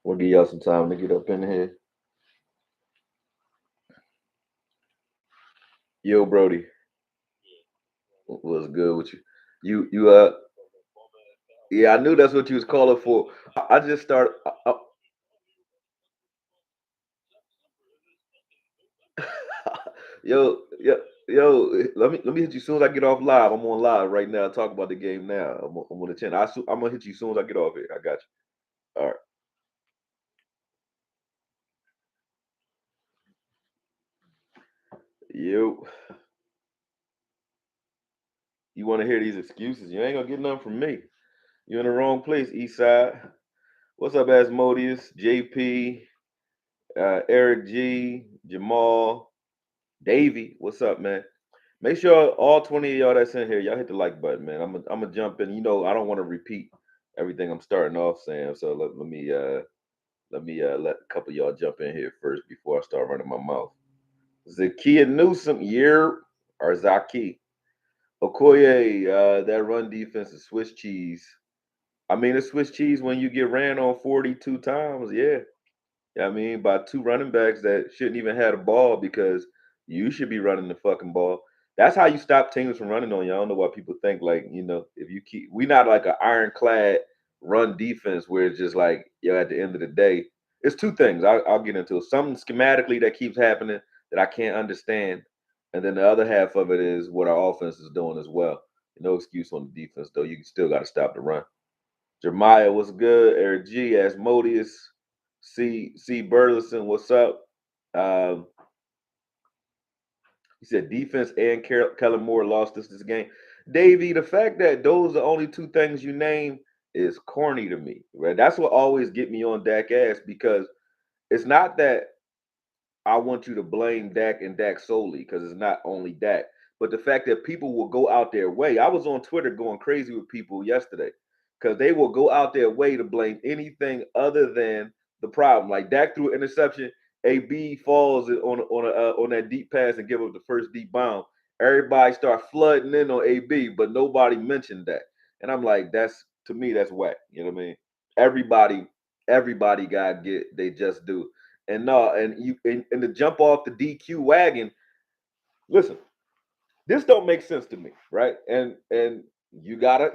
We'll give y'all some time to get up in here. Yo, Brody, what's good with you? You. Yeah, I knew that's what you was calling for. I just started. Yo, yo, yo. Let me hit you as soon as I get off live. I'm on live right now. Talk about the game now. I'm on the channel. I'm gonna hit you as soon as I get off here. I got you. All right. Yo, you want to hear these excuses? You ain't gonna get nothing from me. You're in the wrong place, East Side. What's up, Asmodeus, JP, Eric G, Jamal, Davey? What's up, man? Make sure all 20 of y'all that's in here, y'all hit the like button, man. I'm gonna jump in. You know, I don't want to repeat everything I'm starting off saying. So let me let a couple of y'all jump in here first before I start running my mouth. Zakia Newsom, year or Zaki. Okoye, that run defense is Swiss cheese. I mean, it's Swiss cheese when you get ran on 42 times, yeah. I mean, by two running backs that shouldn't even have the ball because you should be running the fucking ball. That's how you stop teams from running on you. I don't know why people think like, if you keep we not like an ironclad run defense where it's just like, at the end of the day, it's two things. I'll get into it. Something schematically that keeps happening that I can't understand. And then the other half of it is what our offense is doing as well. No excuse on the defense, though. You still got to stop the run. Jeremiah, what's good? Eric G, Asmodeus, C Burleson, what's up? Um, he said defense and Kellen Moore lost this game. Davey, the fact that those are only two things you name is corny to me. Right? That's what always get me on Dak ass because it's not that I want you to blame Dak and Dak solely because it's not only Dak, but the fact that people will go out their way. I was on Twitter going crazy with people yesterday because they will go out their way to blame anything other than the problem. Like Dak threw an interception, AB falls on that deep pass and give up the first deep bomb. Everybody start flooding in on AB, but nobody mentioned that. And I'm like, that's to me, that's whack. You know what I mean? Everybody, everybody got get they just do. And no, and to jump off the DQ wagon. Listen, this don't make sense to me, right? And you gotta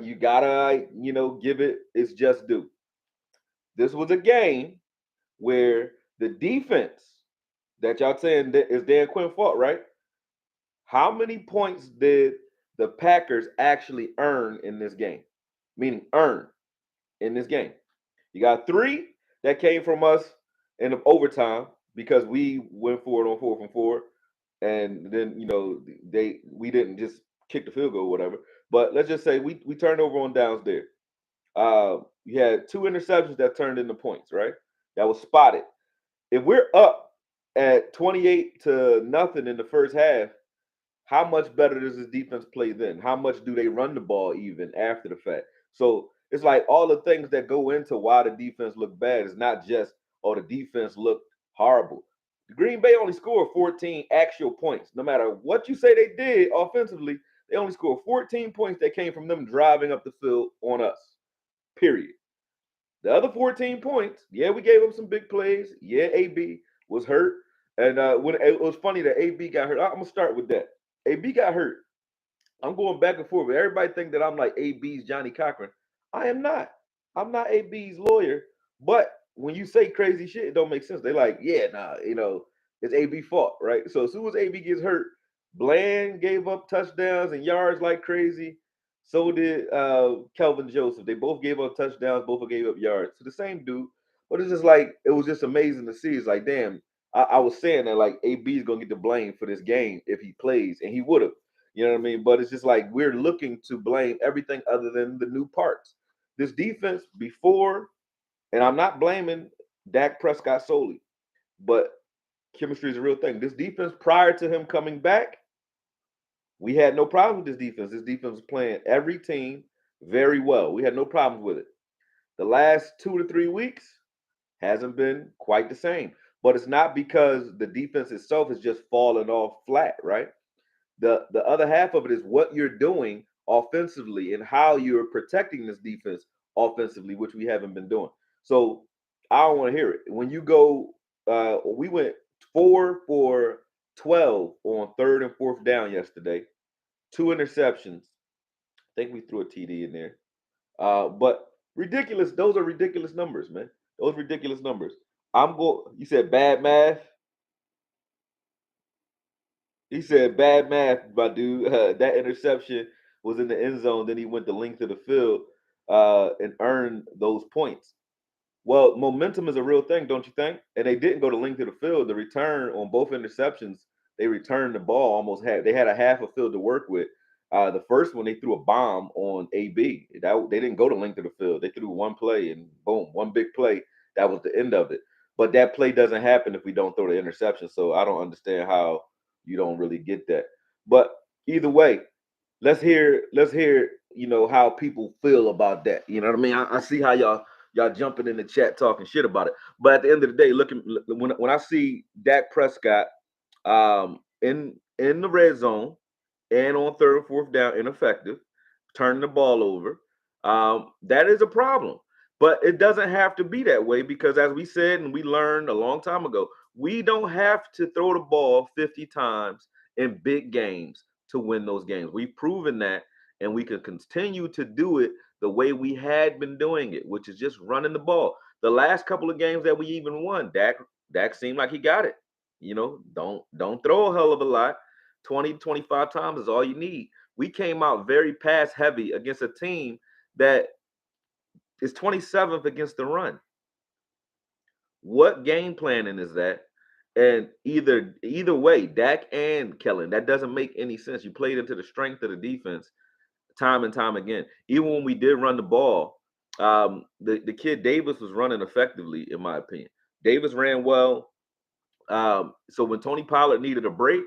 give it its just due. This was a game where the defense that y'all saying that is Dan Quinn fault, right? How many points did the Packers actually earn in this game? Meaning earn in this game. You got three that came from us in the overtime because we went for it on 4 from 4, and then we didn't just kick the field goal or whatever. But let's just say we turned over on downs there. You had two interceptions that turned into points, right? That was spotted. If we're up at 28 to nothing in the first half, how much better does this defense play then? How much do they run the ball even after the fact? So it's like all the things that go into why the defense looked bad is not just, oh, the defense looked horrible. Green Bay only scored 14 actual points. No matter what you say they did offensively, they only scored 14 points that came from them driving up the field on us. Period. The other 14 points, yeah, we gave them some big plays. Yeah, AB was hurt. And when it was funny that AB got hurt, I'm gonna start with that. AB got hurt. I'm going back and forth. Everybody think that I'm like AB's Johnny Cochran. I am not. I'm not AB's lawyer. But when you say crazy shit, it don't make sense. They like, yeah, nah, it's AB fault, right? So as soon as AB gets hurt, Bland gave up touchdowns and yards like crazy. So did Kelvin Joseph. They both gave up touchdowns, both gave up yards to the same dude. But it's just like it was just amazing to see. It's like, damn, I was saying that like AB is gonna get the blame for this game if he plays, and he would have. You know what I mean? But it's just like we're looking to blame everything other than the new parts. This defense before, and I'm not blaming Dak Prescott solely, but chemistry is a real thing. This defense prior to him coming back, we had no problem with this defense. This defense was playing every team very well. We had no problems with it. The last 2 to 3 weeks hasn't been quite the same. But it's not because the defense itself is just falling off flat, right? The other half of it is what you're doing offensively and how you're protecting this defense offensively, which we haven't been doing. So I don't want to hear it. When you go, we went 4 for 12 on third and fourth down yesterday. Two interceptions. I think we threw a TD in there. But ridiculous. Those are ridiculous numbers, man. Those ridiculous numbers. I'm going. You said bad math. He said bad math, my dude. That interception was in the end zone. Then he went the length of the field and earned those points. Well, momentum is a real thing, don't you think? And they didn't go the length of the field. The return on both interceptions, they returned the ball almost half. They had a half a field to work with. The first one, they threw a bomb on AB. They didn't go the length of the field. They threw one play and boom, one big play. That was the end of it. But that play doesn't happen if we don't throw the interception. So I don't understand how you don't really get that. But either way, let's hear how people feel about that. You know what I mean? I see how y'all jumping in the chat talking shit about it. But at the end of the day, when I see Dak Prescott in the red zone and on third and fourth down ineffective, turning the ball over, that is a problem. But it doesn't have to be that way because, as we said and we learned a long time ago, we don't have to throw the ball 50 times in big games to win those games. We've proven that, and we can continue to do it the way we had been doing it, which is just running the ball. The last couple of games that we even won, Dak seemed like he got it. Don't throw a hell of a lot. 20, 25 times is all you need. We came out very pass heavy against a team that is 27th against the run. What game planning is that? And either way, Dak and Kellen, that doesn't make any sense. You played into the strength of the defense time and time again. Even when we did run the ball, the kid Davis was running effectively, in my opinion. Davis ran well. So when Tony Pollard needed a break,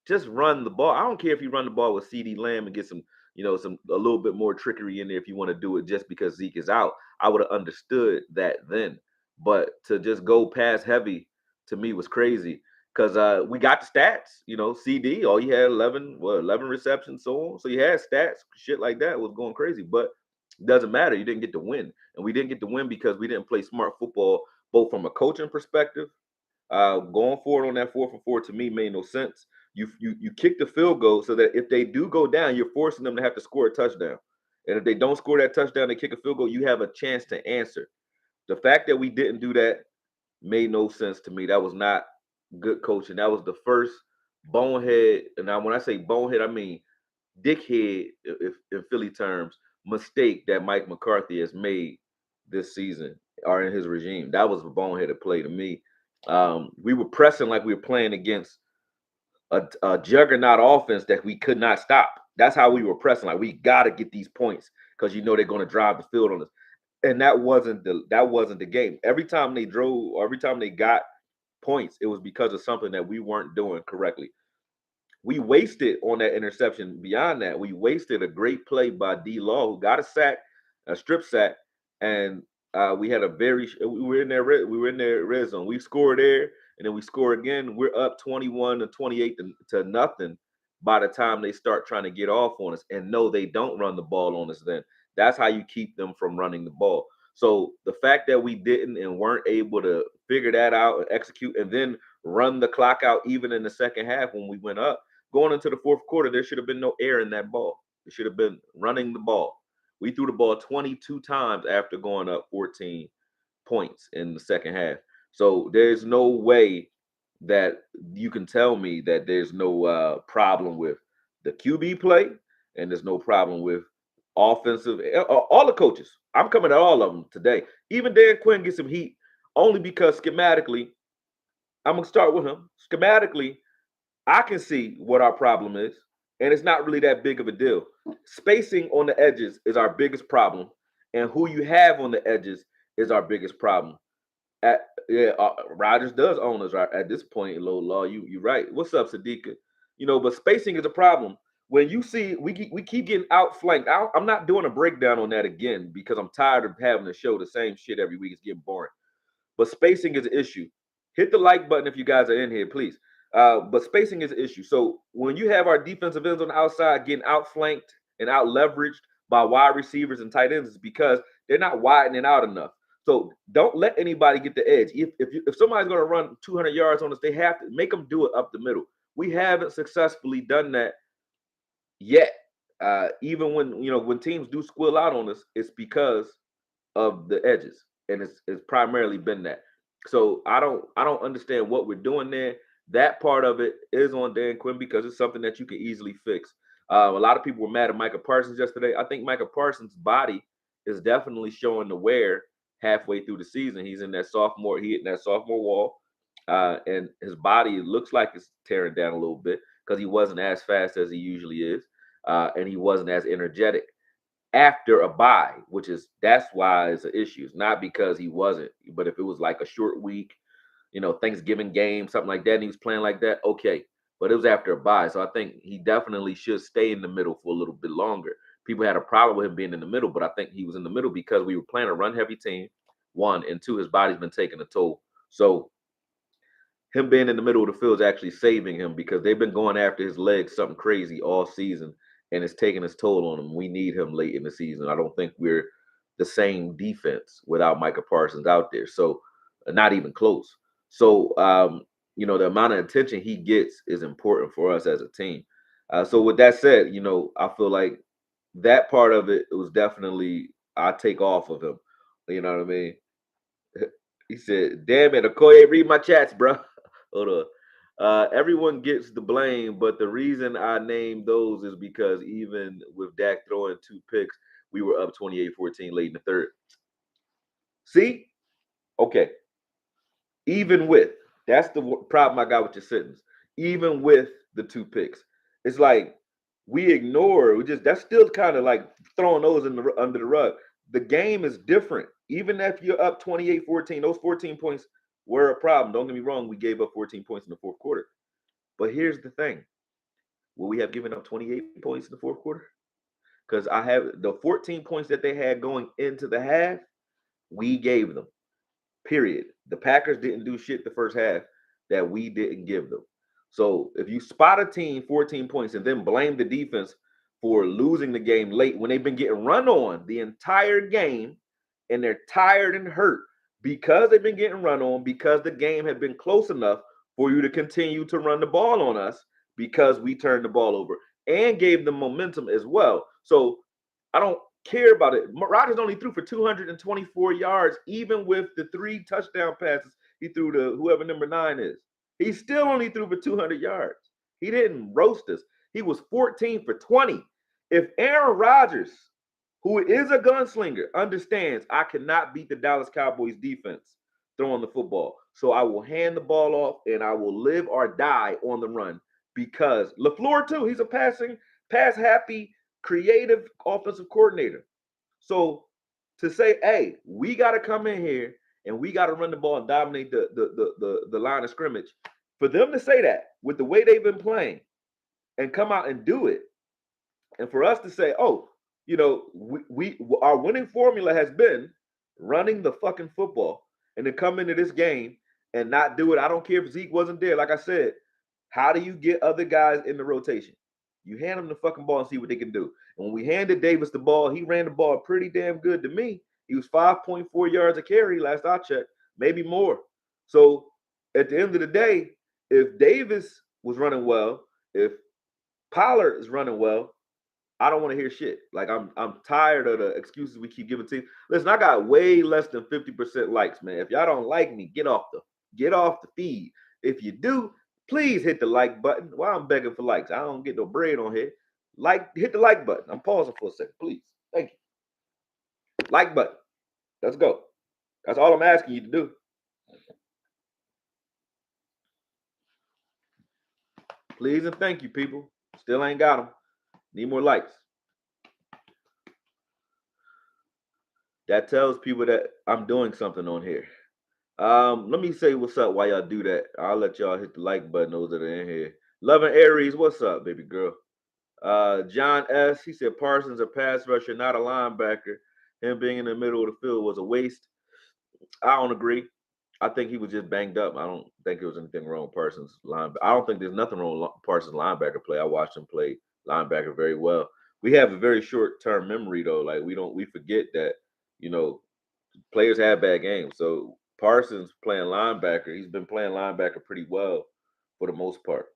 just run the ball. I don't care if you run the ball with CD Lamb and get some a little bit more trickery in there if you want to do it just because Zeke is out. I would have understood that then. But to just go pass heavy to me was crazy because we got the stats. CD, all he had 11 receptions, so on. So he had stats, shit like that was going crazy. But it doesn't matter. You didn't get to win, and we didn't get to win because we didn't play smart football, both from a coaching perspective. Going forward on that 4 for 4 to me made no sense. You kick the field goal so that if they do go down, you're forcing them to have to score a touchdown. And if they don't score that touchdown, they kick a field goal, you have a chance to answer. The fact that we didn't do that made no sense to me. That was not good coaching. That was the first bonehead. And now when I say bonehead, I mean dickhead, if in Philly terms, mistake that Mike McCarthy has made this season or in his regime. That was a boneheaded play to me. We were pressing like we were playing against a juggernaut offense that we could not stop. That's how we were pressing. Like we got to get these points because they're going to drive the field on us. And that wasn't the game. Every time they drove, or every time they got points, it was because of something that we weren't doing correctly. We wasted on that interception. Beyond that, we wasted a great play by D. Law, who got a sack, a strip sack, and we had a very. We were in there. We were in there red zone. We scored there, and then we score again. We're up 21 to 28 to nothing by the time they start trying to get off on us. And no, they don't run the ball on us. Then that's how you keep them from running the ball. So the fact that we didn't and weren't able to figure that out and execute, and then run the clock out even in the second half when we went up going into the fourth quarter, there should have been no air in that ball. It should have been running the ball. We threw the ball 22 times after going up 14 points in the second half. So there's no way that you can tell me that there's no problem with the QB play and there's no problem with offensive, all the coaches. I'm coming at all of them today. Even Dan Quinn gets some heat only because schematically, I'm going to start with him. Schematically, I can see what our problem is, and it's not really that big of a deal. Spacing on the edges is our biggest problem, and who you have on the edges is our biggest problem. Rodgers does own us right at this point. Low law, you right. What's up, Sadiqa? But spacing is a problem. When you see we keep getting outflanked. I'm not doing a breakdown on that again because I'm tired of having to show the same shit every week. It's getting boring. But spacing is an issue. Hit the like button if you guys are in here, please. But spacing is an issue. So when you have our defensive ends on the outside getting outflanked and out leveraged by wide receivers and tight ends, it's because they're not widening out enough. So don't let anybody get the edge. If somebody's going to run 200 yards on us, they have to make them do it up the middle. We haven't successfully done that yet. Even when teams do squill out on us, it's because of the edges, and it's primarily been that. So I don't understand what we're doing there. That part of it is on Dan Quinn because it's something that you can easily fix. A lot of people were mad at Micah Parsons yesterday. I think Micah Parsons' body is definitely showing the wear halfway through the season. He's in that sophomore, he hitting that sophomore wall, and his body looks like it's tearing down a little bit because he wasn't as fast as he usually is, and he wasn't as energetic after a bye, that's why it's an issue. It's not because he wasn't, but if it was like a short week, Thanksgiving game, something like that, and he was playing like that, okay. But it was after a bye. So I think he definitely should stay in the middle for a little bit longer. People had a problem with him being in the middle, but I think he was in the middle because we were playing a run heavy team, one, and two, his body's been taking a toll. So him being in the middle of the field is actually saving him because they've been going after his legs something crazy all season, and it's taking its toll on him. We need him late in the season. I don't think we're the same defense without Micah Parsons out there. So not even close. So the amount of attention he gets is important for us as a team. So with that said, I feel like that part of it was definitely I take off of him. You know what I mean? He said, "Damn it, Okoye, read my chats, bro." Hold on. Everyone gets the blame, but the reason I named those is because even with Dak throwing 2 picks, we were up 28-14 late in the third. See? Okay. Even with, that's the problem I got with your sentence. Even with the 2 picks, it's like we ignore. That's still kind of like throwing those under the rug. The game is different. Even if you're up 28-14, those 14 points were a problem. Don't get me wrong. We gave up 14 points in the fourth quarter. But here's the thing. Will we have given up 28 points in the fourth quarter? Because I have the 14 points that they had going into the half, we gave them. Period. The Packers didn't do shit the first half that we didn't give them. So if you spot a team 14 points and then blame the defense for losing the game late when they've been getting run on the entire game and they're tired and hurt because they've been getting run on, because the game had been close enough for you to continue to run the ball on us because we turned the ball over and gave them momentum as well. So I don't care about it. Rodgers only threw for 224 yards, even with the 3 touchdown passes he threw to whoever number 9 is. He still only threw for 200 yards. He didn't roast us. He was 14 for 20. If Aaron Rodgers, who is a gunslinger, understands I cannot beat the Dallas Cowboys defense throwing the football, so I will hand the ball off and I will live or die on the run because LaFleur too, he's a pass happy, creative offensive coordinator. So to say, hey, we got to come in here and we got to run the ball and dominate the line of scrimmage, for them to say that with the way they've been playing and come out and do it, and for us to say, oh, we our winning formula has been running the fucking football, and then come into this game and not do it. I don't care if Zeke wasn't there. Like I said, how do you get other guys in the rotation? You hand them the fucking ball and see what they can do. And when we handed Davis the ball, he ran the ball pretty damn good to me. He was 5.4 yards a carry last I checked, maybe more. So at the end of the day, if Davis was running well, if Pollard is running well, I don't want to hear shit. Like I'm tired of the excuses we keep giving to. Listen, I got way less than 50% likes, man. If y'all don't like me, get off the feed. If you do, please hit the like button. Why I'm begging for likes? I don't get no bread on here. Hit the like button. I'm pausing for a second, please. Thank you. Like button. Let's go. That's all I'm asking you to do. Please and thank you, people. Still ain't got them. Need more likes. That tells people that I'm doing something on here. Let me say what's up while y'all do that. I'll let y'all hit the like button, those that are in here. Loving Aries, what's up, baby girl? John S. He said Parsons a pass rusher, not a linebacker. Him being in the middle of the field was a waste. I don't agree. I think he was just banged up. I don't think there was anything wrong with Parsons linebacker. I don't think there's nothing wrong with Parsons linebacker play. I watched him play linebacker very well. We have a very short term memory though. Like we forget that, you know, Players have bad games. So Parsons playing linebacker, he's been playing linebacker pretty well for the most part.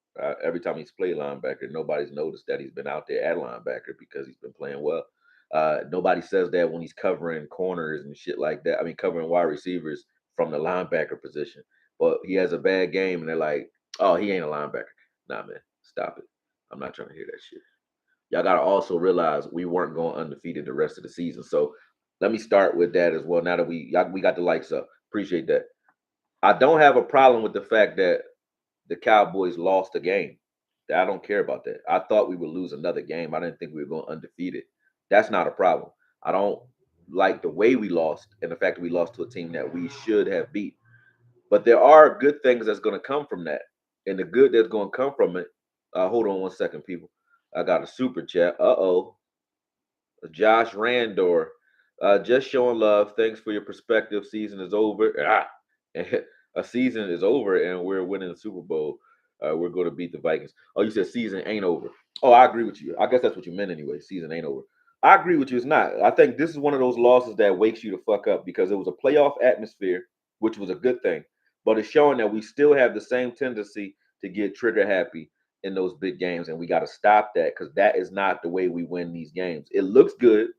Every time he's played linebacker, nobody's noticed that he's been out there at linebacker because he's been playing well. Nobody says that when he's covering corners and shit like that. I mean, covering wide receivers from the linebacker position. But he has a bad game, and they're like, "Oh, he ain't a linebacker." Nah, man, stop it. I'm not trying to hear that shit. Y'all got to also realize we weren't going undefeated the rest of the season. So let me start with that as well. Now that we got the lights up, appreciate that. I don't have a problem with the fact that the Cowboys lost a game. I don't care about that. I thought we would lose another game. I didn't think we were going undefeated. That's not a problem. I don't like the way we lost and the fact that we lost to a team that we should have beat. But there are good things that's going to come from that. And the good that's going to come from it, hold on one second, people. I got a super chat. Uh-oh. Josh Randor, just showing love. Thanks for your perspective. Season is over. A season is over, and we're winning the Super Bowl. We're going to beat the Vikings. Oh, you said season ain't over. Oh, I agree with you. I guess that's what you meant anyway. Season ain't over. I agree with you. It's not. I think this is one of those losses that wakes you to fuck up because it was a playoff atmosphere, which was a good thing, but it's showing that we still have the same tendency to get trigger happy in those big games, and we got to stop that because that is not the way we win these games. It looks good,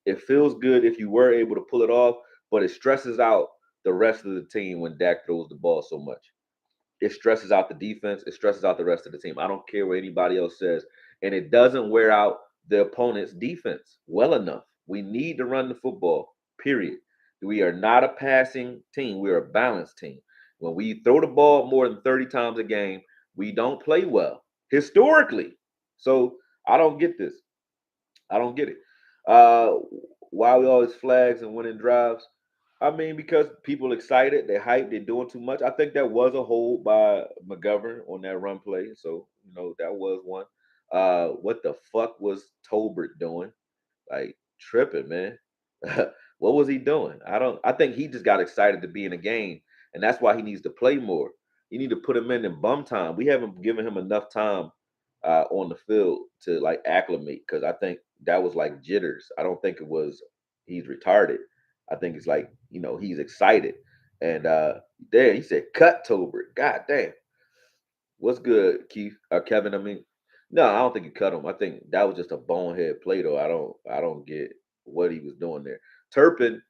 it feels good if you were able to pull it off, but it stresses out the rest of the team when Dak throws the ball so much. It stresses out the defense. It stresses out the rest of the team. I don't care what anybody else says, and it doesn't wear out the opponent's defense well enough. We need to run the football. Period. We are not a passing team. We are a balanced team. When we throw the ball more than 30 times a game, we don't play well historically. So I don't get this. I don't get it. Uh, why we always flags and winning drives? I mean, because people excited, they hyped, they're doing too much. I think that was a hold by McGovern on that run play. So, that was one. What the fuck was Tolbert doing? Like tripping, man. What was he doing? I think he just got excited to be in a game, and that's why he needs to play more. You need to put him in bum time. We haven't given him enough time on the field to like acclimate because I think that was like jitters. I don't think it was he's retarded. I think it's like, he's excited. And there he said cut Tolbert. God damn. What's good, Keith? Kevin, I mean. No, I don't think he cut him. I think that was just a bonehead play though. I don't get what he was doing there. Turpin,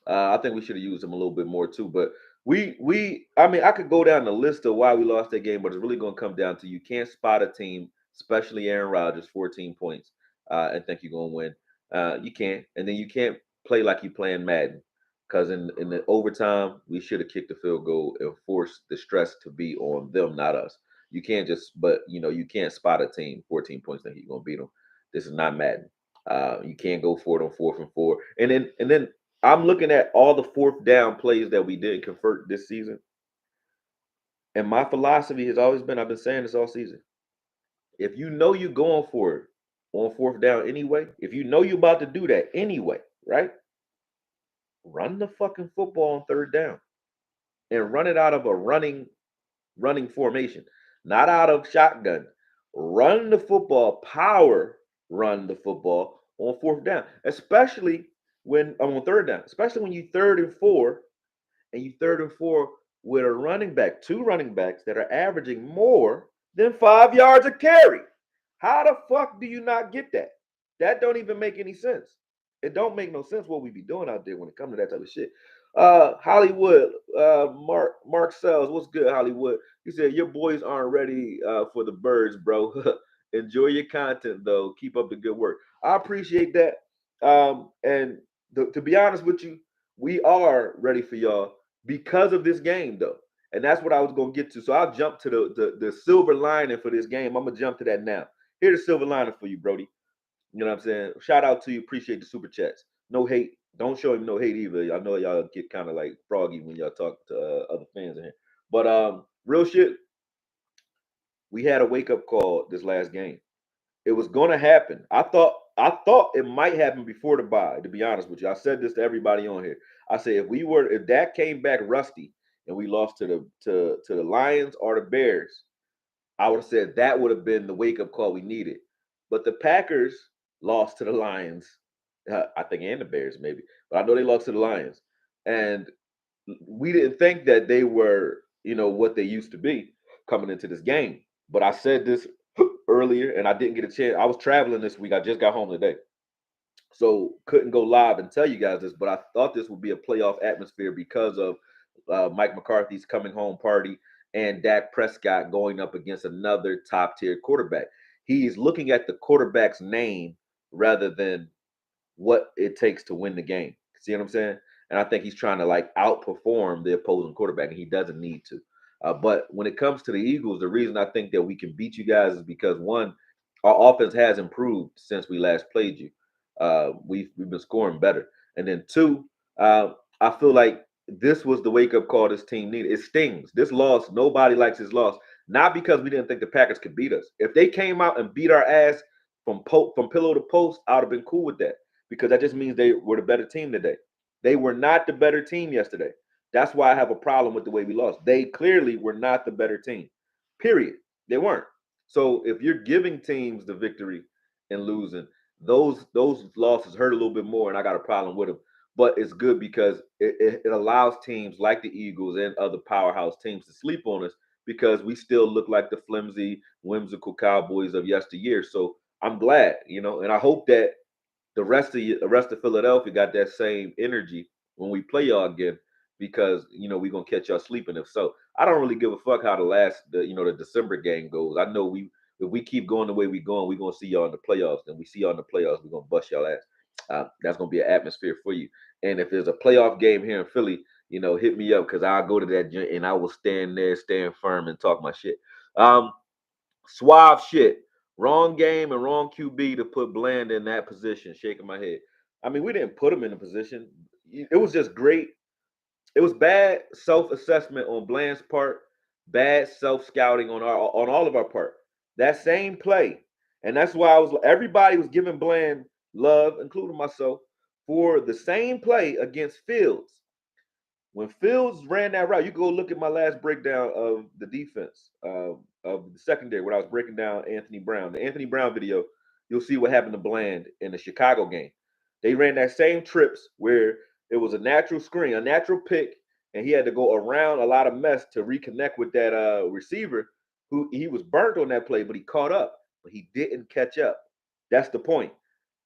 I think we should have used him a little bit more too. But I mean, I could go down the list of why we lost that game, but it's really going to come down to you can't spot a team, especially Aaron Rodgers, 14 points, and think you're going to win. You can't, and then you can't play like you playing Madden, because in the overtime we should have kicked the field goal and forced the stress to be on them, not us. You can't just, but you can't spot a team 14 points think you're going to beat them. This is not Madden. You can't go for it on 4th and 4, and then I'm looking at all the fourth down plays that we didn't convert this season. And my philosophy has always been, I've been saying this all season. If you know you're going for it on fourth down anyway, if you know you're about to do that anyway, right? Run the fucking football on third down and run it out of a running formation, not out of shotgun. Run the football, power run the football on fourth down, especially when I'm on third down, especially when you 3rd and 4 and you 3rd and 4 with a running back, two running backs that are averaging more than 5 yards a carry. How the fuck do you not get that? That don't even make any sense. It don't make no sense what we be doing out there when it comes to that type of shit. Hollywood, Mark Sells, what's good, Hollywood? He said your boys aren't ready for the birds, bro. Enjoy your content though. Keep up the good work. I appreciate that. And to be honest with you, we are ready for y'all because of this game though. And that's what I was gonna get to. So I'll jump to the silver lining for this game. I'm gonna jump to that now. Here's the silver lining for you, Brody. You know what I'm saying? Shout out to you. Appreciate the super chats. No hate. Don't show him no hate either. I know y'all get kind of like froggy when y'all talk to other fans in here. But real shit, we had a wake up call this last game. It was gonna happen. I thought it might happen before the bye. To be honest with you, I said this to everybody on here. I said if that came back rusty and we lost to the Lions or the Bears, I would have said that would have been the wake up call we needed. But the Packers lost to the Lions, I think, and the Bears maybe, but I know they lost to the Lions. And we didn't think that they were, what they used to be coming into this game. But I said this earlier, and I didn't get a chance. I was traveling this week. I just got home today, so couldn't go live and tell you guys this. But I thought this would be a playoff atmosphere because of Mike McCarthy's coming home party and Dak Prescott going up against another top tier quarterback. He's looking at the quarterback's name rather than what it takes to win the game. See what I'm saying? And I think he's trying to like outperform the opposing quarterback, and he doesn't need to. But when it comes to the Eagles, the reason I think that we can beat you guys is because one, our offense has improved since we last played you. We've been scoring better, and then two, I feel like this was the wake up call this team needed. It stings. This loss, nobody likes this loss. Not because we didn't think the Packers could beat us. If they came out and beat our ass from pillow to post, I would have been cool with that because that just means they were the better team today. They were not the better team yesterday. That's why I have a problem with the way we lost. They clearly were not the better team. Period. They weren't. So if you're giving teams the victory and losing, those losses hurt a little bit more, and I got a problem with them. But it's good because it allows teams like the Eagles and other powerhouse teams to sleep on us because we still look like the flimsy, whimsical Cowboys of yesteryear. So I'm glad, and I hope that the rest of Philadelphia got that same energy when we play y'all again because we're gonna catch y'all sleeping. If so, I don't really give a fuck how the December game goes. I know if we keep going the way we going, we're gonna see y'all in the playoffs. And we see y'all in the playoffs, we're gonna bust y'all ass. That's gonna be an atmosphere for you. And if there's a playoff game here in Philly, hit me up because I'll go to that joint and I will stand there, stand firm, and talk my shit. Suave shit. Wrong game and wrong QB to put Bland in that position. Shaking my head. I mean, we didn't put him in a position. It was just great. It was bad self-assessment on Bland's part, bad self-scouting on all of our part. That same play, and that's why everybody was giving Bland love, including myself, for the same play against Fields. When Fields ran that route, you go look at my last breakdown of the defense of the secondary when I was breaking down Anthony Brown. The Anthony Brown video, you'll see what happened to Bland in the Chicago game. They ran that same trips where it was a natural screen, a natural pick, and he had to go around a lot of mess to reconnect with that receiver who he was burnt on that play, but he caught up, but he didn't catch up. That's the point.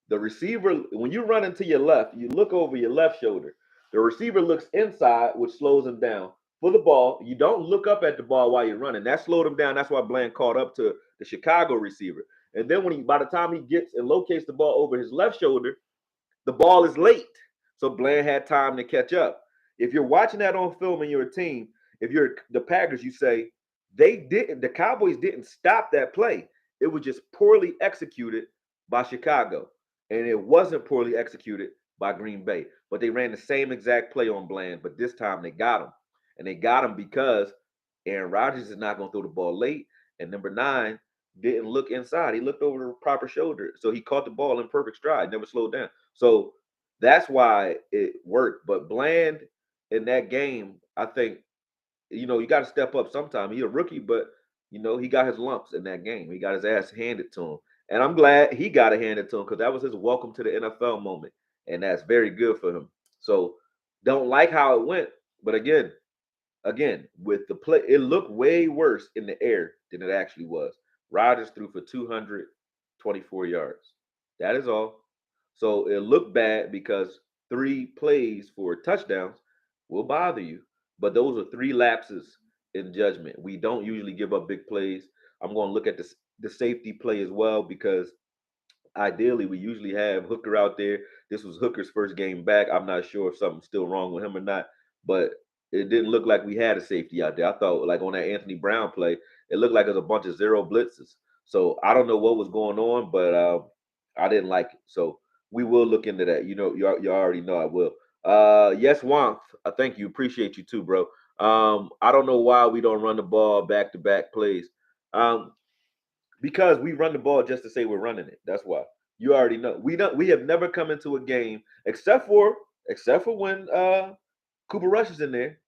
The receiver, when you run into your left, you look over your left shoulder. The receiver looks inside, which slows him down for the ball. You don't look up at the ball while you're running. That slowed him down. That's why Bland caught up to the Chicago receiver. And then by the time he gets and locates the ball over his left shoulder, the ball is late. So Bland had time to catch up. If you're watching that on film and you're a team, if you're the Packers, you say the Cowboys didn't stop that play. It was just poorly executed by Chicago. And it wasn't poorly executed by Green Bay. But they ran the same exact play on Bland, but this time they got him. And they got him because Aaron Rodgers is not going to throw the ball late. And number 9 didn't look inside. He looked over the proper shoulder. So he caught the ball in perfect stride, never slowed down. So that's why it worked. But Bland in that game, I think, you got to step up sometime. He's a rookie, but, he got his lumps in that game. He got his ass handed to him. And I'm glad he got it handed to him because that was his welcome to the NFL moment. And that's very good for him. So don't like how it went. But again, with the play, it looked way worse in the air than it actually was. Rodgers threw for 224 yards. That is all. So it looked bad because 3 plays for touchdowns will bother you. But those are 3 lapses in judgment. We don't usually give up big plays. I'm going to look at the safety play as well because ideally we usually have Hooker out there. This was Hooker's first game back. I'm not sure if something's still wrong with him or not, but it didn't look like we had a safety out there. I thought like on that Anthony Brown play, it looked like it was a bunch of zero blitzes. So I don't know what was going on, but I didn't like it. So we will look into that. You already know I will. Yes, Wonk. Thank you. Appreciate you too, bro. I don't know why we don't run the ball back to back plays. Um, because we run the ball just to say we're running it. That's why. You already know. We have never come into a game except for when Cooper Rush is in there.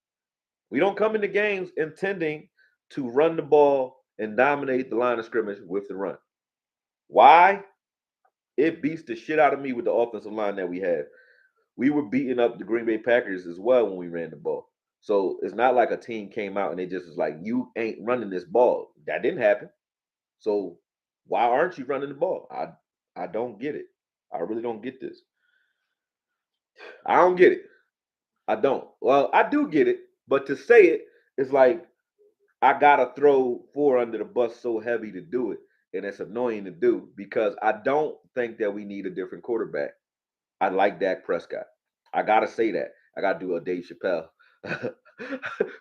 We don't come into games intending to run the ball and dominate the line of scrimmage with the run. Why? It beats the shit out of me with the offensive line that we have. we were beating up the Green Bay Packers as well when we ran the ball. So it's not like a team came out and they just was like, you ain't running this ball. That didn't happen. So why aren't you running the ball? I don't get it. I really don't get this. I don't get it. I don't. Well, I do get it, but to say it is like I gotta throw four under the bus so heavy to do it, and it's annoying to do because I don't think that we need a different quarterback. I like Dak Prescott. I gotta say that. I gotta do a Dave Chappelle.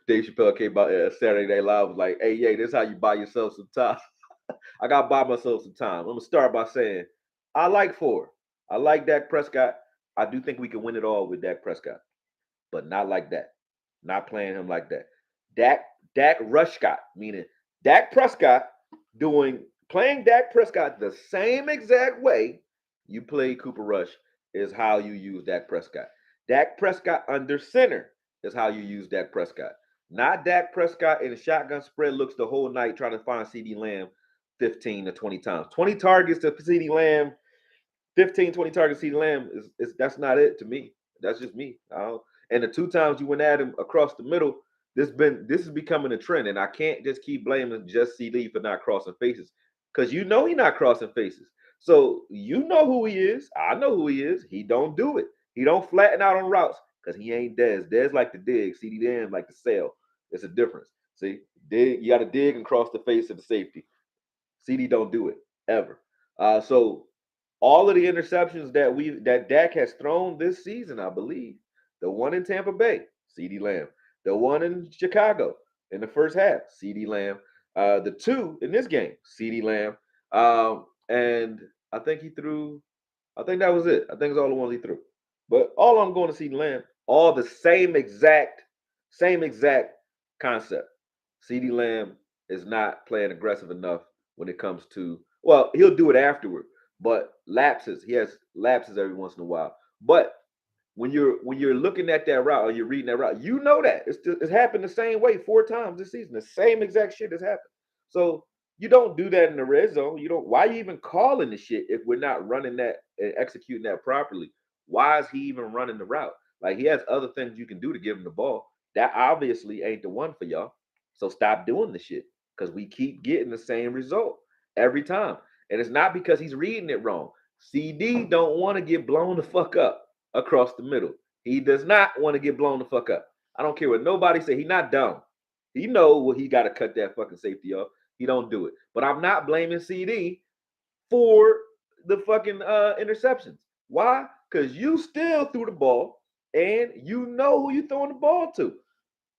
Dave Chappelle came out Saturday Night Live was like, "Hey, yeah, this is how you buy yourself some time." I gotta buy myself some time. I'm gonna start by saying I like four. I like Dak Prescott. I do think we can win it all with Dak Prescott, but not like that. Not playing him like that. Dak Dak Rushcott, meaning Dak Prescott playing Dak Prescott the same exact way you play Cooper Rush is how you use Dak Prescott. Dak Prescott under center is how you use Dak Prescott. Not Dak Prescott in a shotgun spread looks the whole night trying to find CD Lamb 15 to 20 times. 20 targets to CD Lamb, 15, 20 targets to CD Lamb is that's not it to me. That's just me. And the two times you went at him across the middle, this is becoming a trend, and I can't just keep blaming just CD for not crossing faces because you know he's not crossing faces. So you know who he is. I know who he is. He don't do it. He don't flatten out on routes because he ain't Dez. Dez like to dig. CD Lamb like to sail. It's a difference. See, dig. You got to dig and cross the face of the safety. CD don't do it ever. So all of the interceptions that Dak has thrown this season, I believe, the one in Tampa Bay, CD Lamb, the one in Chicago in the first half, CD Lamb, the two in this game, CD Lamb, and I think he threw. I think that was it. I think it's all the ones he threw. But all I'm going to CD Lamb, all the same exact concept. CD Lamb is not playing aggressive enough when it comes to well, he'll do it afterward, but lapses. He has lapses every once in a while. But when you're looking at that route or you're reading that route, you know that it's happened the same way four times this season. The same exact shit has happened. So you don't do that in the red zone. You don't. Why are you even calling the shit if we're not running that and executing that properly? Why is he even running the route? Like he has other things you can do to give him the ball. That obviously ain't the one for y'all. So stop doing the shit because we keep getting the same result every time. And it's not because he's reading it wrong. CD don't want to get blown the fuck up across the middle. He does not want to get blown the fuck up. I don't care what nobody say. He not dumb. He know what he got to cut that fucking safety off. He don't do it. But I'm not blaming CD for the fucking interceptions. Why? Because you still threw the ball and you know who you throwing the ball to.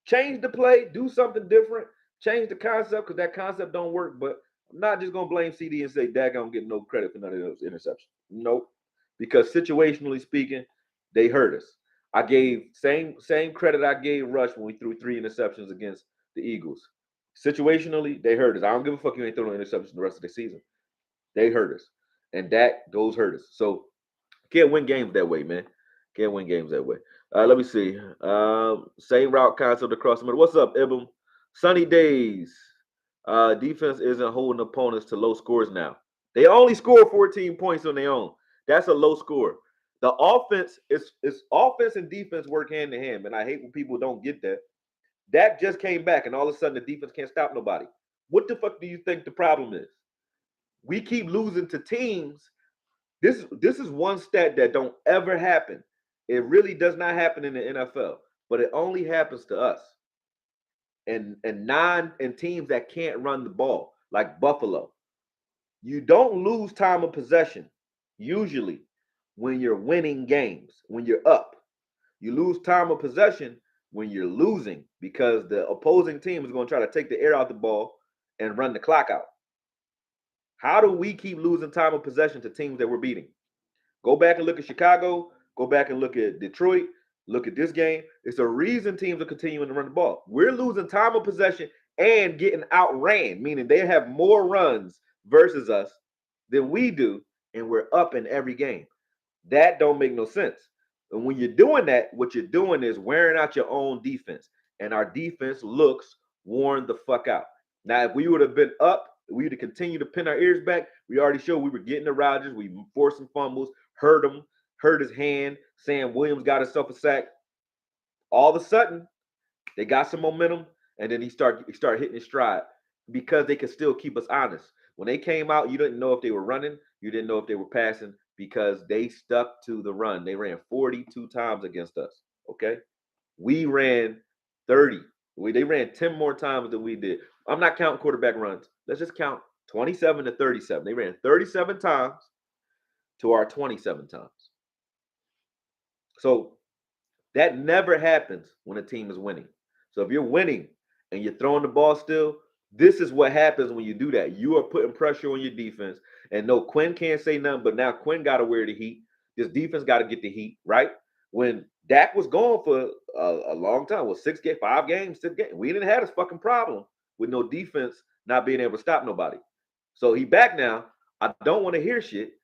Change the play, do something different, change the concept because that concept don't work. But I'm not just gonna blame CD and say Dak don't get no credit for none of those interceptions. Nope, because situationally speaking, they hurt us. I gave same credit I gave Rush when we threw three interceptions against the Eagles. Situationally, they hurt us. I don't give a fuck you ain't throwing interceptions the rest of the season. They hurt us, and Dak goes hurt us. So can't win games that way, man. Can't win games that way. Let me see. Same route concept across the middle. What's up, Ibum? Sunny days. Defense isn't holding opponents to low scores now. They only score 14 points on their own. That's a low score. The offense is offense and defense work hand in hand, and I hate when people don't get that. Dak just came back, and all of a sudden the defense can't stop nobody. What the fuck do you think the problem is? We keep losing to teams. This is one stat that don't ever happen. It really does not happen in the NFL, but it only happens to us and teams that can't run the ball, like Buffalo. You don't lose time of possession usually when you're winning games, when you're up. You lose time of possession when you're losing because the opposing team is going to try to take the air out the ball and run the clock out. How do we keep losing time of possession to teams that we're beating? Go back and look at Chicago. Go back and look at Detroit. Look at this game. It's a reason teams are continuing to run the ball. We're losing time of possession and getting outran, meaning they have more runs versus us than we do, and we're up in every game. That don't make no sense. And when you're doing that, what you're doing is wearing out your own defense, and our defense looks worn the fuck out. Now, if we would have been up, we would have continued to pin our ears back. We already showed we were getting to Rodgers. We forced some fumbles, hurt hurt his hand. Sam Williams got himself a sack. All of a sudden, they got some momentum, and then he start hitting his stride because they could still keep us honest. When they came out, you didn't know if they were running, you didn't know if they were passing because they stuck to the run. They ran 42 times against us. Okay, we ran 30. They ran 10 more times than we did. I'm not counting quarterback runs. Let's just count 27 to 37. They ran 37 times to our 27 times. So that never happens when a team is winning. So if you're winning and you're throwing the ball still, this is what happens when you do that. You are putting pressure on your defense. And no, Quinn can't say nothing, but now Quinn got to wear the heat. This defense got to get the heat, right? When Dak was gone for a long time, was 5 games, 6 games. We didn't have this fucking problem with no defense not being able to stop nobody. So he back now. I don't want to hear shit.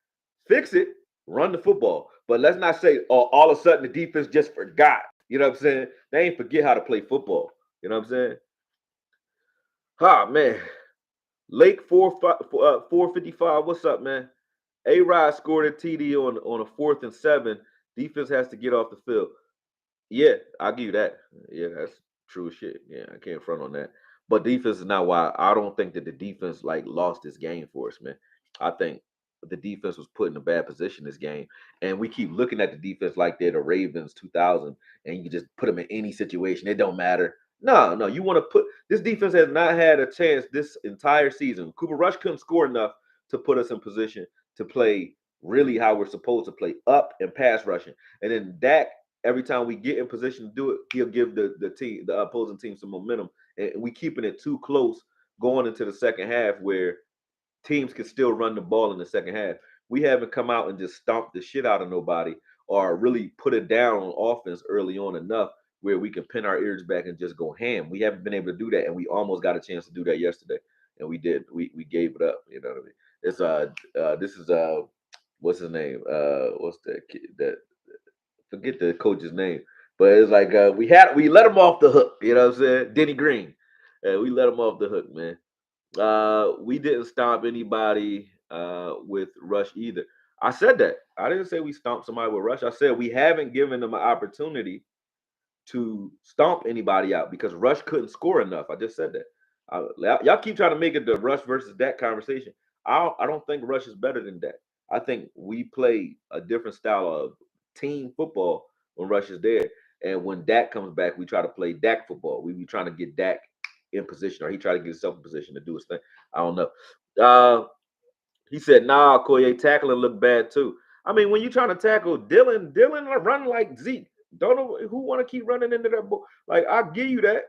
Fix it, run the football. But let's not say, oh, all of a sudden the defense just forgot. You know what I'm saying? They ain't forget how to play football. You know what I'm saying? Ah, man. Lake 455. What's up, man? A-Rod scored a TD on a 4th and 7. Defense has to get off the field. Yeah, I'll give you that. Yeah, that's true shit. Yeah, I can't front on that. But defense is not why. I don't think that the defense like lost this game for us, man. I think the defense was put in a bad position this game, and we keep looking at the defense like they're the Ravens 2000, and you can just put them in any situation. It don't matter. No, no, you want to put this defense has not had a chance this entire season. Cooper Rush couldn't score enough to put us in position to play really how we're supposed to play up and pass rushing, and then Dak every time we get in position to do it, he'll give the opposing team some momentum. And we keeping it too close going into the second half where teams can still run the ball in the second half. We haven't come out and just stomped the shit out of nobody or really put it down on offense early on enough where we can pin our ears back and just go ham. We haven't been able to do that, and we almost got a chance to do that yesterday, and we did. We gave it up. You know what I mean? It's this is what's his name? What's that kid that forget the coach's name, but it's like we let him off the hook. You know what I'm saying? Denny Green, we let him off the hook, man. We didn't stomp anybody with Rush either. I said that. I didn't say we stomped somebody with Rush. I said we haven't given them an opportunity to stomp anybody out because Rush couldn't score enough. I just said that. Y'all keep trying to make it the Rush versus Dak conversation. I don't think Rush is better than Dak. I think we play a different style of team football when Rush is there. And when Dak comes back, we try to play Dak football. We be trying to get Dak in position, or he try to get himself in position to do his thing. I don't know. He said, "Nah, Koye, tackling look bad too." I mean, when you trying to tackle Dylan run like Zeke. Don't know who want to keep running into that. Like I'll give you that,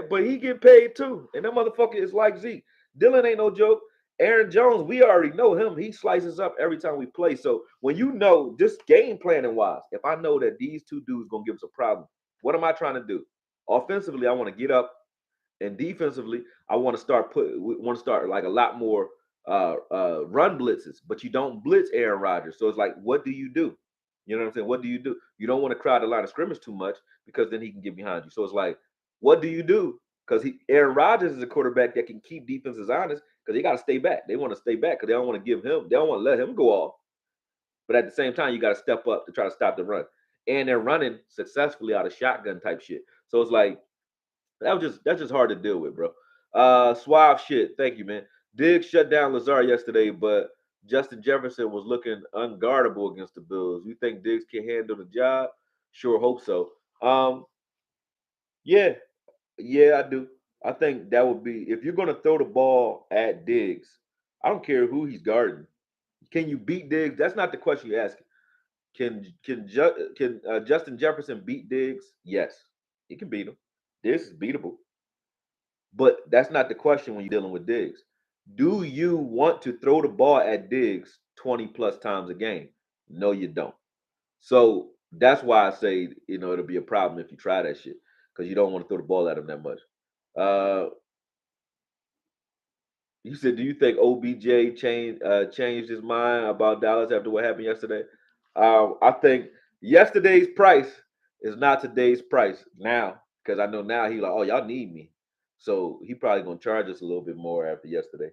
but he get paid too, and that motherfucker is like Zeke. Dylan ain't no joke. Aaron Jones, we already know him. He slices up every time we play. So when you know, just game planning wise, if I know that these two dudes gonna give us a problem, what am I trying to do? Offensively, I want to get up, and defensively, I want to start like a lot more run blitzes, but you don't blitz Aaron Rodgers. So it's like, what do you do? You know what I'm saying? What do? You don't want to crowd the line of scrimmage too much because then he can get behind you. So it's like, what do you do? Because Aaron Rodgers is a quarterback that can keep defenses honest because they got to stay back. They want to stay back because they don't want to they don't want to let him go off. But at the same time, you got to step up to try to stop the run. And they're running successfully out of shotgun type shit. So it's like, that's just hard to deal with, bro. Suave shit. Thank you, man. Diggs shut down Lazar yesterday, but Justin Jefferson was looking unguardable against the Bills. You think Diggs can handle the job? Sure, hope so. Yeah, yeah, I do. I think that would be if you're gonna throw the ball at Diggs. I don't care who he's guarding. Can you beat Diggs? That's not the question you're asking. Can Justin Jefferson beat Diggs? Yes, he can beat him. Diggs is beatable. But that's not the question when you're dealing with Diggs. Do you want to throw the ball at Diggs 20 plus times a game? No, you don't. So that's why I say, it'll be a problem if you try that shit because you don't want to throw the ball at him that much. Uh, you said, do you think OBJ changed his mind about Dallas after what happened yesterday? I think yesterday's price is not today's price now because I know now he like, oh, y'all need me. So he probably gonna charge us a little bit more after yesterday.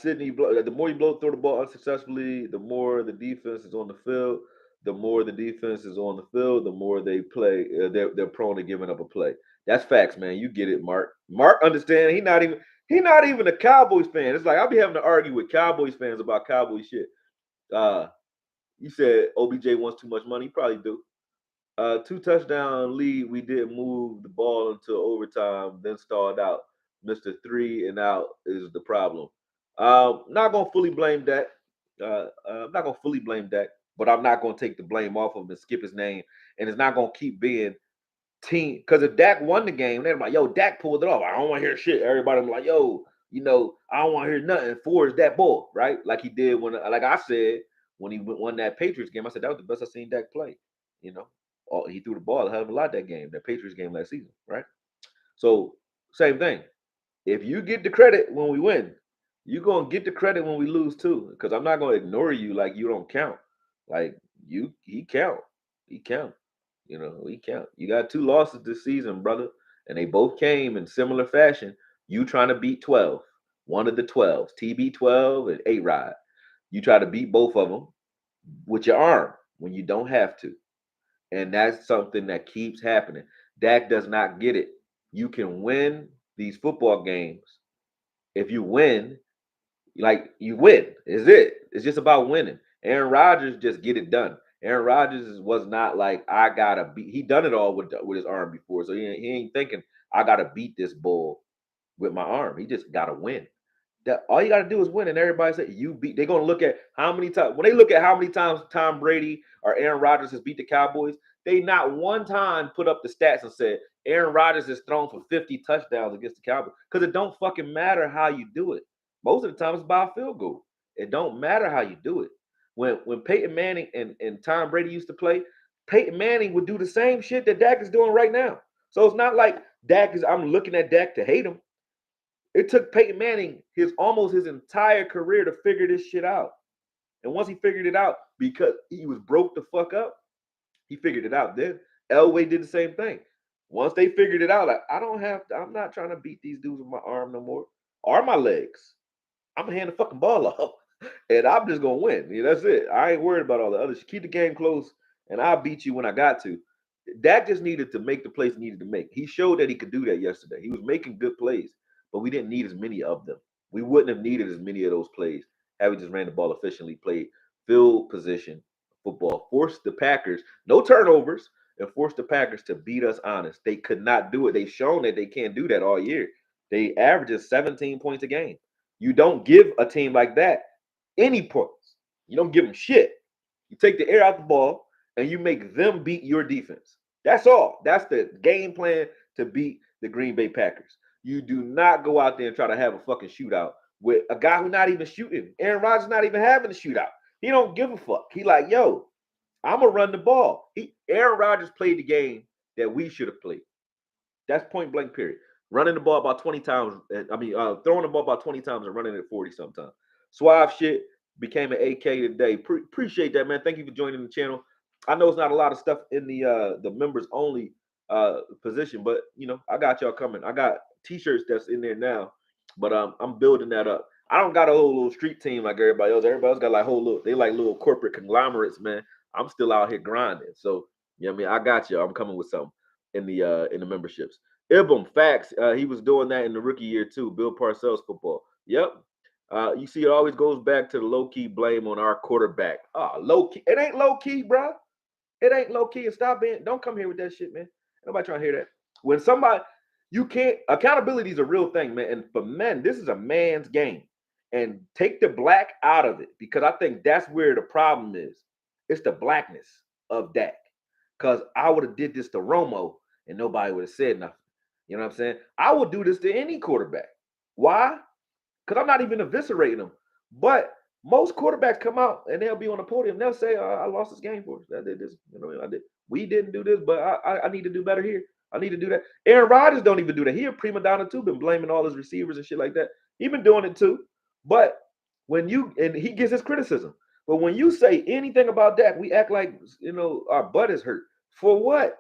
Sydney, the more you throw the ball unsuccessfully, the more the defense is on the field. The more the defense is on the field, the more they play. They're prone to giving up a play. That's facts, man. You get it, Mark. Mark understand. He not even a Cowboys fan. It's like I'll be having to argue with Cowboys fans about Cowboy shit. Uh, you said OBJ wants too much money. He probably do. Two touchdown lead. We did move the ball into overtime, then stalled out. Mr. Three and out is the problem. Not gonna fully blame Dak. I'm not gonna fully blame Dak, but I'm not gonna take the blame off of him and skip his name. And it's not gonna keep being team because if Dak won the game, they're like, "Yo, Dak pulled it off." I don't want to hear shit. Everybody like, "Yo, I don't want to hear nothing." Forrest that ball, right? Like he did when, like I said, when he won that Patriots game. I said that was the best I've seen Dak play. You know, he threw the ball a hell of a lot that game, that Patriots game last season, right? So same thing. If you get the credit when we win, you're gonna get the credit when we lose too. Because I'm not gonna ignore you like you don't count. Like he count, he count. He count. You got two losses this season, brother, and they both came in similar fashion. You trying to beat 12, one of the 12s, TB12 and A Rod. You try to beat both of them with your arm when you don't have to. And that's something that keeps happening. Dak does not get it. You can win these football games. If you win, like you win. Is it? It's just about winning. Aaron Rodgers just get it done. Aaron Rodgers was not like I gotta beat. He done it all with his arm before, so he ain't thinking I gotta beat this bull with my arm. He just gotta win. That all you got to do is win, and everybody say you beat. They're gonna look at how many times when they look at how many times Tom Brady or Aaron Rodgers has beat the Cowboys. They not one time put up the stats and said Aaron Rodgers has thrown for 50 touchdowns against the Cowboys because it don't fucking matter how you do it. Most of the time it's by a field goal. It don't matter how you do it. When Peyton Manning and Tom Brady used to play, Peyton Manning would do the same shit that Dak is doing right now. So it's not like Dak is. I'm looking at Dak to hate him. It took Peyton Manning almost his entire career to figure this shit out. And once he figured it out, because he was broke the fuck up, he figured it out. Then Elway did the same thing. Once they figured it out, like I'm not trying to beat these dudes with my arm no more or my legs. I'm gonna hand the fucking ball off, and I'm just gonna win. That's it. I ain't worried about all the other shit. Keep the game close, and I'll beat you when I got to. Dak just needed to make the plays he needed to make. He showed that he could do that yesterday. He was making good plays, but we didn't need as many of them. We wouldn't have needed as many of those plays had we just ran the ball efficiently, played field position football, forced the Packers, no turnovers, and forced the Packers to beat us honest. They could not do it. They've shown that they can't do that all year. They averages 17 points a game. You don't give a team like that any points. You don't give them shit. You take the air out the ball and you make them beat your defense. That's all. That's the game plan to beat the Green Bay Packers. You do not go out there and try to have a fucking shootout with a guy who's not even shooting. Aaron Rodgers not even having a shootout. He don't give a fuck. He like, yo, I'm gonna run the ball. Aaron Rodgers played the game that we should have played. That's point blank period. Running the ball about 20 times. Throwing the ball about 20 times and running it 40 sometimes. Suave shit became an AK today. Appreciate that, man. Thank you for joining the channel. I know it's not a lot of stuff in the members only position, but I got y'all coming. I got t-shirts that's in there now, but I'm building that up. I don't got a whole little street team like everybody else. Everybody else got like whole little, they like little corporate conglomerates, man. I'm still out here grinding. So I got you. I'm coming with something in the memberships. Ibum, facts. He was doing that in the rookie year too. Bill Parcells football. Yep. You see, it always goes back to the low key blame on our quarterback. Low key. It ain't low key, bro. It ain't low key. And stop being. Don't come here with that shit, man. Nobody trying to hear that. When somebody, you can't. Accountability is a real thing, man. And for men, this is a man's game. And take the black out of it because I think that's where the problem is. It's the blackness of Dak. Because I would have did this to Romo and nobody would have said nothing. You know what I'm saying? I would do this to any quarterback. Why? Because I'm not even eviscerating them. But most quarterbacks come out and they'll be on the podium. They'll say, I lost this game for us. I did this. I did. We didn't do this, but I need to do better here. I need to do that. Aaron Rodgers don't even do that. He a prima donna too, been blaming all his receivers and shit like that. He been doing it too. But and he gets his criticism. But when you say anything about Dak, we act like, our butt is hurt. For what?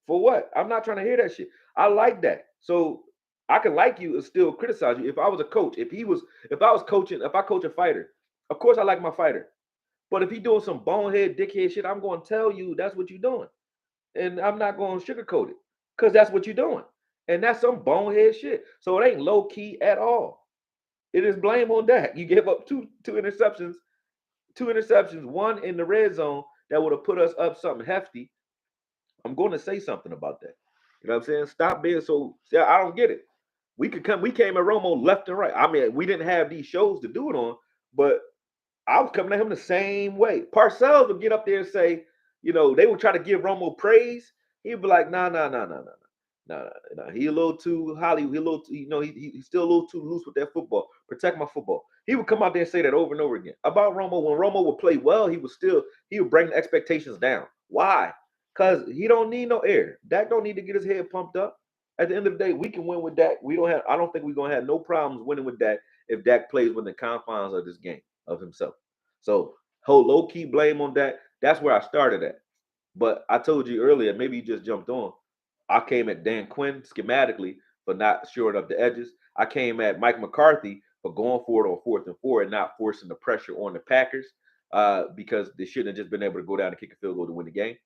For what? I'm not trying to hear that shit. I like that. So I can like you and still criticize you. If I was a coach, if I was coaching, if I coach a fighter, of course I like my fighter. But if he doing some bonehead, dickhead shit, I'm going to tell you that's what you're doing, and I'm not going to sugarcoat it because that's what you're doing, and that's some bonehead shit. So it ain't low key at all. It is blame on Dak. You gave up two interceptions, one in the red zone that would have put us up something hefty. I'm going to say something about that. You know what I'm saying? Stop being so. Yeah, I don't get it. We came at Romo left and right. I mean, we didn't have these shows to do it on, but I was coming at him the same way. Parcells would get up there and say, they would try to give Romo praise. He'd be like, nah, nah, nah, nah, nah. No, no, no. He a little too Hollywood. He a little, he's still a little too loose with that football. Protect my football. He would come out there and say that over and over again about Romo. When Romo would play well, he would bring the expectations down. Why? Because he don't need no air. Dak don't need to get his head pumped up. At the end of the day, we can win with Dak. I don't think we're gonna have no problems winning with Dak if Dak plays within the confines of this game of himself. So whole low key blame on Dak. That's where I started at. But I told you earlier, maybe you just jumped on. I came at Dan Quinn schematically for not shoring up the edges. I came at Mike McCarthy for going for it on 4th and 4 and not forcing the pressure on the Packers because they shouldn't have just been able to go down and kick a field goal to win the game.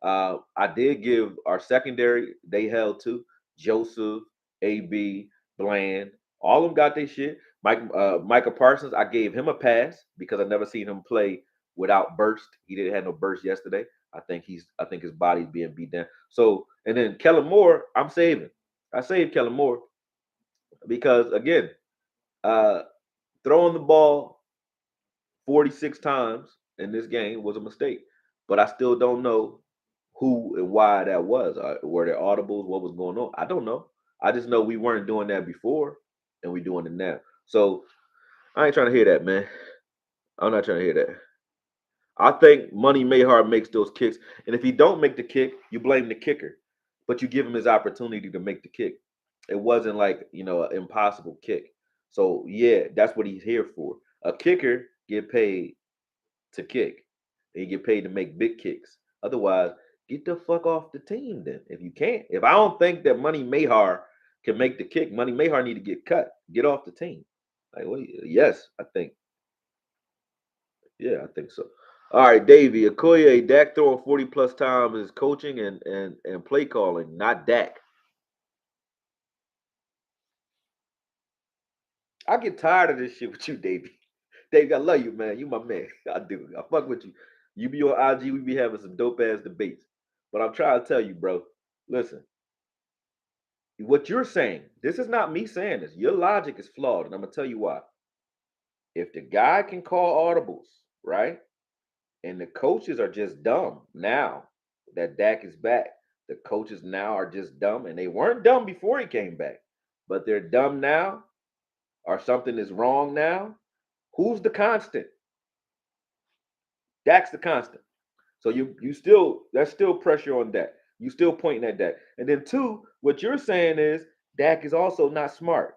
I did give our secondary, they held to Joseph, AB, Bland. All of them got their shit. Micah Parsons, I gave him a pass because I never seen him play without burst. He didn't have no burst yesterday. I think his body's being beat down. So and then Kellen Moore, I'm saving. I saved Kellen Moore because again, uh throwing the ball 46 times in this game was a mistake. But I still don't know who and why that was. Were there audibles? What was going on? I don't know. I just know we weren't doing that before and we doing it now. So I ain't trying to hear that, man. I'm not trying to hear that. I think Money Mayhart makes those kicks, and if he don't make the kick, you blame the kicker, but you give him his opportunity to make the kick. It wasn't like an impossible kick. So yeah, that's what he's here for. A kicker get paid to kick, and you get paid to make big kicks. Otherwise, get the fuck off the team. Then, if you can't, if I don't think that Money Mayhar can make the kick, Money Mayhar need to get cut, get off the team. Like, well, yes, I think. Yeah, I think so. All right, Davey, Okoye, Dak throwing 40 plus times is coaching and play calling, not Dak. I get tired of this shit with you, Davey. Davey, I love you, man. You my man. I do. I fuck with you. You be on IG, we be having some dope ass debates. But I'm trying to tell you, bro. Listen, what you're saying, this is not me saying this. Your logic is flawed, and I'm gonna tell you why. If the guy can call audibles, right? And the coaches are just dumb now that Dak is back. The coaches now are just dumb, and they weren't dumb before he came back, but they're dumb now, or something is wrong now. Who's the constant? Dak's the constant. So you still that's still pressure on Dak. You still pointing at Dak. And then two, what you're saying is Dak is also not smart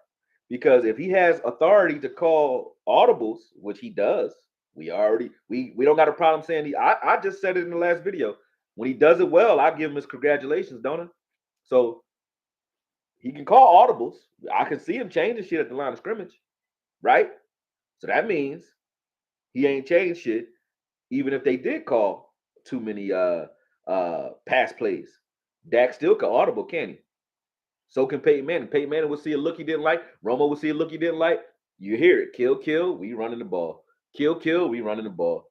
because if he has authority to call audibles, which he does, we don't got a problem saying I just said it in the last video. When he does it well, I give him his congratulations, don't I? So he can call audibles. I can see him changing shit at the line of scrimmage, right? So that means he ain't changed shit, even if they did call too many pass plays. Dak still can audible, can he? So can Peyton Manning. Peyton Manning will see a look he didn't like. Romo will see a look he didn't like. You hear it. Kill, kill, we running the ball. Kill, kill, we running the ball.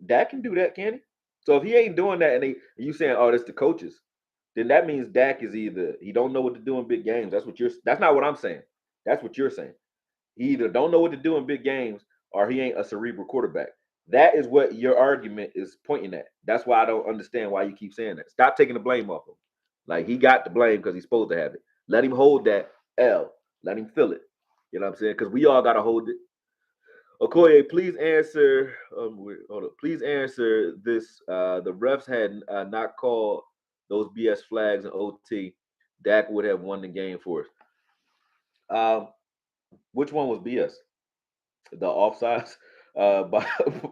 Dak can do that, can he? So if he ain't doing that and you saying, oh, that's the coaches, then that means Dak is either he don't know what to do in big games. That's not what I'm saying. That's what you're saying. He either don't know what to do in big games or he ain't a cerebral quarterback. That is what your argument is pointing at. That's why I don't understand why you keep saying that. Stop taking the blame off him. Like he got the blame because he's supposed to have it. Let him hold that L. Let him feel it. You know what I'm saying? Because we all gotta hold it. Okoye, please answer. Hold up. Please answer this. The refs had not called those BS flags in OT. Dak would have won the game for us. Which one was BS? The offsides by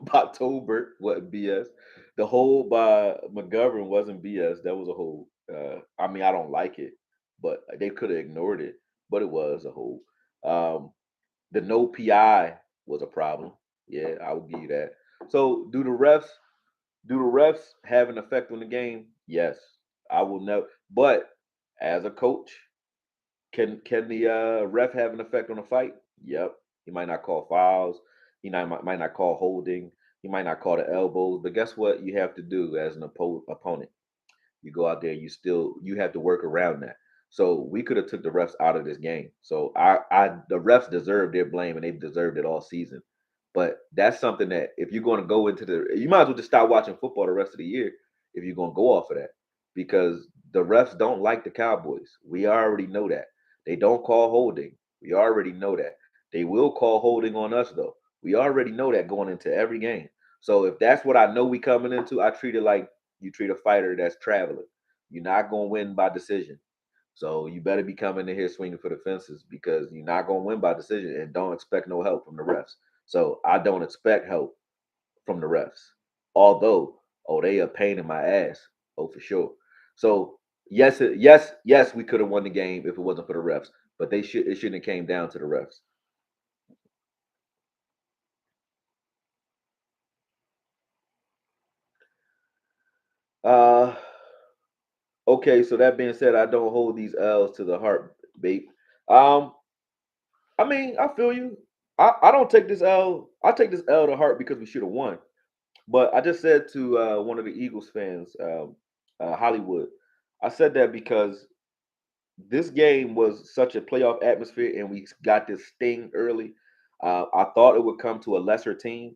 by Tolbert wasn't BS. The hold by McGovern wasn't BS. That was a hold. I mean, I don't like it. but they could have ignored it. But it was a hold. Um, the no PI was a problem. Yeah, I will give you that. So do the refs have an effect on the game? Yes, I will never. But as a coach, can the ref have an effect on a fight? Yep. He might not call fouls. He might not call holding. He might not call the elbows. But guess what? You have to do as an opponent. You go out there, you have to work around that. So we could have took the refs out of this game. So the refs deserve their blame and they've deserved it all season. But that's something that if you're going to go into you might as well just stop watching football the rest of the year if you're going to go off of that because the refs don't like the Cowboys. We already know that. They don't call holding. We already know that. They will call holding on us though. We already know that going into every game. So if that's what I know we coming into, I treat it like you treat a fighter that's traveling. You're not gonna win by decision. So you better be coming in here swinging for the fences because you're not gonna win by decision and don't expect no help from the refs. So I don't expect help from the refs. Although, oh, they a pain in my ass. Oh, for sure. So yes, we could have won the game if it wasn't for the refs. But it shouldn't have came down to the refs. Uh okay, so that being said, I don't hold these L's to the heart, babe. Um, I mean, I feel you. I don't take this L. I take this L to heart because we should have won. But I just said to one of the Eagles fans, Hollywood, I said that because this game was such a playoff atmosphere and we got this sting early. I thought it would come to a lesser team,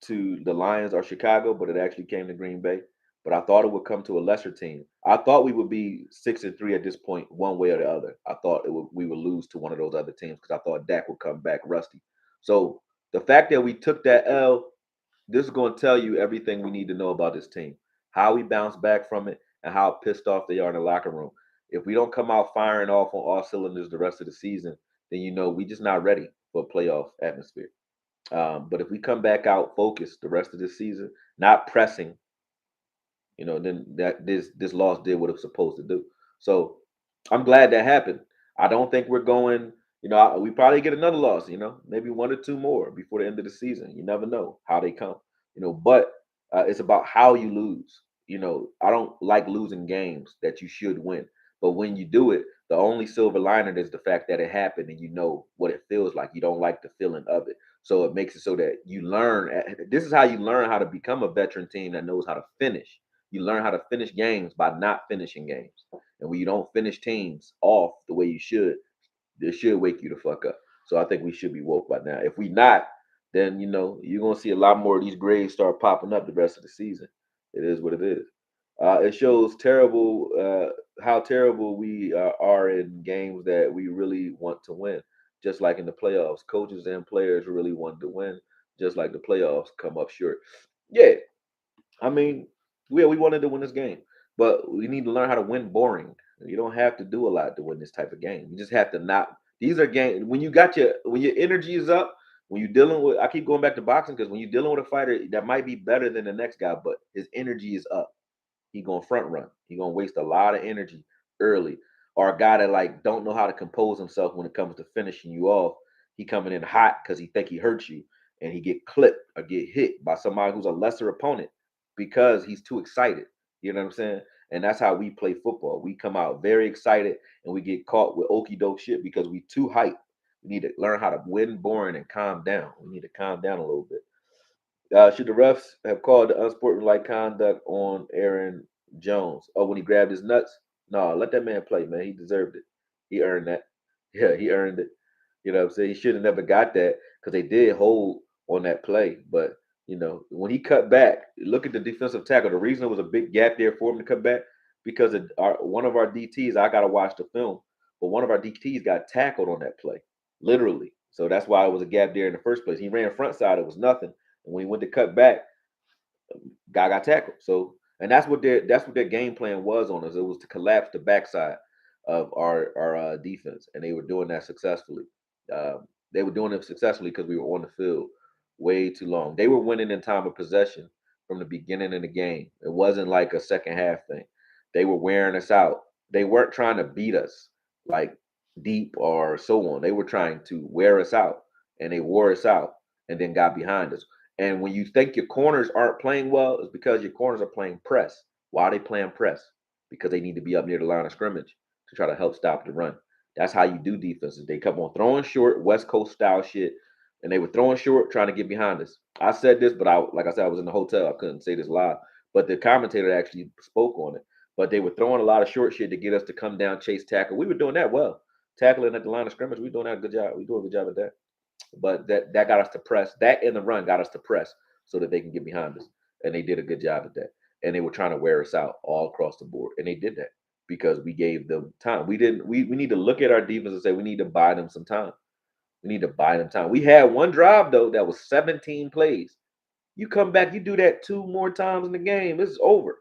to the Lions or Chicago, but it actually came to Green Bay. But I thought it would come to a lesser team. I thought we would be 6-3 at this point, one way or the other. I thought we would lose to one of those other teams because I thought Dak would come back rusty. So the fact that we took that L, this is going to tell you everything we need to know about this team, how we bounce back from it, and how pissed off they are in the locker room. If we don't come out firing off on all cylinders the rest of the season, then we just not ready for a playoff atmosphere. But if we come back out focused the rest of the season, not pressing, then that this loss did what it was supposed to do. So I'm glad that happened. I don't think we're going. We probably get another loss. Maybe one or two more before the end of the season. You never know how they come. But it's about how you lose. I don't like losing games that you should win. But when you do it, the only silver lining is the fact that it happened and you know what it feels like. You don't like the feeling of it. So it makes it so that you learn. This is how you learn how to become a veteran team that knows how to finish. You learn how to finish games by not finishing games. And when you don't finish teams off the way you should, this should wake you the fuck up. So I think we should be woke by now. If we not, then you're gonna see a lot more of these grades start popping up the rest of the season. It is what it is. It shows how terrible we are in games that we really want to win. Just like in the playoffs, coaches and players really want to win. Just like the playoffs come up short. Yeah, I mean, we wanted to win this game, but we need to learn how to win boring. You don't have to do a lot to win this type of game. You just have to not. These are games when your energy is up. When you're dealing with, I keep going back to boxing because when you're dealing with a fighter that might be better than the next guy, but his energy is up, he gonna front run. He gonna waste a lot of energy early. Or a guy that like don't know how to compose himself when it comes to finishing you off. He coming in hot because he think he hurts you, and he get clipped or get hit by somebody who's a lesser opponent because he's too excited. You know what I'm saying? And that's how we play football. We come out very excited and we get caught with okey doke shit because we too hyped. We need to learn how to win boring and calm down. We need to calm down a little bit. Should the refs have called the unsportsmanlike conduct on Aaron Jones? Oh, when he grabbed his nuts? No, let that man play, man. He deserved it. He earned that. Yeah, he earned it. You know what I'm saying? He should have never got that because they did hold on that play. But, when he cut back, look at the defensive tackle. The reason it was a big gap there for him to cut back because one of our DTs, I got to watch the film, but one of our DTs got tackled on that play, literally. So that's why it was a gap there in the first place. He ran front side, it was nothing. And when he went to cut back, guy got tackled. So, and that's what their game plan was on us. It was to collapse the backside of our defense, and they were doing that successfully. They were doing it successfully because we were on the field way too long. They were winning in time of possession from the beginning of the game. It wasn't like a second half thing. They were wearing us out. They weren't trying to beat us like deep or so on. They were trying to wear us out, and they wore us out, and then got behind us. And when you think your corners aren't playing well, it's because your corners are playing press. Why are they playing press? Because they need to be up near the line of scrimmage to try to help stop the run. That's how you do defenses. They kept on throwing short, West Coast style shit, and they were throwing short, trying to get behind us. I said this, but like I said, I was in the hotel. I couldn't say this live, but the commentator actually spoke on it. But they were throwing a lot of short shit to get us to come down, chase, tackle. We were doing that well, tackling at the line of scrimmage. We were doing that a good job. We do a good job at that. But that got us to press. That in the run got us to press so that they can get behind us, and they did a good job at that. And they were trying to wear us out all across the board, and they did that because we gave them time. We didn't. We need to look at our defense and say we need to buy them some time. We need to buy them time. We had one drive though that was 17 plays. You come back, you do that two more times in the game, it's over.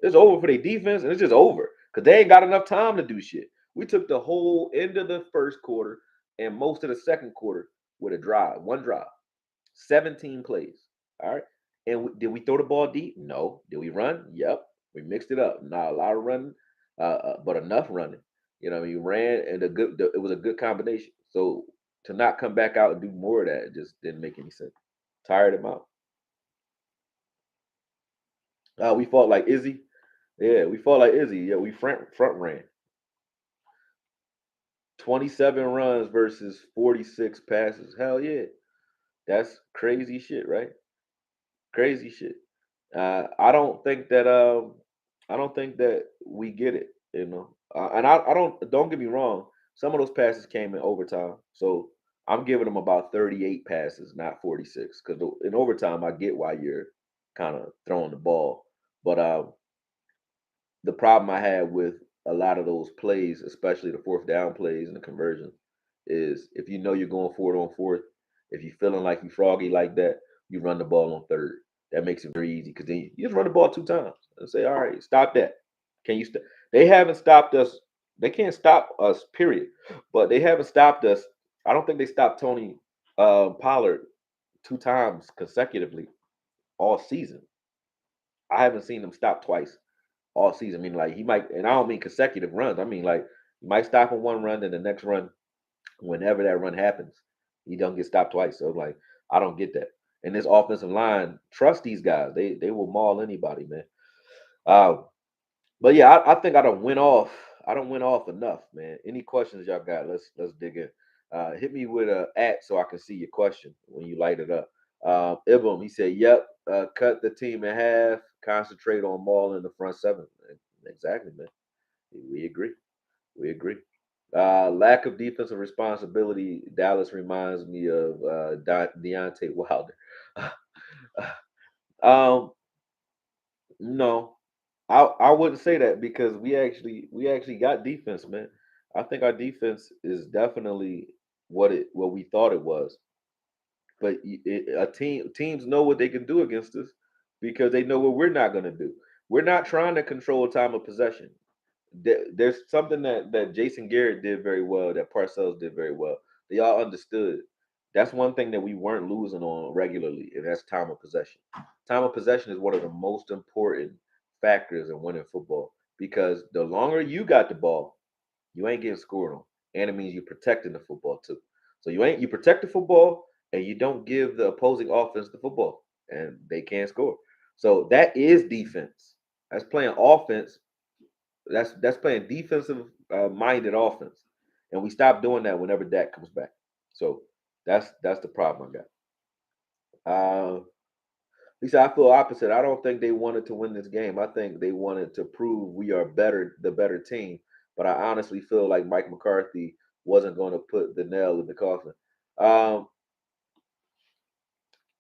It's over for their defense, and it's just over because they ain't got enough time to do shit. We took the whole end of the first quarter and most of the second quarter with a drive, one drive, 17 plays. All right. And did we throw the ball deep? No. Did we run? Yep. We mixed it up. Not a lot of running, but enough running. You know, we ran, and it was a good combination. So to not come back out and do more of that, it just didn't make any sense. Tired him out. We fought like Izzy. Yeah, we fought like Izzy. Yeah, we front ran 27 runs versus 46 passes. Hell yeah, that's crazy shit, right? Crazy shit. I don't think that I don't think that we get it. You know, and I don't get me wrong. Some of those passes came in overtime, so I'm giving them about 38 passes, not 46, because in overtime I get why you're kind of throwing the ball, but the problem I had with a lot of those plays, especially the fourth down plays and the conversions, is if you know you're going forward on fourth, if you're feeling like you froggy like that, you run the ball on third. That makes it very easy because then you just run the ball two times and say, "All right, stop that." Can you stop? They haven't stopped us. They can't stop us, period. But they haven't stopped us. I don't think they stopped Tony Pollard two times consecutively all season. I haven't seen them stop twice all season. I mean, like he might, and I don't mean consecutive runs. I mean like he might stop on one run, and the next run, whenever that run happens, he don't get stopped twice. So like, I don't get that. And this offensive line, trust these guys. They will maul anybody, man. Uh, but yeah, I think I don't win off. I don't win off enough, man. Any questions y'all got? Let's dig in. Hit me with a at so I can see your question when you light it up. Ibum, he said, "Yep, cut the team in half. Concentrate on Maul in the front seven." Exactly, man. We agree. We agree. Lack of defensive responsibility. Dallas reminds me of Deontay Wilder. um, no, I wouldn't say that because we actually got defense, man. I think our defense is definitely what we thought it was. But teams know what they can do against us because they know what we're not going to do. We're not trying to control time of possession. There's something that Jason Garrett did very well, that Parcells did very well. They all understood. That's one thing that we weren't losing on regularly, and that's time of possession. Time of possession is one of the most important factors in winning football because the longer you got the ball, you ain't getting scored on, and it means you're protecting the football too. So you protect the football, and you don't give the opposing offense the football, and they can't score. So that is defense. That's playing offense. That's playing defensive minded offense, and we stop doing that whenever Dak comes back. So that's the problem I got. He said, I feel opposite. I don't think they wanted to win this game. I think they wanted to prove we are the better team. But I honestly feel like Mike McCarthy wasn't going to put the nail in the coffin. Um,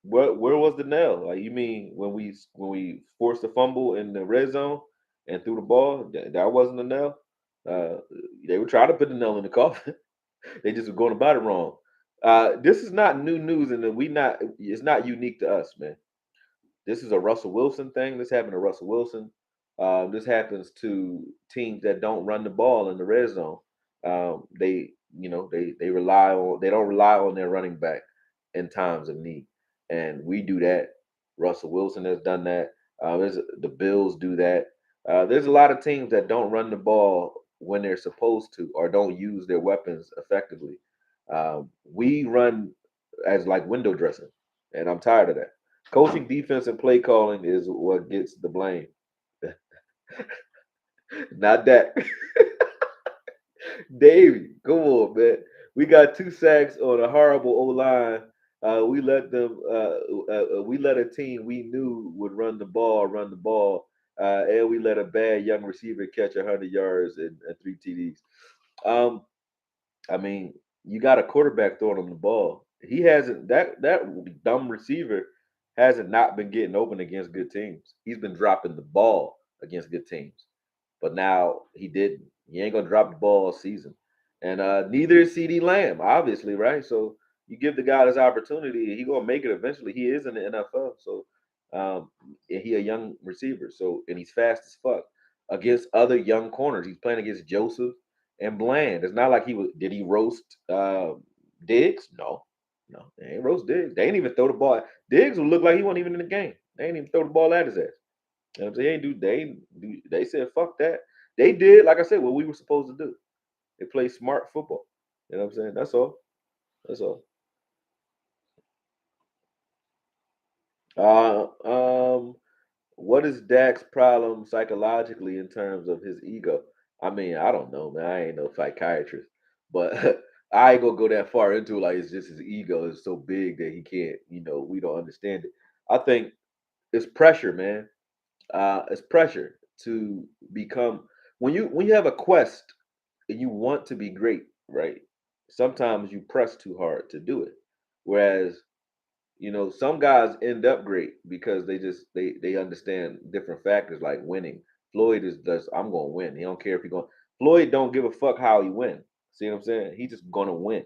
where was the nail? Like you mean when we forced a fumble in the red zone and threw the ball? That wasn't the nail. Uh, they were trying to put the nail in the coffin. They just were going about it wrong. This is not new news, and we not. It's not unique to us, man. This is a Russell Wilson thing. This happened to Russell Wilson. This happens to teams that don't run the ball in the red zone. They don't rely on their running back in times of need, and we do that. Russell Wilson has done that. The Bills do that. There's a lot of teams that don't run the ball when they're supposed to or don't use their weapons effectively. We run as like window dressing, and I'm tired of that. Coaching, defense, and play calling is what gets the blame. Not that. Davey, come on, man. We got 2 sacks on a horrible O line. We let a team we knew would run the ball, and we let a bad young receiver catch 100 yards and 3 TDs. Um, I mean, you got a quarterback throwing him the ball. He hasn't that dumb receiver hasn't not been getting open against good teams. He's been dropping the ball against good teams. But now he didn't. He ain't gonna drop the ball all season. And neither is CD Lamb, obviously, right? So you give the guy this opportunity, he gonna make it eventually. He is in the NFL, so he a young receiver. So and he's fast as fuck against other young corners. He's playing against Joseph and Bland. It's not like he was. Did he roast Diggs? No, no, they ain't roast Diggs. They ain't even throw the ball. Diggs would look like he wasn't even in the game. They ain't even throw the ball at his ass. You know what I'm saying? They said fuck that. They did, like I said, what we were supposed to do. They play smart football. You know what I'm saying? That's all. That's all. Uh um what is Dak's problem psychologically in terms of his ego? I mean, I don't know, man. I ain't no psychiatrist, but I ain't gonna go that far into it. Like it's just his ego is so big that he can't, we don't understand it. I think it's pressure, man. It's pressure to become when you have a quest and you want to be great, right? Sometimes you press too hard to do it. Whereas, some guys end up great because they understand different factors like winning. Floyd is just I'm gonna win. He don't care if he going Floyd don't give a fuck how he win. See what I'm saying? He's just gonna win.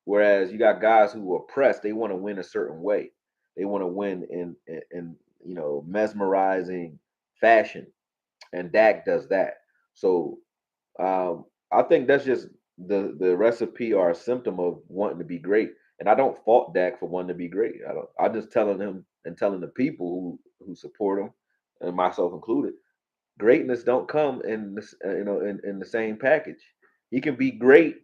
Whereas you got guys who are pressed, they want to win a certain way. They want to win in mesmerizing fashion, and Dak does that. So I think that's just the recipe or a symptom of wanting to be great. And I don't fault Dak for wanting to be great. I don't. I'm just telling him and telling the people who support him, and myself included, greatness don't come in this, in the same package. He can be great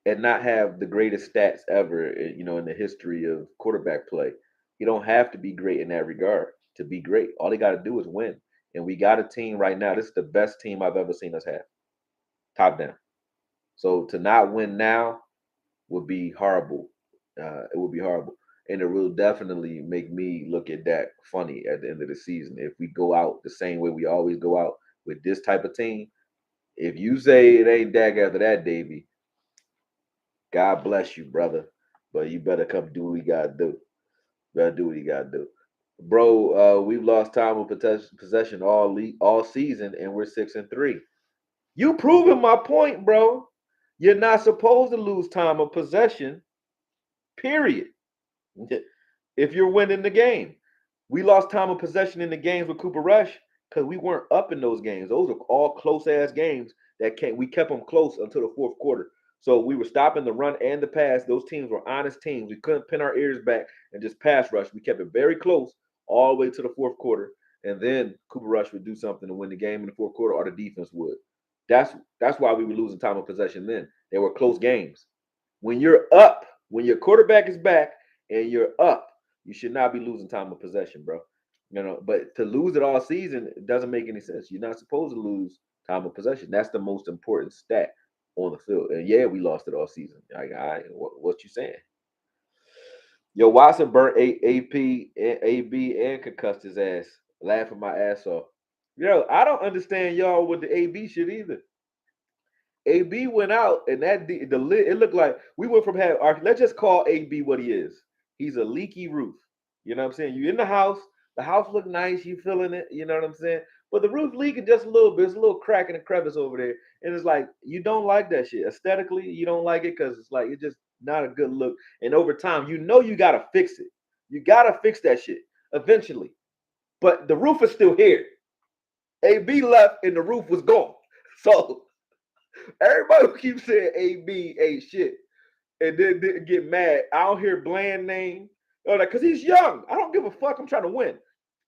and not have the greatest stats ever, in the history of quarterback play. You don't have to be great in that regard to be great. All they got to do is win. And we got a team right now. This is the best team I've ever seen us have, top down. So to not win now would be horrible. It would be horrible. And it will definitely make me look at Dak funny at the end of the season. If we go out the same way we always go out with this type of team, if you say it ain't Dak after that, Davy, God bless you, brother. But you better come do what you gotta do. Better do what you gotta do. Bro, we've lost time of possession all season, and we're 6-3. You proving my point, bro. You're not supposed to lose time of possession, period. If you're winning the game. We lost time of possession in the games with Cooper Rush because we weren't up in those games. Those are all close ass games that we kept them close until the fourth quarter. So we were stopping the run and the pass. Those teams were honest teams. We couldn't pin our ears back and just pass rush. We kept it very close all the way to the fourth quarter. And then Cooper Rush would do something to win the game in the fourth quarter, or the defense would. That's why we were losing time of possession then. They were close games. When you're up, when your quarterback is back and you're up, you should not be losing time of possession, bro. But to lose it all season, it doesn't make any sense. You're not supposed to lose time of possession. That's the most important stat on the field. And yeah, we lost it all season. Like, what you saying? Yo, Watson burnt AP, AB, and concussed his ass, laughing my ass off. Yo, I don't understand y'all with the AB shit either. AB went out, and the lid. It looked like we went from having. Let's just call AB what he is. He's a leaky roof. You know what I'm saying? You in the house. The house look nice. You feeling it. You know what I'm saying? But the roof leaking just a little bit. It's a little crack in the crevice over there, and it's like you don't like that shit aesthetically. You don't like it because it's like it's just not a good look. And over time, you gotta fix it. You gotta fix that shit eventually. But the roof is still here. AB left, and the roof was gone. So everybody who keeps saying AB ain't shit and then didn't get mad. I don't hear Bland name. Because he's young. I don't give a fuck. I'm trying to win.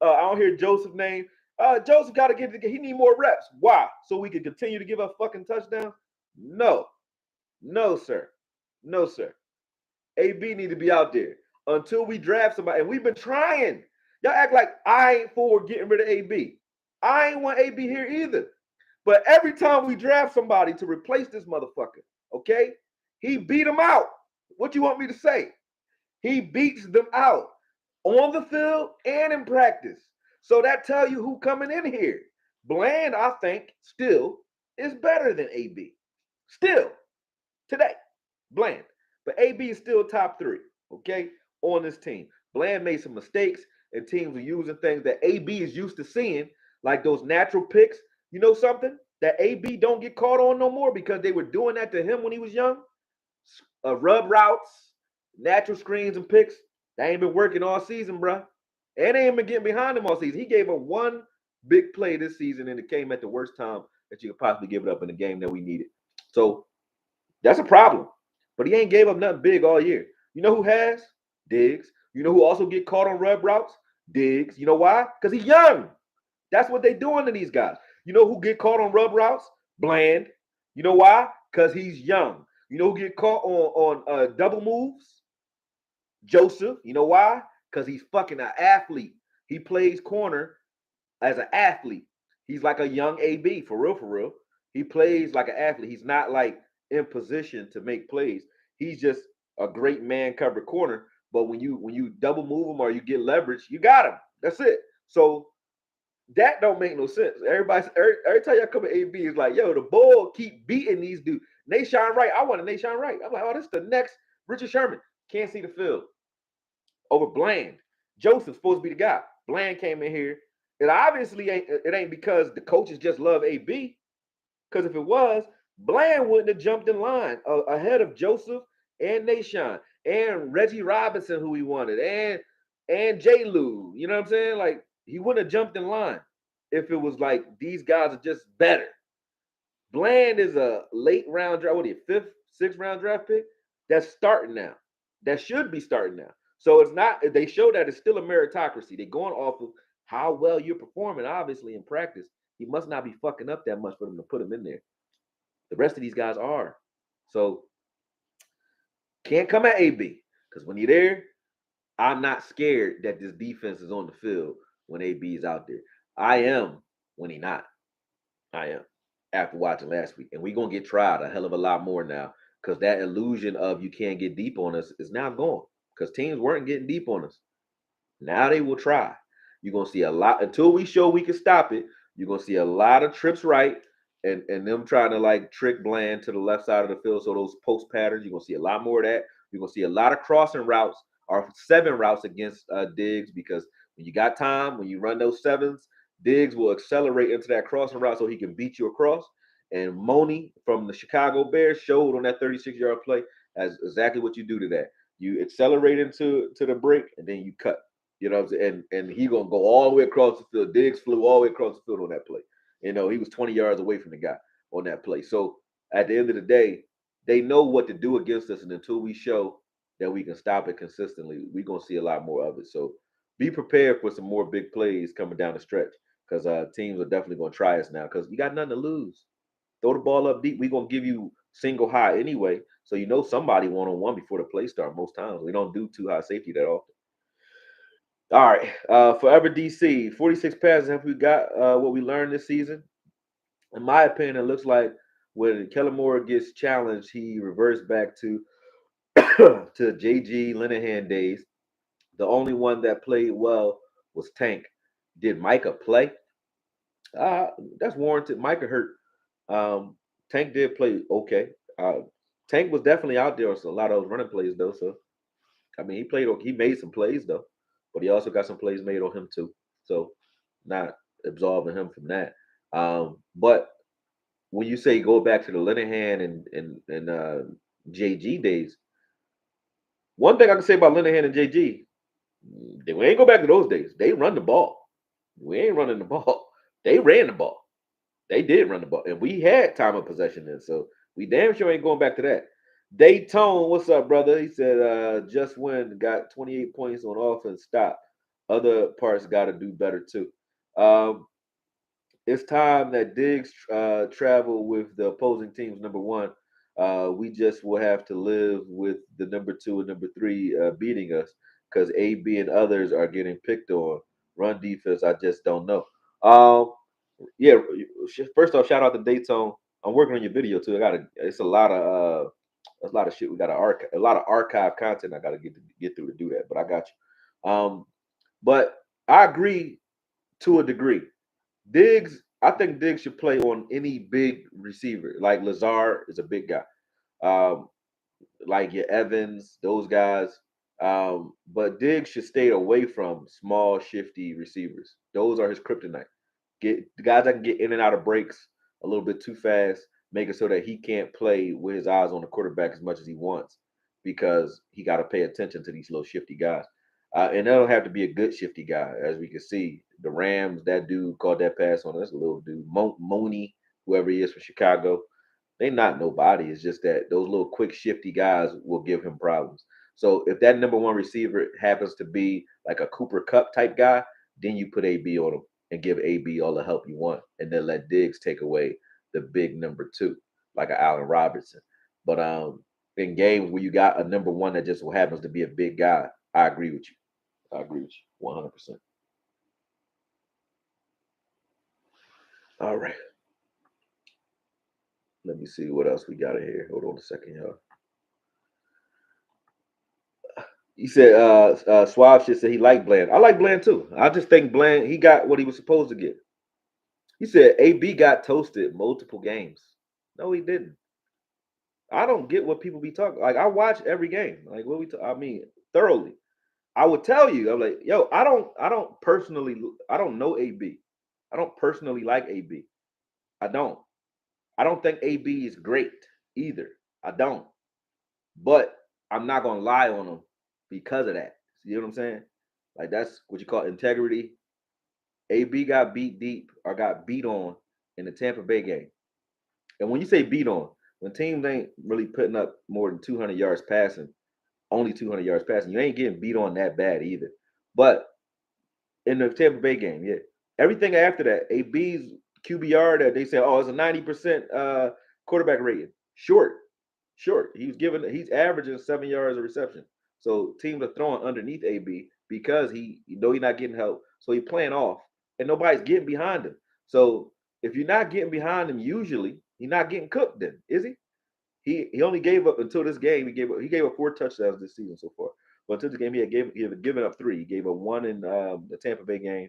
I don't hear Joseph name. Joseph got to he need more reps. Why? So we can continue to give up fucking touchdowns? No. No, sir. No, sir. AB need to be out there until we draft somebody. And we've been trying. Y'all act like I ain't for getting rid of AB. I ain't want AB here either. But every time we draft somebody to replace this motherfucker, okay, he beat them out. What you want me to say? He beats them out on the field and in practice. So that tell you who coming in here. Bland, I think, still is better than AB. Still, today, Bland. But AB is still top 3, okay, on this team. Bland made some mistakes, and teams are using things that AB is used to seeing, like those natural picks. You know something? That AB don't get caught on no more because they were doing that to him when he was young. Rub routes, natural screens and picks. That ain't been working all season, bro. And they ain't been getting behind him all season. He gave up one big play this season, and it came at the worst time that you could possibly give it up in the game that we needed. So that's a problem. But he ain't gave up nothing big all year. You know who has? Diggs. You know who also get caught on rub routes? Diggs. You know why? Because he's young. That's what they doing to these guys. You know who get caught on rub routes? Bland. You know why? Because he's young. You know who get caught on double moves? Joseph. You know why? Because he's fucking an athlete. He plays corner as an athlete. He's like a young AB, for real, for real. He plays like an athlete. He's not like in position to make plays. He's just a great man cover corner. But when you double move him or you get leverage, you got him. That's it. So that don't make no sense. Every time y'all come at AB, it's like, yo, the bull keep beating these dudes. Nashon Wright, I want a Nashon Wright. I'm like, oh, this is the next Richard Sherman. Can't see the field. Over Bland. Joseph's supposed to be the guy. Bland came in here. It obviously ain't because the coaches just love AB. Because if it was, Bland wouldn't have jumped in line ahead of Joseph and Nashon and Reggie Robinson, who he wanted, and J. Lou. You know what I'm saying? Like, he wouldn't have jumped in line if it was like these guys are just better. Bland is a late round draft, what are you, 5th, 6th round draft pick? That's starting now. That should be starting now. So it's not, they show that it's still a meritocracy. They're going off of how well you're performing, obviously, in practice. He must not be fucking up that much for them to put him in there. The rest of these guys are. So can't come at AB. Because when you're there, I'm not scared that this defense is on the field when AB is out there. I am when he not. I am after watching last week. And we're going to get tried a hell of a lot more now because that illusion of you can't get deep on us is now gone because teams weren't getting deep on us. Now they will try. You're going to see a lot until we show we can stop it. You're going to see a lot of trips right and them trying to like trick Bland to the left side of the field. So those post patterns, you're going to see a lot more of that. You're going to see a lot of crossing routes or 7 routes against Diggs because when you got time, when you run those 7s, Diggs will accelerate into that crossing route so he can beat you across. And Money from the Chicago Bears showed on that 36-yard play as exactly what you do to that. You accelerate into the break and then you cut. You know what I'm saying? And he gonna go all the way across the field. Diggs flew all the way across the field on that play. You know, he was 20 yards away from the guy on that play. So at the end of the day, they know what to do against us. And until we show that we can stop it consistently, we're gonna see a lot more of it. So be prepared for some more big plays coming down the stretch because teams are definitely gonna try us now because we got nothing to lose. Throw the ball up deep. We're gonna give you single high anyway. So you know somebody one-on-one before the play start most times. We don't do too high safety that often. All right. Forever DC, 46 passes. Have we got what we learned this season? In my opinion, it looks like when Kellen Moore gets challenged, he reverts back to to JG Linehan days. The only one that played well was Tank. Did Micah play? That's warranted. Micah hurt. Tank did play okay. Tank was definitely out there on a lot of those running plays though. So I mean, he played. He made some plays though, but he also got some plays made on him too. So not absolving him from that. But when you say go back to the Linehan and JG days, one thing I can say about Linehan and JG, we ain't go back to those days. They run the ball. We ain't running the ball. They ran the ball. They did run the ball, and we had time of possession then. So we damn sure ain't going back to that. Daytone, what's up, brother? He said, just when got 28 points on offense, stop. Other parts got to do better too. it's time that Diggs travel with the opposing team's number one. We just will have to live with the number two and number three beating us because AB and others are getting picked on. Run defense, I just don't know. Um, yeah. First off, shout out to Daytone. I'm working on your video too. It's a lot of shit. We got a lot of archive content. I got to get through to do that. But I got you. But I agree to a degree. I think Diggs should play on any big receiver. Like Lazard is a big guy. Um, like your Evans, those guys. But Diggs should stay away from small, shifty receivers. Those are his kryptonite. Get the guys that can get in and out of breaks a little bit too fast, make it so that he can't play with his eyes on the quarterback as much as he wants because he got to pay attention to these little shifty guys. And they don't have to be a good shifty guy, as we can see. The Rams, that dude caught that pass on us, a little dude, Mooney, whoever he is from Chicago. They not nobody. It's just that those little quick shifty guys will give him problems. So if that number one receiver happens to be like a Cooper Cup type guy, then you put AB on him and give AB all the help you want, and then let Diggs take away the big number two, like an Allen Robinson. But in games where you got a number one that just happens to be a big guy, I agree with you. I agree with you 100%. All right. Let me see what else we got in here. Hold on a second, y'all. He said Suave shit said he liked Bland. I like Bland too. I just think Bland, he got what he was supposed to get. He said AB got toasted multiple games. No, he didn't. I don't get what people be talking. Like I watch every game. Like what I mean, thoroughly. I would tell you, I'm like, yo, I don't personally, I don't know AB. I don't personally like AB. I don't. I don't think AB is great either. I don't. But I'm not gonna lie on him because of that. You know what I'm saying? Like that's what you call integrity. AB got beat deep or got beat on in the Tampa Bay game. And when you say beat on, when teams ain't really putting up more than 200 yards passing, only 200 yards passing, you ain't getting beat on that bad either. But in the Tampa Bay game, yeah, everything after that, AB's QBR that they say, oh, it's a 90% quarterback rating. Short. He's averaging 7 yards a reception. So teams are throwing underneath AB because he's not getting help. So he's playing off, and nobody's getting behind him. So if you're not getting behind him, usually he's not getting cooked. Then is he? He only gave up until this game. He gave up 4 touchdowns this season so far. But until this game, he had given up 3. He gave up 1 in the Tampa Bay game.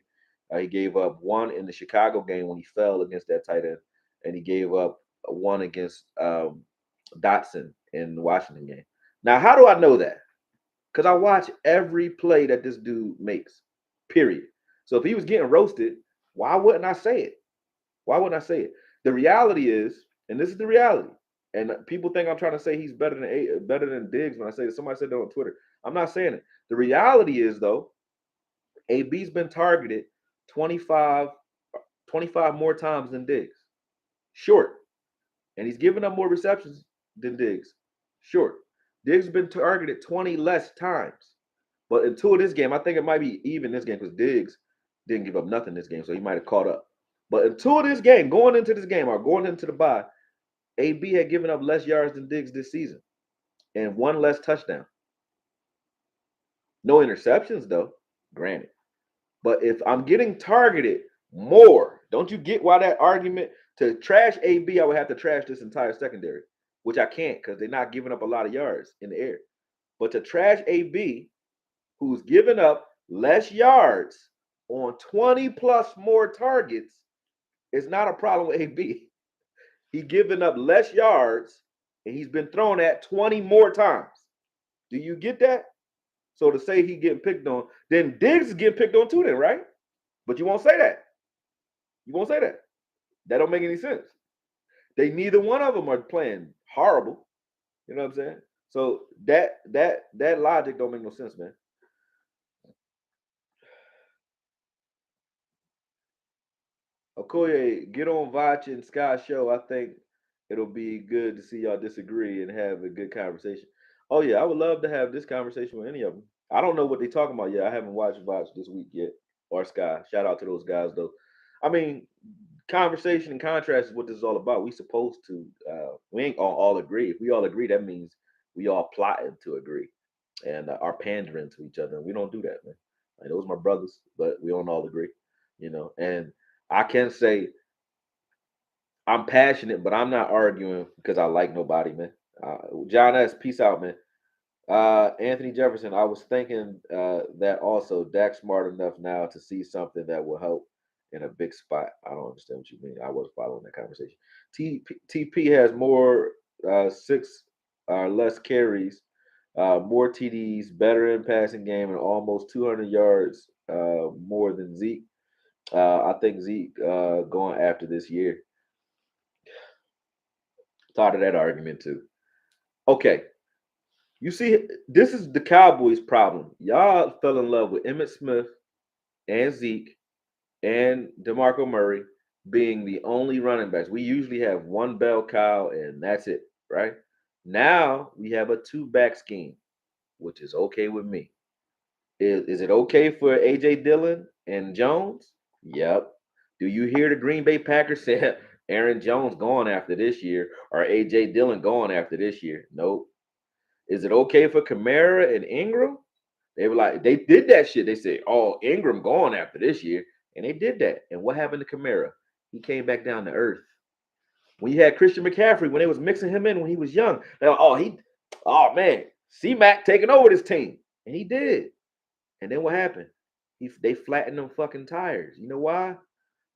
He gave up 1 in the Chicago game when he fell against that tight end, and he gave up 1 against Dotson in the Washington game. Now, how do I know that? Because I watch every play that this dude makes. Period. So if he was getting roasted, why wouldn't I say it? Why wouldn't I say it? The reality is, and this is the reality, and people think I'm trying to say he's better than Diggs when I say it. Somebody said that on Twitter. I'm not saying it. The reality is though, AB's been targeted 25, 25 more times than Diggs. Short. And he's given up more receptions than Diggs. Short. Diggs has been targeted 20 less times. But until this game, I think it might be even this game because Diggs didn't give up nothing this game, so he might have caught up. But until this game, going into this game or going into the bye, AB had given up less yards than Diggs this season and 1 less touchdown. No interceptions, though, granted. But if I'm getting targeted more, don't you get why that argument to trash AB, I would have to trash this entire secondary, which I can't because they're not giving up a lot of yards in the air. But to trash AB, who's given up less yards on 20 plus more targets, is not a problem with AB. He's given up less yards and he's been thrown at 20 more times. Do you get that? So to say he getting picked on, then Diggs is getting picked on too, then, right? But you won't say that. You won't say that. That don't make any sense. They neither one of them are playing horrible. You know what I'm saying? So that logic don't make no sense, man. Okoye, get on Vach and Sky show. I think it'll be good to see y'all disagree and have a good conversation. Oh yeah, I would love to have this conversation with any of them. I don't know what they're talking about yet. I haven't watched Vach this week yet or Sky. Shout out to those guys though. I mean, conversation and contrast is what this is all about. We supposed to we ain't all agree. If we all agree, that means we all plotting to agree and are pandering to each other. And we don't do that, man. Like, those are my brothers, but we don't all agree, you know. And I can say I'm passionate, but I'm not arguing because I like nobody, man. John S, peace out, man. Anthony Jefferson, I was thinking that also Dak's smart enough now to see something that will help in a big spot. I don't understand what you mean. I was following that conversation. TP has more six or less carries, more TDs, better in passing game, and almost 200 yards more than Zeke. I think Zeke going after this year. Thought of that argument too. Okay, you see, this is the Cowboys' problem. Y'all fell in love with Emmitt Smith and Zeke and DeMarco Murray being the only running backs. We usually have one bell cow and that's it, right? Now we have a two-back scheme, which is okay with me. Is it okay for AJ Dillon and Jones? Yep. Do you hear the Green Bay Packers say Aaron Jones going after this year or AJ Dillon going after this year? Nope. Is it okay for Kamara and Ingram? They were like, they did that shit. They said, oh, Ingram going after this year. And they did that. And what happened to Kamara? He came back down to earth. When you had Christian McCaffrey, when they was mixing him in when he was young, they were, oh man, C-Mac taking over this team. And he did. And then what happened? They flattened them fucking tires. You know why?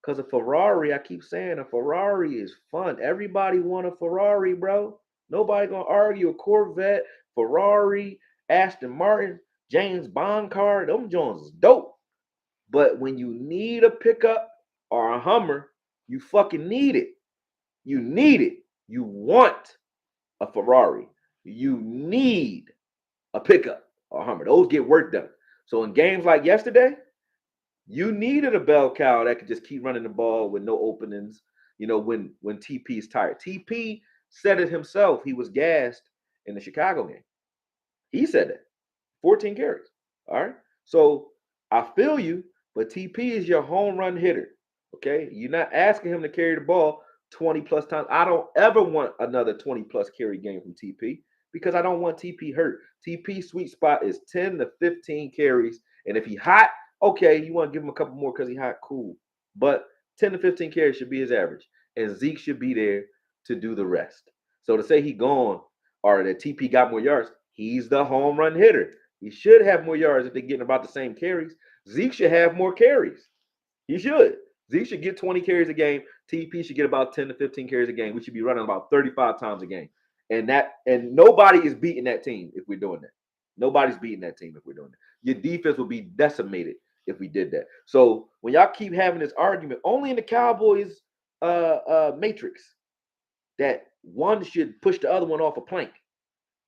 Because a Ferrari, I keep saying a Ferrari is fun. Everybody want a Ferrari, bro. Nobody gonna argue a Corvette, Ferrari, Aston Martin, James Bond car. Them Jones is dope. But when you need a pickup or a Hummer, you fucking need it. You need it. You want a Ferrari. You need a pickup or a Hummer. Those get work done. So in games like yesterday, you needed a bell cow that could just keep running the ball with no openings. You know, when TP is tired. TP said it himself. He was gassed in the Chicago game. He said that. 14 carries. All right. So I feel you, but TP is your home run hitter. Okay. You're not asking him to carry the ball 20 plus times. I don't ever want another 20 plus carry game from TP because I don't want TP hurt. TP sweet spot is 10 to 15 carries. And if he hot, okay, you want to give him a couple more because he hot, cool. But 10 to 15 carries should be his average. And Zeke should be there to do the rest. So to say he gone or that TP got more yards, he's the home run hitter. He should have more yards if they're getting about the same carries. Zeke should have more carries. He should. Zeke should get 20 carries a game. TP should get about 10 to 15 carries a game. We should be running about 35 times a game. And nobody is beating that team if we're doing that. Nobody's beating that team if we're doing that. Your defense will be decimated if we did that. So when y'all keep having this argument, only in the Cowboys matrix, that one should push the other one off a plank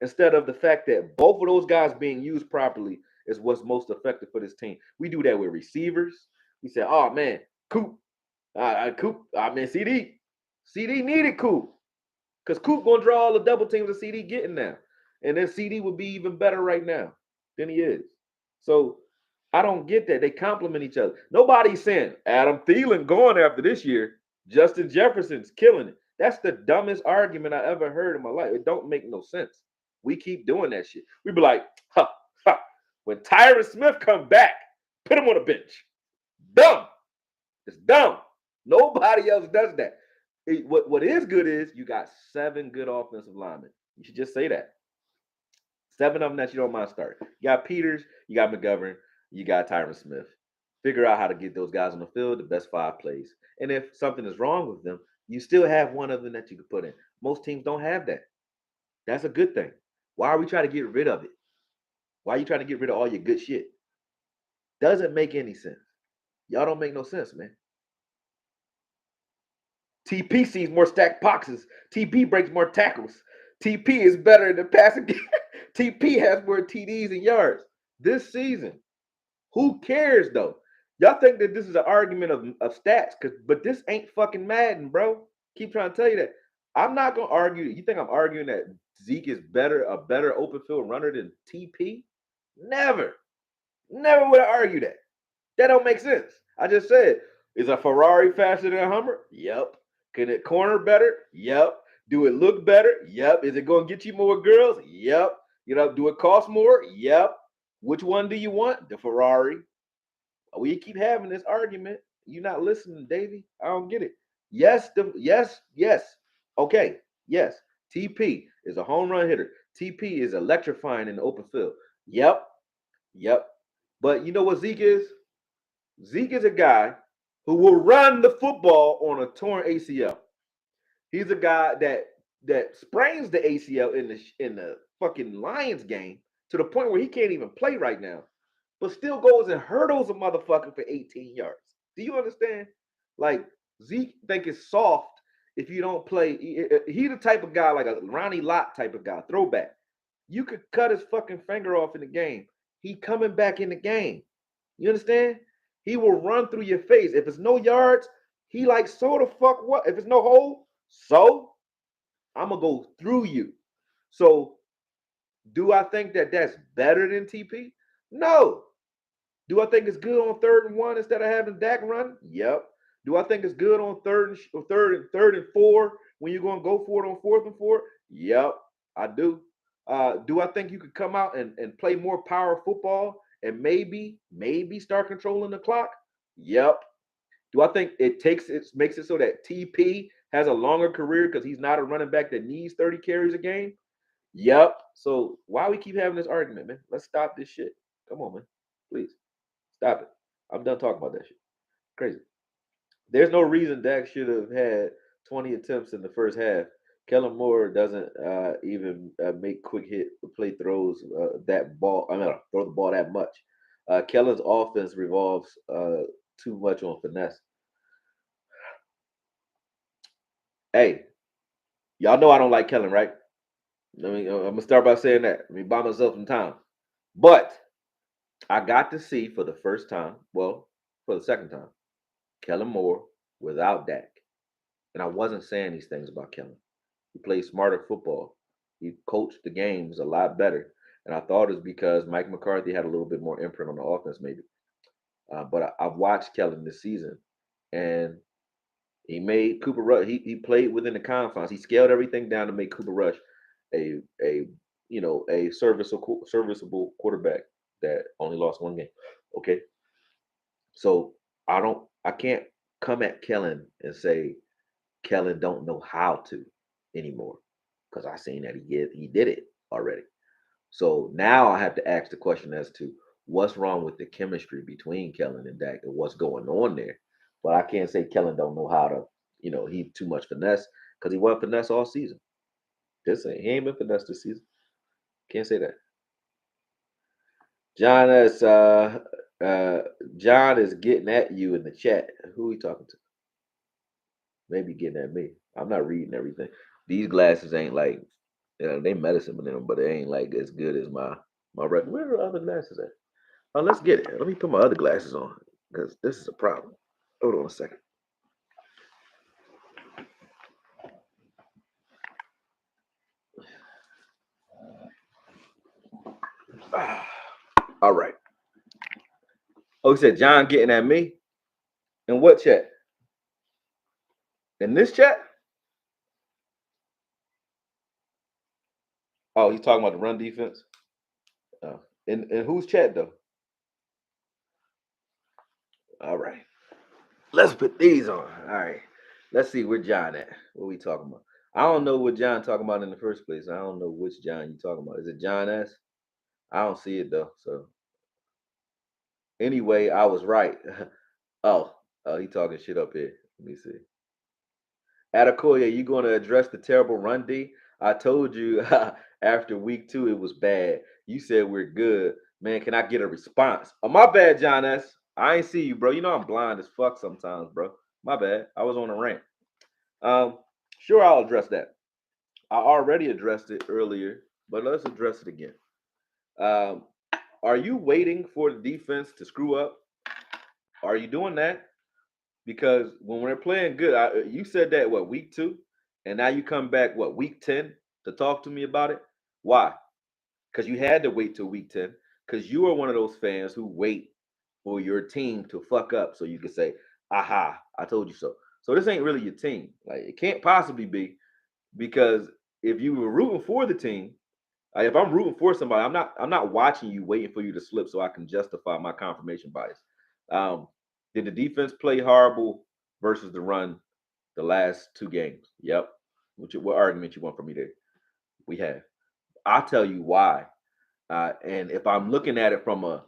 instead of the fact that both of those guys being used properly is what's most effective for this team. We do that with receivers. We say, oh man, Coop, CD needed Coop because Coop gonna draw all the double teams that CD getting now, and then CD would be even better right now than he is. So I don't get that. They complement each other. Nobody's saying Adam Thielen going after this year. Justin Jefferson's killing it. That's the dumbest argument I ever heard in my life. It don't make no sense. We keep doing that shit. We be like, when Tyron Smith come back, put him on the bench. Dumb. It's dumb. Nobody else does that. What is good is you got 7 good offensive linemen. You should just say that. 7 of them that you don't mind starting. You got Peters, you got McGovern, you got Tyron Smith. Figure out how to get those guys on the field, the best 5 plays. And if something is wrong with them, you still have one of them that you can put in. Most teams don't have that. That's a good thing. Why are we trying to get rid of it? Why are you trying to get rid of all your good shit? Doesn't make any sense. Y'all don't make no sense, man. TP sees more stacked boxes. TP breaks more tackles. TP is better in the passing game. TP has more TDs and yards this season. Who cares though? Y'all think that this is an argument of stats, but this ain't fucking Madden, bro. Keep trying to tell you that. I'm not gonna argue. You think I'm arguing that Zeke is a better open field runner than TP? Never. Never would I argue that. That don't make sense. I just said Is a Ferrari faster than a Hummer? Yep. Can it corner better? Yep. Do it look better? Yep. Is it going to get you more girls? Yep. Do it cost more? Yep. Which one do you want? The Ferrari. We keep having this argument. You're not listening, Davey. I don't get it. Yes. Okay, yes. TP is a home run hitter. TP is electrifying in the open field. Yep. But you know what Zeke is? Zeke is a guy who will run the football on a torn ACL. He's a guy that sprains the ACL in the fucking Lions game to the point where he can't even play right now, but still goes and hurdles a motherfucker for 18 yards. Do you understand? Like Zeke think it's soft if you don't play. He the type of guy like a Ronnie Lott type of guy, throwback. You could cut his fucking finger off in the game. He coming back in the game. You understand? He will run through your face. If it's no yards, he like, so the fuck what? If it's no hole, so I'm gonna go through you. So do I think that that's better than TP? No. Do I think it's good on 3rd and 1 instead of having Dak run? Yep. Do I think it's good on third and 4 when you're gonna go for it on 4th and 4? Yep, I do. Do I think you could come out and play more power football and maybe start controlling the clock? Yep. Do I think it makes it so that TP has a longer career because he's not a running back that needs 30 carries a game? Yep. So why we keep having this argument, man? Let's stop this shit. Come on, man. Please. Stop it. I'm done talking about that shit. Crazy. There's no reason Dak should have had 20 attempts in the first half. Kellen Moore doesn't even make quick hit play throws that ball. I mean, throw the ball that much. Kellen's offense revolves too much on finesse. Hey, y'all know I don't like Kellen, right? I'm gonna start by saying that. Let me buy myself some time. But I got to see for the first time, well, for the second time, Kellen Moore without Dak. And I wasn't saying these things about Kellen. He played smarter football. He coached the games a lot better. And I thought it was because Mike McCarthy had a little bit more imprint on the offense, maybe. But I've watched Kellen this season, and he made Cooper Rush. He played within the confines. He scaled everything down to make Cooper Rush a serviceable quarterback that only lost one game. Okay, so I can't come at Kellen and say Kellen don't know how to anymore because I seen that he did it already. So now I have to ask the question as to what's wrong with the chemistry between Kellen and Dak and what's going on there. But I can't say Kellen don't know how to, he too much finesse because he wasn't finesse all season. He ain't been finesse this season. Can't say that. John is John is getting at you in the chat. Who are you talking to? Maybe getting at me. I'm not reading everything. These glasses ain't like, they medicine in them, but it ain't like as good as my red. Where are other glasses at? Oh, let's get it. Let me put my other glasses on because this is a problem. Hold on a second. All right. Oh, he said John getting at me. In what chat? In this chat? Oh, he's talking about the run defense. In whose chat though? All right. Let's put these on. All right. Let's see where John at. What we talking about? I don't know what John talking about in the first place. I don't know which John you talking about. Is it John S? I don't see it though. So anyway, I was right. Oh, he talking shit up here. Let me see. AKOYE, you going to address the terrible run D? I told you after week 2 it was bad. You said we're good. Man, can I get a response? Oh, my bad, John S. I ain't see you, bro. You know I'm blind as fuck sometimes, bro. My bad. I was on a rant. Sure, I'll address that. I already addressed it earlier, but let's address it again. Are you waiting for the defense to screw up? Are you doing that? Because when we're playing good, you said that week 2, and now you come back week 10 to talk to me about it. Why? Because you had to wait till week 10. Because you are one of those fans who wait for your team to fuck up so you can say, aha, I told you so. So this ain't really your team. Like it can't possibly be because if you were rooting for the team, if I'm rooting for somebody, I'm not watching you waiting for you to slip so I can justify my confirmation bias. Um, did the defense play horrible versus the run the last two games? Yep. What argument you want from me there? We have. I'll tell you why. And if I'm looking at it from a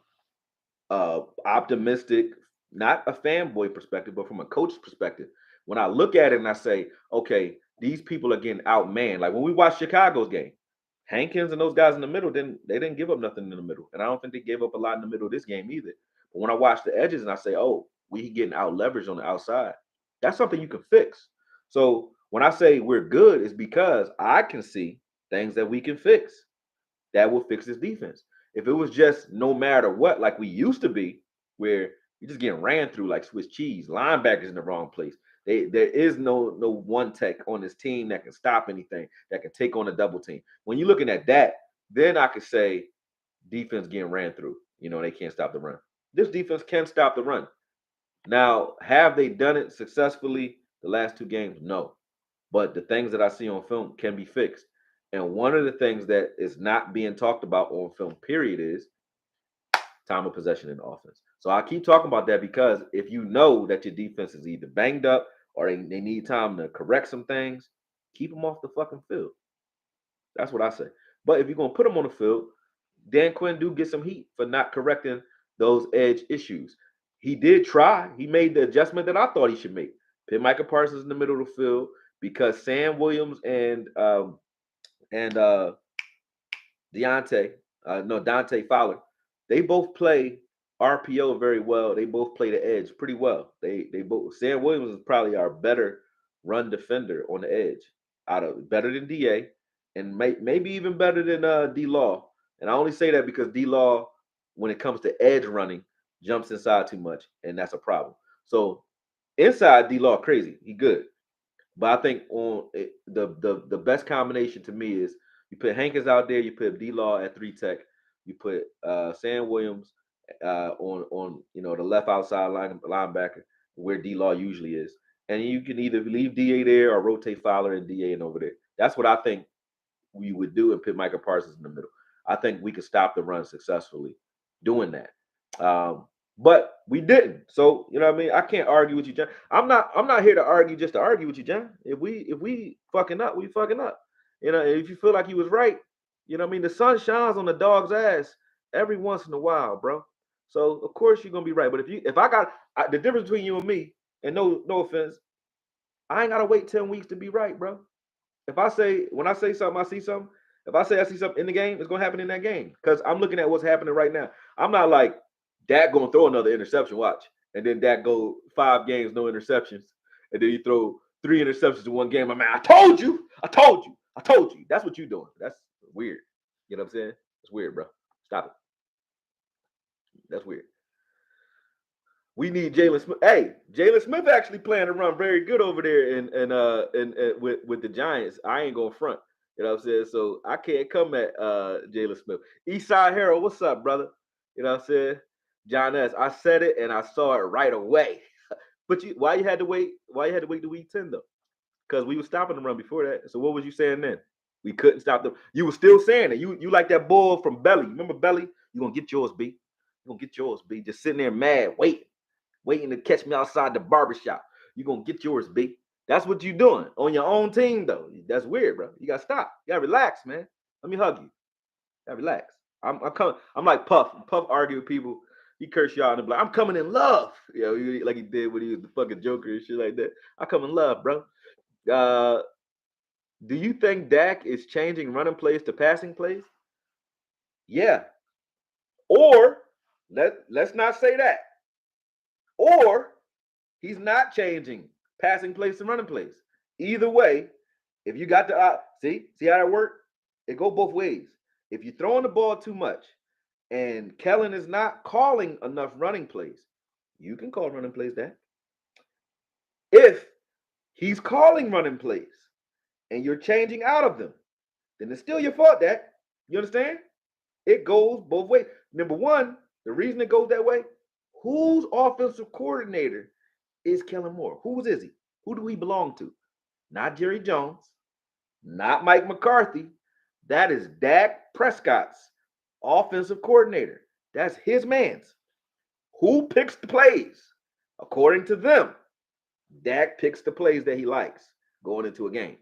optimistic, not a fanboy perspective, but from a coach perspective. When I look at it and I say, okay, these people are getting outmanned. Like when we watched Chicago's game, Hankins and those guys in the middle didn't give up nothing in the middle, and I don't think they gave up a lot in the middle of this game either. But when I watch the edges and I say, oh, we getting out leveraged on the outside, that's something you can fix. So when I say we're good, it's because I can see things that we can fix that will fix this defense. If it was just no matter what, like we used to be, where you're just getting ran through like Swiss cheese, linebackers in the wrong place. There is no one tech on this team that can stop anything, that can take on a double team. When you're looking at that, then I could say defense getting ran through. They can't stop the run. This defense can stop the run. Now, have they done it successfully the last two games? No. But the things that I see on film can be fixed. And one of the things that is not being talked about on film, period, is time of possession in offense. So I keep talking about that because if you know that your defense is either banged up or they need time to correct some things, keep them off the fucking field. That's what I say. But if you're going to put them on the field, Dan Quinn do get some heat for not correcting those edge issues. He did try. He made the adjustment that I thought he should make. Put Micah Parsons in the middle of the field because Sam Williams and Dante Fowler, they both play RPO very well. They both play the edge pretty well. They both. Sam Williams is probably our better run defender on the edge, out of better than Da, and maybe even better than D Law. And I only say that because D Law, when it comes to edge running, jumps inside too much, and that's a problem. So inside D Law crazy, he good. But I think on the best combination to me is you put Hankins out there, you put D Law at three tech, you put Sam Williams on the left outside linebacker where D Law usually is, and you can either leave Da there or rotate Fowler and Da in over there. That's what I think we would do and put Micah Parsons in the middle. I think we could stop the run successfully doing that. But we didn't. So, you know what I mean? I can't argue with you, John. I'm not here to argue just to argue with you, John. If we fucking up, we fucking up. If you feel like you was right, you know what I mean? The sun shines on the dog's ass every once in a while, bro. So of course you're gonna be right. But the difference between you and me, and no offense, I ain't gotta wait 10 weeks to be right, bro. When I say something, I see something. If I say I see something in the game, it's gonna happen in that game because I'm looking at what's happening right now. I'm not like Dak gonna throw another interception. Watch, and then Dak go 5 games no interceptions, and then you throw 3 interceptions in one game. I mean, I told you, I told you, I told you. That's what you're doing. That's weird. You know what I'm saying? It's weird, bro. Stop it. That's weird. We need Jalen Smith. Hey, Jalen Smith actually playing to run very good over there and with the Giants. I ain't gonna front. You know what I'm saying? So I can't come at Jalen Smith. Eastside Harold, what's up, brother? You know what I'm saying? John S. I said it and I saw it right away. But why you had to wait? Why you had to wait to week 10 though? Because we were stopping the run before that. So what was you saying then? We couldn't stop them. You were still saying it. You like that bull from Belly. Remember Belly? You gonna get yours, B. You gonna get yours, B. Just sitting there mad, waiting to catch me outside the barbershop. You gonna get yours, B. That's what you doing on your own team, though. That's weird, bro. You gotta stop. You gotta relax, man. Let me hug you. You gotta relax. I'm coming. I'm like Puff. Puff argue with people. He curse y'all and be like, I'm coming in love. Like he did when he was the fucking Joker and shit like that. I come in love, bro. Uh, do you think Dak is changing running plays to passing plays? Yeah. Or let's not say that. Or he's not changing passing plays to running plays. Either way, if you got the see how that work? It go both ways. If you're throwing the ball too much and Kellen is not calling enough running plays, you can call running plays that. If he's calling running plays and you're changing out of them, then it's still your fault, that. You understand? It goes both ways. Number one, the reason it goes that way, whose offensive coordinator is Kellen Moore? Whose is he? Who do he belong to? Not Jerry Jones, not Mike McCarthy. That is Dak Prescott's offensive coordinator. That's his man's. Who picks the plays? According to them, Dak picks the plays that he likes going into a game.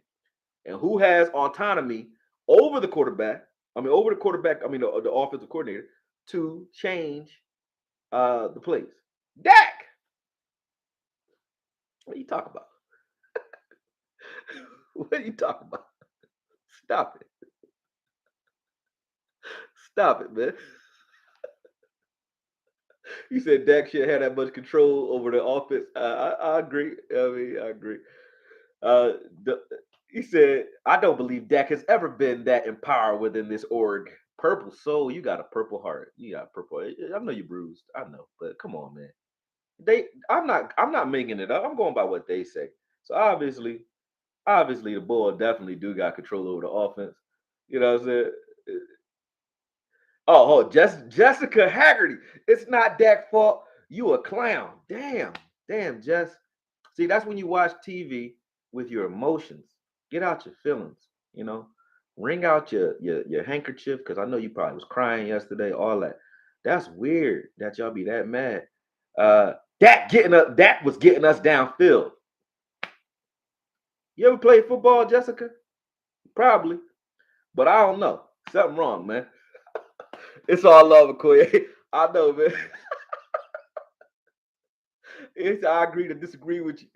And who has autonomy over the quarterback? The offensive coordinator to change the plays. Dak. What are you talking about? What are you talking about? Stop it. Stop it, man. You said Dak should have that much control over the offense. I agree. I agree. Uh, the, he said, I don't believe Dak has ever been that empowered within this org. Purple soul, you got a purple heart. You got purple. I know you're bruised. I know, but come on, man. I'm not making it up. I'm going by what they say. So obviously the boy definitely do got control over the offense. You know what I'm saying? Jessica Haggerty. It's not Dak's fault. You a clown. Damn, Jess. See, that's when you watch TV with your emotions. Get out your feelings. You know, wring out your handkerchief because I know you probably was crying yesterday. All that. That's weird that y'all be that mad. That was getting us downfield. You ever played football, Jessica? Probably, but I don't know. Something wrong, man. It's all love, Akoye. I know, man. I agree to disagree with you.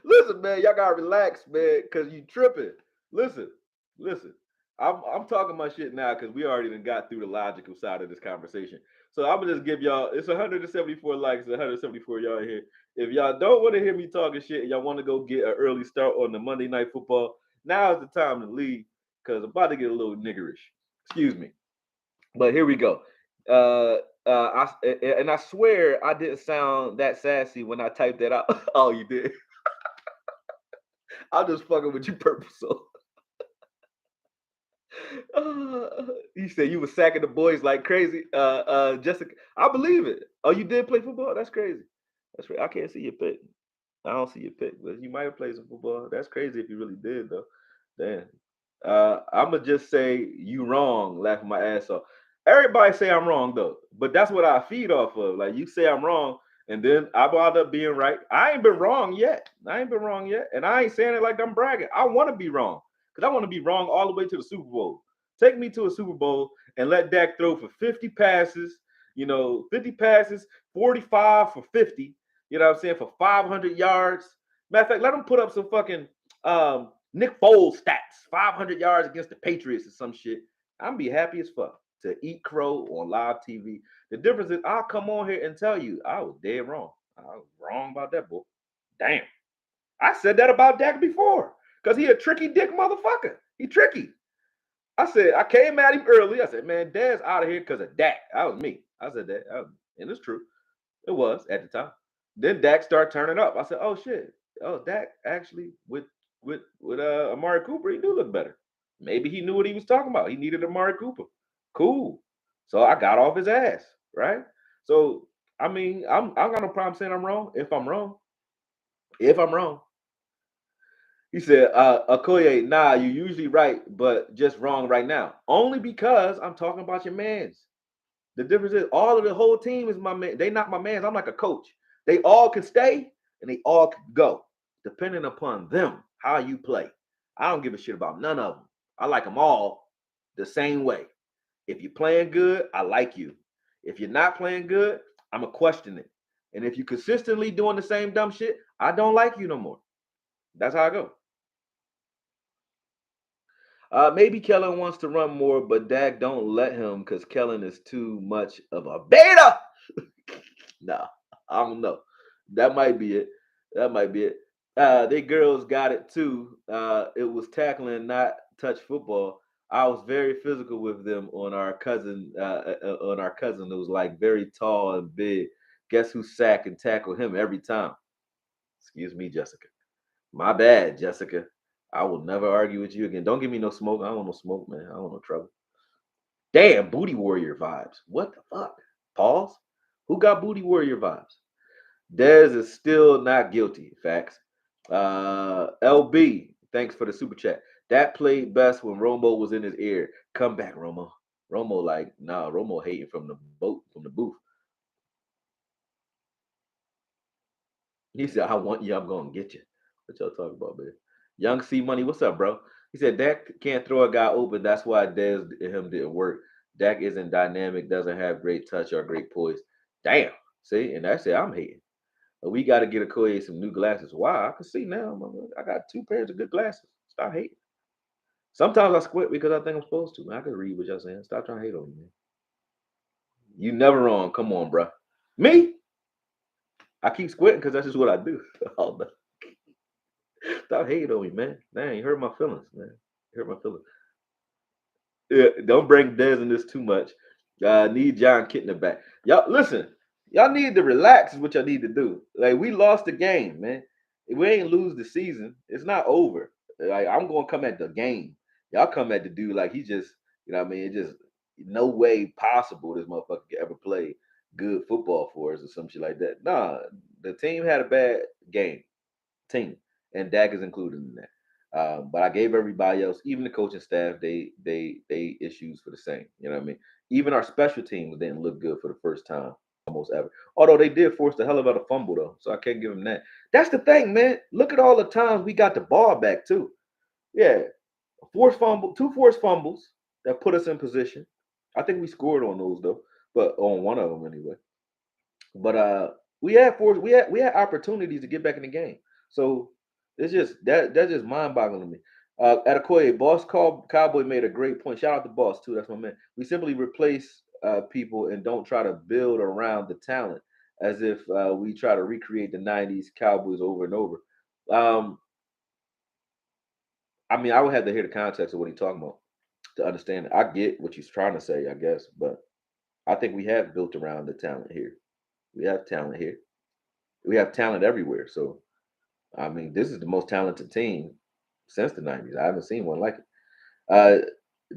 Listen, man, y'all gotta relax, man, cause you tripping. Listen, listen. I'm talking my shit now because we already done got through the logical side of this conversation. So I'm gonna just give y'all. It's 174 likes, 174 y'all here. If y'all don't want to hear me talking shit, and y'all want to go get an early start on the Monday Night Football, now is the time to leave because I'm about to get a little niggerish. Excuse me. But here we go. I swear I didn't sound that sassy when I typed that out. Oh, you did. I'm just fucking with you, purple. So you said you was sacking the boys like crazy. Jessica, I believe it. Oh, you did play football? That's crazy. That's right. I can't see your pick. I don't see your pick, but you might have played some football. That's crazy if you really did, though. Damn. I'm gonna just say you wrong, laughing my ass off. Everybody say I'm wrong though, but that's what I feed off of. Like you say I'm wrong, and then I wound up being right. I ain't been wrong yet. And I ain't saying it like I'm bragging. I want to be wrong because I want to be wrong all the way to the Super Bowl. Take me to a Super Bowl and let Dak throw for 50 passes. 50 passes, 45 for 50. You know what I'm saying, for 500 yards. Matter of fact, let him put up some fucking Nick Foles stats, 500 yards against the Patriots or some shit. I'm be happy as fuck to eat crow on live TV. The difference is I'll come on here and tell you I was dead wrong. I was wrong about that, boy. Damn. I said that about Dak before because he a tricky dick motherfucker. He tricky. I came at him early. I said, man, Dad's out of here because of Dak. That was me. I said that. And it's true. It was at the time. Then Dak started turning up. I said, oh shit. Oh, Dak actually with Amari Cooper, he do look better. Maybe he knew what he was talking about. He needed Amari Cooper. Cool. So I got off his ass, right? So I mean, I got no problem saying I'm wrong if I'm wrong. If I'm wrong. He said, Akoye, nah, you're usually right, but just wrong right now. Only because I'm talking about your mans. The difference is all of the whole team is my man. They not my mans. I'm like a coach. They all can stay and they all can go, depending upon them, how you play. I don't give a shit about none of them. I like them all the same way. If you're playing good, I like you. If you're not playing good, I'm going to question it. And if you're consistently doing the same dumb shit, I don't like you no more. That's how I go. Maybe Kellen wants to run more, but Dak don't let him because Kellen is too much of a beta. Nah, I don't know. That might be it. That might be it. They girls got it too. It was tackling, not touch football. I was very physical with them on our cousin. On our cousin, who was like very tall and big. Guess who sack and tackle him every time? Excuse me, Jessica. My bad, Jessica. I will never argue with you again. Don't give me no smoke. I don't want no smoke, man. I don't want no trouble. Damn, Booty Warrior vibes. What the fuck? Pause. Who got Booty Warrior vibes? Dez is still not guilty. Facts. LB, thanks for the super chat. That played best when Romo was in his ear. Come back, Romo. Romo, like, nah, Romo hating from the booth. He said, I want you, I'm gonna get you. What y'all talking about, man? Young C Money, what's up, bro? He said Dak can't throw a guy open. That's why Dez and him didn't work. Dak isn't dynamic, doesn't have great touch or great poise. Damn. See, and that's it. I'm hating. But we got to get AKOYE some new glasses. Wow, I can see now. I got 2 pairs of good glasses. Stop hating. Sometimes I squint because I think I'm supposed to. Man, I can read what y'all saying. Stop trying to hate on me, man. You never wrong. Come on, bro. Me? I keep squinting because that's just what I do. Oh, no. Stop hating on me, man. Dang, you hurt my feelings, man. You hurt my feelings. Yeah, don't bring Dez in this too much. Need John Kitna back. Y'all listen. Y'all need to relax. Is what y'all need to do. Like we lost the game, man. We ain't lose the season. It's not over. Like I'm gonna come at the game. Y'all come at the dude like he just, you know what I mean? It just no way possible this motherfucker could ever play good football for us or some shit like that. Nah, the team had a bad game. Team, and Dak is included in that. But I gave everybody else, even the coaching staff, they issues for the same. You know what I mean? Even our special teams didn't look good for the first time almost ever. Although they did force the hell of a fumble though, so I can't give them that. That's the thing, man. Look at all the times we got the ball back too. Yeah, forced fumble, 2 forced fumbles that put us in position. I think we scored on those though, but on one of them anyway. But we had opportunities to get back in the game. So it's just that's just mind boggling to me. At Akoye, Cowboy made a great point. Shout out to Boss too. That's my man. We simply replace people and don't try to build around the talent as if we try to recreate the '90s Cowboys over and over. Um, I mean, I would have to hear the context of what he's talking about to understand it. I get what he's trying to say, I guess, but I think we have built around the talent here. We have talent here. We have talent everywhere. So I mean, this is the most talented team since the '90s. I haven't seen one like it.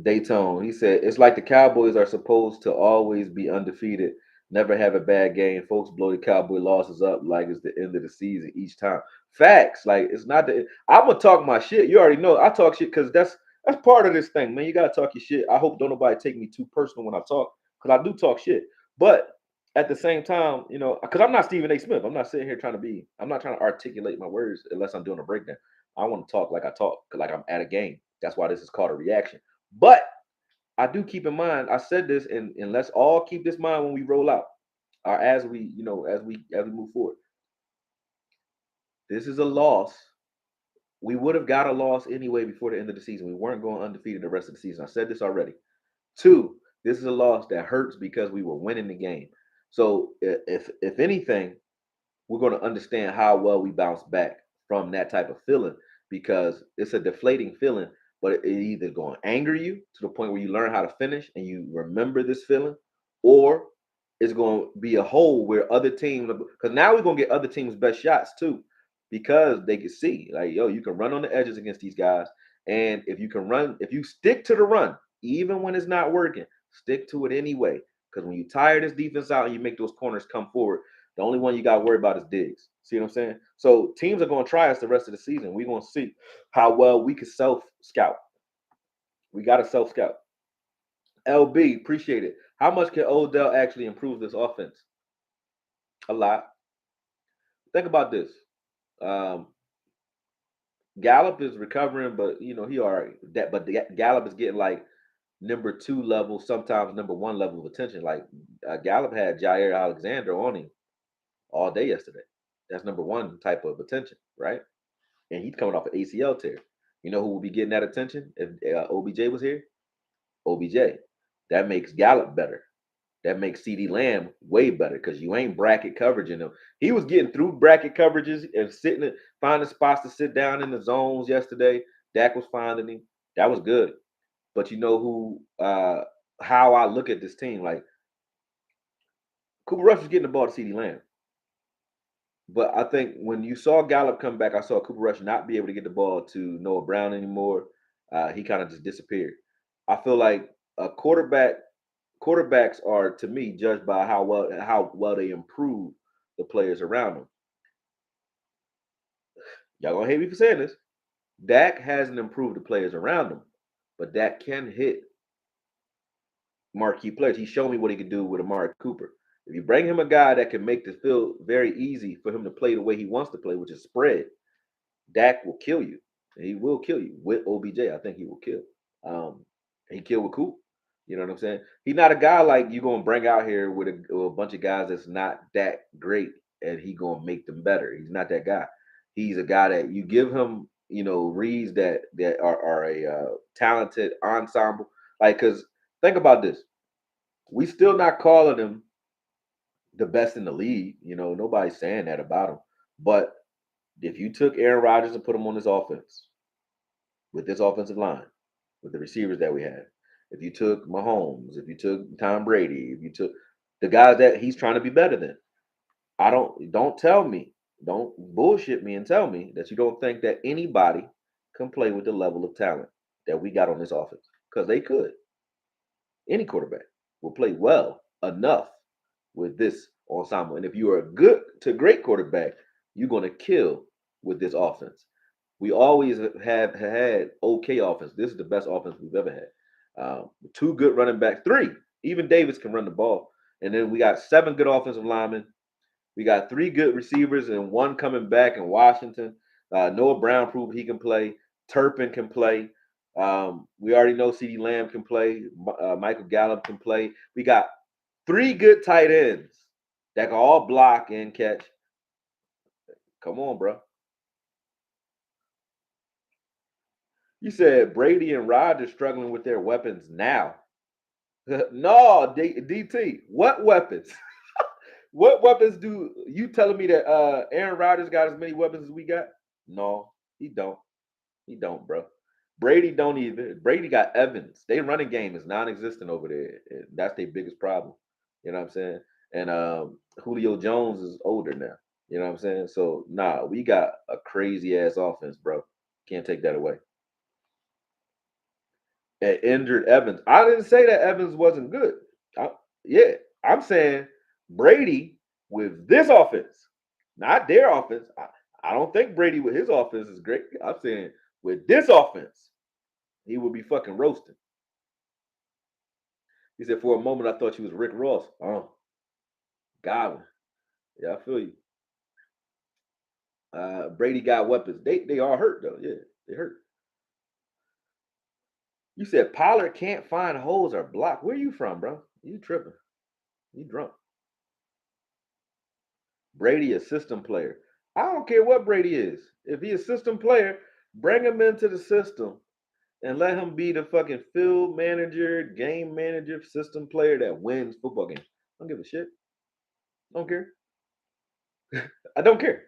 Dayton, he said, it's like the Cowboys are supposed to always be undefeated, never have a bad game. Folks blow the Cowboy losses up like it's the end of the season each time. Facts, like it's not the. I'm gonna talk my shit. You already know I talk shit because that's part of this thing, man. You gotta talk your shit. I hope don't nobody take me too personal when I talk because I do talk shit. But at the same time, you know, because I'm not Stephen A. Smith. I'm not sitting here trying to be. I'm not trying to articulate my words unless I'm doing a breakdown. I want to talk like I talk, like I'm at a game. That's why this is called a reaction. But I do keep in mind, I said this, and let's all keep this in mind when we roll out, or as we, as we move forward. This is a loss. We would have got a loss anyway before the end of the season. We weren't going undefeated the rest of the season. I said this already. Two, this is a loss that hurts because we were winning the game. So if anything, we're going to understand how well we bounce back from that type of feeling because it's a deflating feeling, but it either going to anger you to the point where you learn how to finish and you remember this feeling, or it's going to be a hole where other teams, because now we're going to get other teams' best shots too, because they can see like, yo, you can run on the edges against these guys. And if you can run, if you stick to the run, even when it's not working, stick to it anyway. Because when you tire this defense out and you make those corners come forward, the only one you got to worry about is Diggs. See what I'm saying? So teams are going to try us the rest of the season. We're going to see how well we can self scout. We got to self scout. LB, appreciate it. How much can Odell actually improve this offense? A lot. Think about this. Um, Gallup is recovering, but he all right. But Gallup is getting like number 2 level, sometimes number 1 level of attention. Like Gallup had Jair Alexander on him all day yesterday. That's number 1 type of attention, right? And he's coming off an ACL tear. You know who would be getting that attention if OBJ was here? OBJ. That makes Gallup better. That makes CD Lamb way better because you ain't bracket coveraging him. He was getting through bracket coverages and finding spots to sit down in the zones yesterday. Dak was finding him. That was good. But you know how I look at this team, like Cooper Rush was getting the ball to CD Lamb. But I think when you saw Gallup come back, I saw Cooper Rush not be able to get the ball to Noah Brown anymore. He kind of just disappeared. I feel like a quarterback quarterbacks are, to me, judged by how well they improve the players around them. Y'all gonna hate me for saying this. Dak hasn't improved the players around him, but Dak can hit marquee players. He showed me what he could do with Amari Cooper. If you bring him a guy that can make the field very easy for him to play the way he wants to play, which is spread, Dak will kill you. He will kill you with OBJ. I think he will kill. He killed with Coop. You know what I'm saying? He's not a guy like you gonna bring out here with a bunch of guys that's not that great, and he gonna make them better. He's not that guy. He's a guy that you give him, reads that are a talented ensemble. Like, cause think about this, we still not calling him the best in the league. Nobody's saying that about him. But if you took Aaron Rodgers and put him on this offense with this offensive line, with the receivers that we have, if you took Mahomes, if you took Tom Brady, if you took the guys that he's trying to be better than, don't tell me, don't bullshit me and tell me that you don't think that anybody can play with the level of talent that we got on this offense. Because they could. Any quarterback will play well enough with this ensemble. And if you are a good to great quarterback, you're going to kill with this offense. We always have had okay offense. This is the best offense we've ever had. Two good running backs, three. Even Davis can run the ball. And then we got 7 good offensive linemen. We got 3 good receivers and 1 coming back in Washington. Noah Brown proved he can play. Turpin can play. We already know CeeDee Lamb can play. Michael Gallup can play. We got 3 good tight ends that can all block and catch. Come on, bro. You said Brady and Rodgers struggling with their weapons now. No, DT. What weapons? What weapons do you telling me that Aaron Rodgers got as many weapons as we got? No, he don't. He don't, bro. Brady don't either. Brady got Evans. Their running game is non-existent over there. That's their biggest problem. You know what I'm saying? And Julio Jones is older now. You know what I'm saying? So we got a crazy ass offense, bro. Can't take that away. And injured Evans. I didn't say that Evans wasn't good. I'm saying Brady with this offense, not their offense. I don't think Brady with his offense is great. I'm saying with this offense, he would be fucking roasting. He said, for a moment, I thought you was Rick Ross. Oh, Godwin. Yeah, I feel you. Brady got weapons. They all hurt, though. Yeah, they hurt. You said Pollard can't find holes or block. Where you from, bro? You tripping. You drunk. Brady a system player. I don't care what Brady is. If he a system player, bring him into the system and let him be the fucking field manager, game manager, system player that wins football games. I don't give a shit. Don't care. I don't care.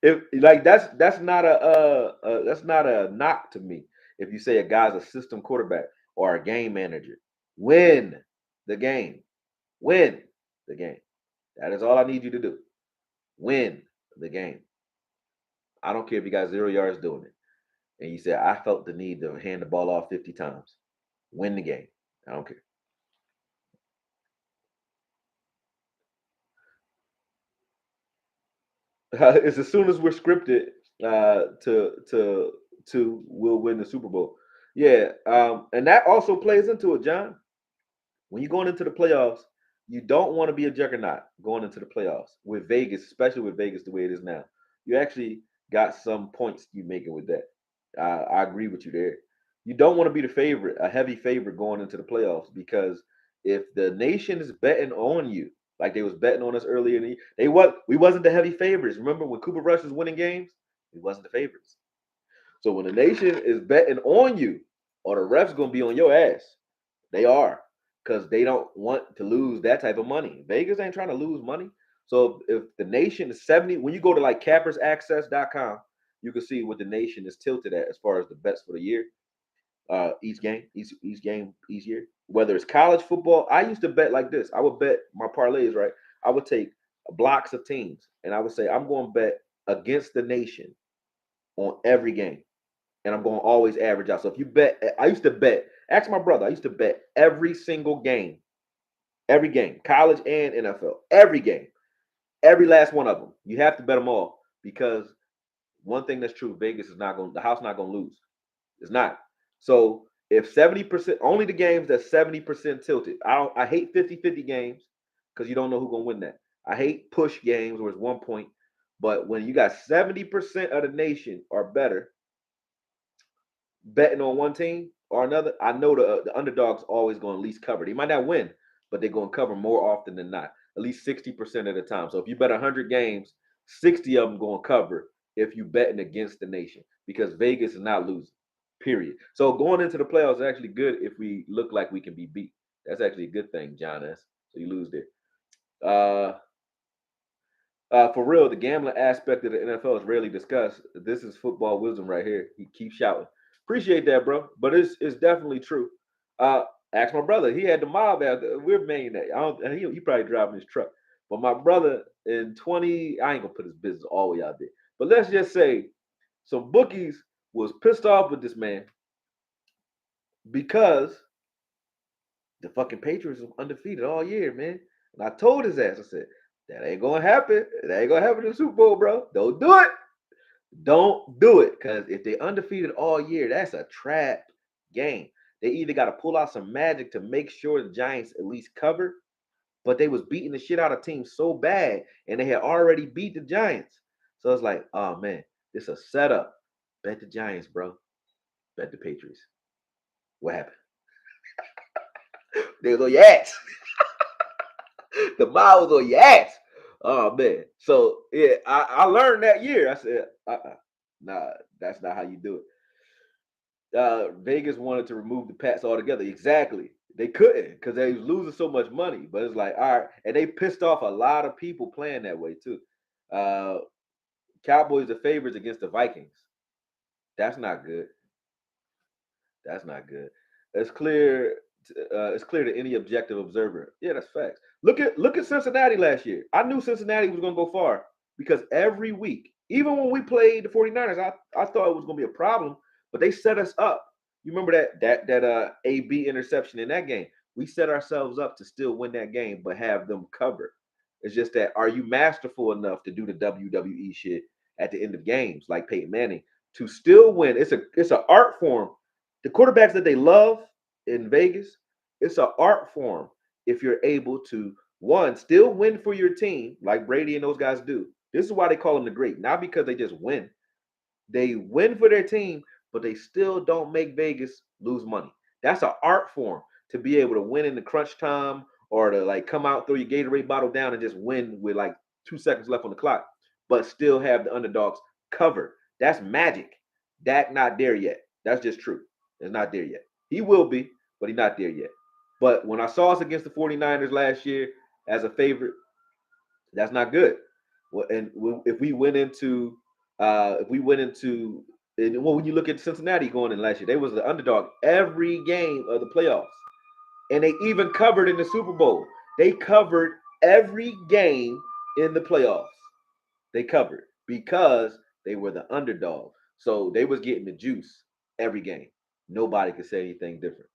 If like that's not a knock to me. If you say a guy's a system quarterback or a game manager, win the game. Win the game. That is all I need you to do. Win the game. I don't care if you got 0 yards doing it. And you said, I felt the need to hand the ball off 50 times. Win the game. I don't care. It's as soon as we're scripted to we'll win the Super Bowl. Yeah, and that also plays into it, John. When you're going into the playoffs, you don't want to be a juggernaut going into the playoffs with Vegas, especially with Vegas the way it is now. You actually got some points you making with that. I agree with you there. You don't want to be the favorite, a heavy favorite going into the playoffs, because if the nation is betting on you, like they was betting on us earlier, we wasn't the heavy favorites. Remember when Cooper Rush was winning games, we wasn't the favorites. So when the nation is betting on you, or the refs gonna be on your ass, they are, because they don't want to lose that type of money. Vegas ain't trying to lose money. So if the nation is 70, when you go to like cappersaccess.com, you can see what the nation is tilted at as far as the bets for the year. Each game, each year. Whether it's college football, I used to bet like this. I would bet my parlays, right? I would take blocks of teams and I would say, I'm going to bet against the nation on every game. And I'm going to always average out. So if you bet, I used to bet, ask my brother, I used to bet every single game Every game, college and NFL, every game, every last one of them. You have to bet them all because one thing that's true: Vegas is not going. The house not going to lose. It's not. So if 70%, only the games that's 70% tilted. I hate 50-50 games because you don't know who's gonna win that. I hate push games where it's 1 point. But when you got 70% of the nation or better betting on one team or another, I know the underdog's always going to at least cover. They might not win, but they're going to cover more often than not, at least 60% of the time. So if you bet 100 games, 60 of them going to cover if you betting against the nation because Vegas is not losing. Period. So going into the playoffs is actually good if we look like we can be beat. That's actually a good thing, John S. So you lose there. For real, the gambling aspect of the NFL is rarely discussed. This is football wisdom right here. He keeps shouting. Appreciate that, bro. But it's definitely true. Uh, ask my brother. He had the mob out there. We're main that. I don't. He probably driving his truck. But my brother in 20, I ain't gonna put his business all the way out there. But let's just say some bookies was pissed off with this man because the fucking Patriots was undefeated all year, man. And I told his ass, I said, that ain't gonna happen. That ain't gonna happen in the Super Bowl, bro. Don't do it. Don't do it. Because if they undefeated all year, that's a trap game. They either got to pull out some magic to make sure the Giants at least cover, but they was beating the shit out of teams so bad, and they had already beat the Giants. So it's like, oh man, this a setup. Bet the Giants, bro. Bet the Patriots. What happened? They was on your ass. The mile was on your ass. Oh man. So yeah, I learned that year. I said, nah, that's not how you do it. Vegas wanted to remove the Pats altogether. Exactly. They couldn't because they was losing so much money. But it's like, all right, and they pissed off a lot of people playing that way too. Uh, Cowboys are favorites against the Vikings. That's not good. That's not good. It's clear. It's clear to any objective observer. Yeah, that's facts. Look at Cincinnati last year. I knew Cincinnati was going to go far because every week, even when we played the 49ers, I thought it was going to be a problem, but they set us up. You remember that AB interception in that game? We set ourselves up to still win that game, but have them cover. It's just that are you masterful enough to do the WWE shit at the end of games like Peyton Manning to still win? It's an art form. The quarterbacks that they love in Vegas, it's an art form if you're able to one still win for your team like Brady and those guys do. This is why they call them the great, not because they just win. They win for their team, but they still don't make Vegas lose money. That's an art form to be able to win in the crunch time or to like come out, throw your Gatorade bottle down and just win with like 2 seconds left on the clock, but still have the underdogs covered. That's magic. Dak not there yet. That's just true. It's not there yet. He will be, but he's not there yet. But when I saw us against the 49ers last year as a favorite, that's not good. Well, and if we went into and when you look at Cincinnati going in last year, they was the underdog every game of the playoffs, and they even covered in the Super Bowl. They covered every game in the playoffs. They covered because they were the underdog, so they was getting the juice every game. Nobody could say anything different.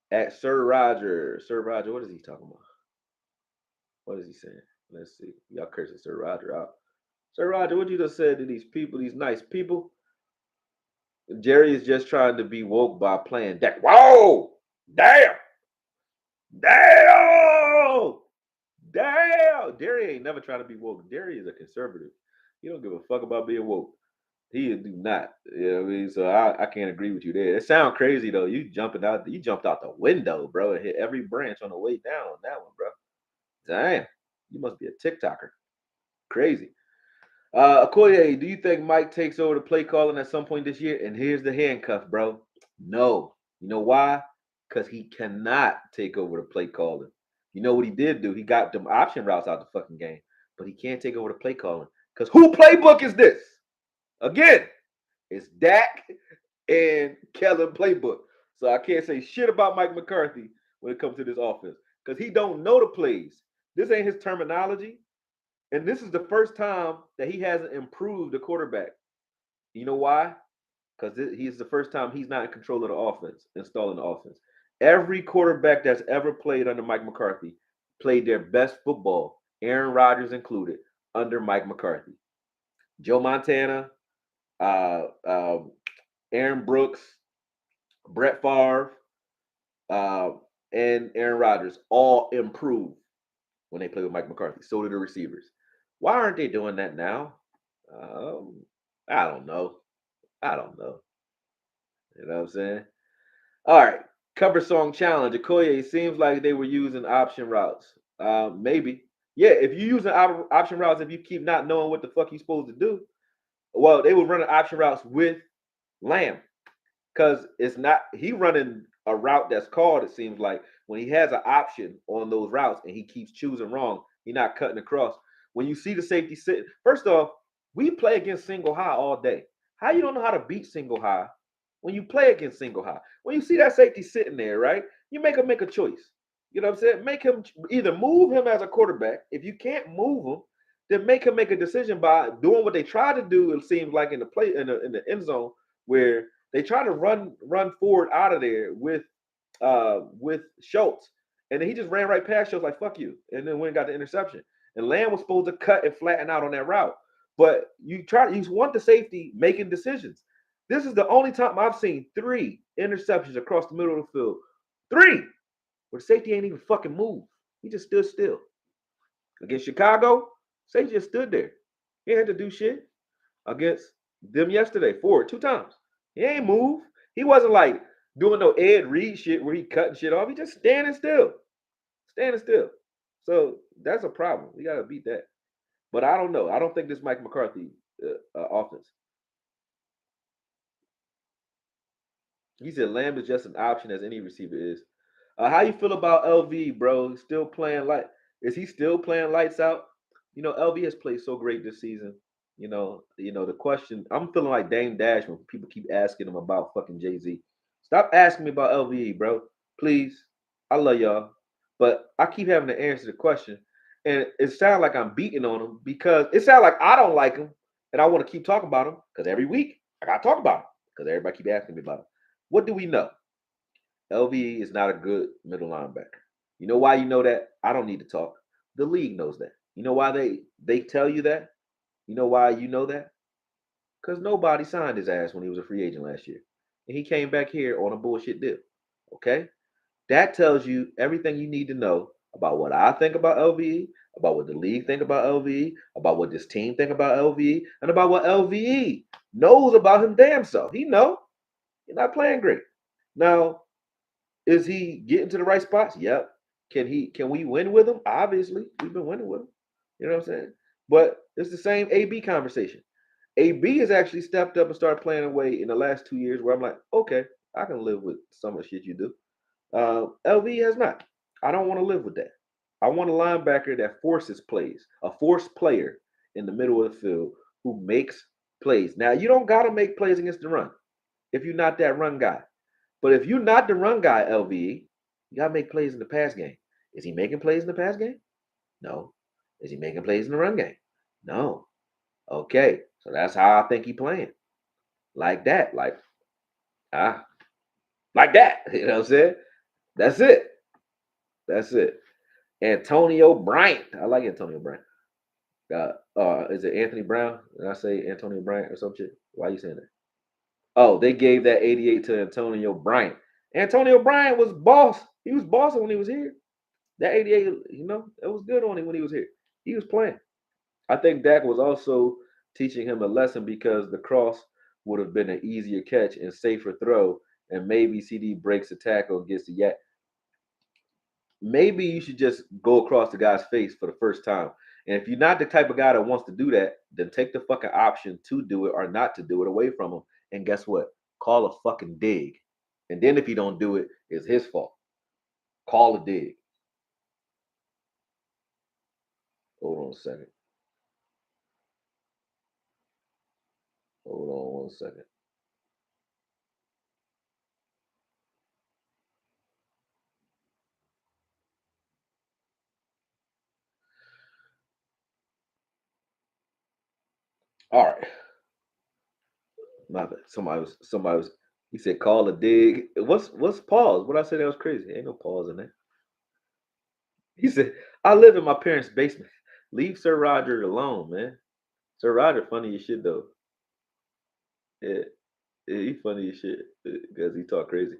At Sir Roger, what is he talking about? What is he saying? Let's see. Y'all cursing Sir Roger out. Sir Roger, what you just said to these people, these nice people? Jerry is just trying to be woke by playing deck. Whoa! Damn! Damn! Damn! Jerry ain't never trying to be woke. Jerry is a conservative. He don't give a fuck about being woke. He do not. You know what I mean? So I can't agree with you there. It sounds crazy though. You jumped out the window, bro, and hit every branch on the way down on that one, bro. Damn. You must be a TikToker. Crazy. Okoye, do you think Mike takes over the play calling at some point this year? And here's the handcuff, bro. No. You know why? Because he cannot take over the play calling. You know what he did do? He got them option routes out the fucking game, but he can't take over the play calling. Because who playbook is this? Again, it's Dak and Kellen playbook. So I can't say shit about Mike McCarthy when it comes to this offense because he don't know the plays. This ain't his terminology. And this is the first time that he hasn't improved the quarterback. You know why? Because he's the first time he's not in control of the offense, installing the offense. Every quarterback that's ever played under Mike McCarthy played their best football, Aaron Rodgers included, under Mike McCarthy. Joe Montana, uh, um, Aaron Brooks, Brett Favre, uh, and Aaron Rodgers all improved when they played with Mike McCarthy. So did the receivers. Why aren't they doing that now? Um, I don't know. I don't know. You know what I'm saying? All right. Cover song challenge. Okoye, it seems like they were using option routes. Maybe. Yeah, if you using option routes, if you keep not knowing what the fuck you're supposed to do, well, they were running option routes with Lamb. Because it's not he running a route that's called. It seems like when he has an option on those routes and he keeps choosing wrong, he's not cutting across. When you see the safety sitting, first off, we play against single high all day. How you don't know how to beat single high when you play against single high? When you see that safety sitting there, right? You make him make a choice. You know what I'm saying? Make him either move him as a quarterback. If you can't move him, then make him make a decision by doing what they try to do. It seems like in the play in the end zone where they try to run forward out of there with Schultz, and then he just ran right past Schultz like fuck you, and then went and got the interception. And Lamb was supposed to cut and flatten out on that route, but you want the safety making decisions. This is the only time I've seen 3 interceptions across the middle of the field, 3 where the safety ain't even fucking moved. He just stood still. Against Chicago, safety just stood there. He had to do shit. Against them yesterday, 2 times. He ain't moved. He wasn't like doing no Ed Reed shit where he cutting shit off. He just standing still. Standing still. So that's a problem. We gotta beat that. But I don't know. I don't think this Mike McCarthy offense. He said Lamb is just an option as any receiver is. How you feel about LV, bro? Still playing like? Is he still playing lights out? You know, LV has played so great this season. The question. I'm feeling like Dame Dash when people keep asking him about fucking Jay Z. Stop asking me about LVE, bro. Please. I love y'all, but I keep having to answer the question, and it sounds like I'm beating on him because it sounds like I don't like him, and I want to keep talking about him because every week I gotta talk about him because everybody keep asking me about him. What do we know? LVE is not a good middle linebacker. You know why you know that? I don't need to talk. The league knows that. You know why they tell you that? You know why you know that? Because nobody signed his ass when he was a free agent last year. And he came back here on a bullshit deal. Okay? That tells you everything you need to know about what I think about LVE, about what the league think about LVE, about what this team think about LVE, and about what LVE knows about him damn self. He know he's not playing great. Now, is he getting to the right spots? Yep. Can we win with him? Obviously, we've been winning with him. You know what I'm saying? But it's the same AB conversation. AB has actually stepped up and started playing away in the last 2 years where I'm like, okay, I can live with some of the shit you do. LV has not. I don't want to live with that. I want a linebacker that forces plays, a forced player in the middle of the field who makes plays. Now, you don't got to make plays against the run if you're not that run guy. But if you're not the run guy, LVE, you got to make plays in the pass game. Is he making plays in the pass game? No. Is he making plays in the run game? No. Okay. So that's how I think he playing. Like that. Ah, like that. You know what I'm saying? That's it. That's it. Antonio Bryant. I like Antonio Bryant. Is it Anthony Brown? Did I say Antonio Bryant or some shit? Why are you saying that? Oh, they gave that 88 to Antonio Bryant. Antonio Bryant was boss. He was bossing when he was here. That 88, it was good on him when he was here. He was playing. I think Dak was also teaching him a lesson because the cross would have been an easier catch and safer throw, and maybe CD breaks the tackle and gets the yak. Maybe you should just go across the guy's face for the first time. And if you're not the type of guy that wants to do that, then take the fucking option to do it or not to do it away from him. And guess what? Call a fucking dig. And then if you don't do it, it's his fault. Call a dig. Hold on a second. Hold on 1 second. All right. My bad. Somebody was He said, "Call a dig." What's pause? What I said that was crazy. Ain't no pause in that. He said, "I live in my parents' basement. Leave Sir Roger alone, man." Sir Roger funny as shit though. Yeah, yeah, he funny as shit because he talk crazy.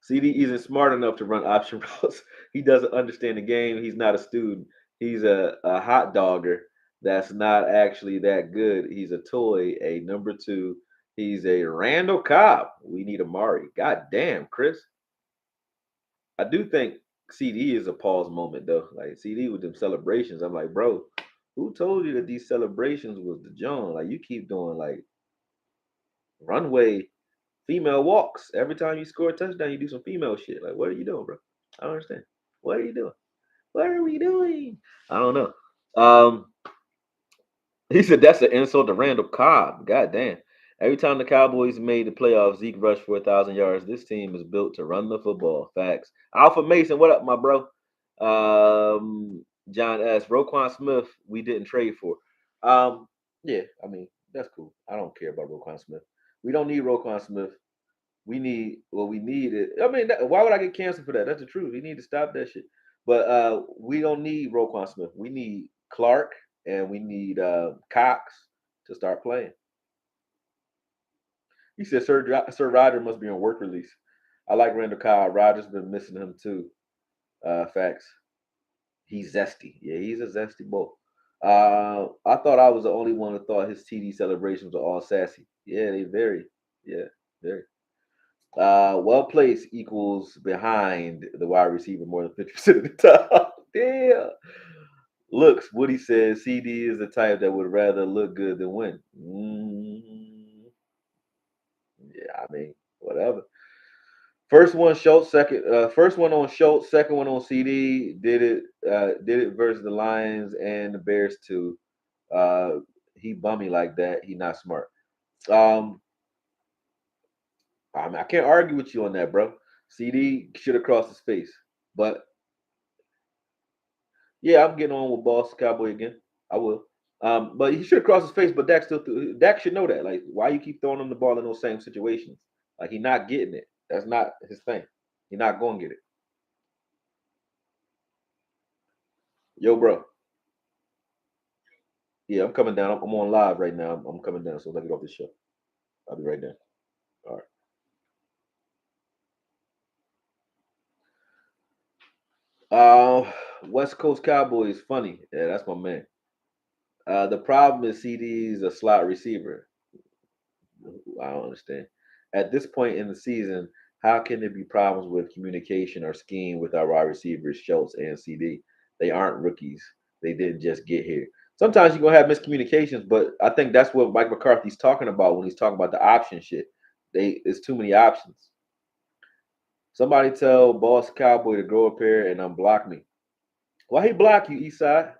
CD isn't smart enough to run option routes. He doesn't understand the game. He's not a student. He's a hot dogger that's not actually that good. He's a toy, a number two. He's a Randall Cobb. We need Amari. God damn, Chris. I do think CD is a pause moment though. Like CD with them celebrations. I'm like, bro, who told you that these celebrations was the John? Like you keep doing like runway female walks. Every time you score a touchdown, you do some female shit. Like, what are you doing, bro? I don't understand. What are you doing? What are we doing? I don't know. Um, he said that's an insult to Randall Cobb. God damn. Every time the Cowboys made the playoffs, Zeke rushed for 1,000 yards. This team is built to run the football. Facts. Alpha Mason, what up, my bro? John S. Roquan Smith, we didn't trade for. Yeah, I mean that's cool. I don't care about Roquan Smith. We don't need Roquan Smith. We need it. I mean, why would I get canceled for that? That's the truth. We need to stop that shit. But we don't need Roquan Smith. We need Clark and we need Cox to start playing. He said Sir Roger must be on work release. I like Randall Cobb. Roger's been missing him too. Facts. He's zesty. Yeah, he's a zesty boy. I thought I was the only one who thought his TD celebrations were all sassy. Yeah, they very. Yeah, very. Well placed equals behind the wide receiver more than 50% of the time. Damn. Looks, Woody says CD is the type that would rather look good than win. Yeah, I mean, whatever. First one Schultz, first one on Schultz, second one on CD. Did it versus the Lions and the Bears too. Uh, he bummy like that. He not smart. Um, I mean, I can't argue with you on that, bro. CD should have crossed his face, but yeah, I'm getting on with Boss Cowboy again. I will. But he should have crossed his face, but Dak should know that. Like, why you keep throwing him the ball in those same situations? Like, he not getting it. That's not his thing. He not going to get it. Yo, bro. Yeah, I'm coming down. I'm on live right now. I'm coming down. So let me get off this show. I'll be right there. All right. West Coast Cowboys, funny. Yeah, that's my man. The problem is CD's a slot receiver. I don't understand. At this point in the season, how can there be problems with communication or scheme with our wide receivers, Schultz and CD? They aren't rookies. They didn't just get here. Sometimes you're gonna have miscommunications, but I think that's what Mike McCarthy's talking about when he's talking about the option shit. There's too many options. Somebody tell Boss Cowboy to grow up here and unblock me. Why he block you, Eastside?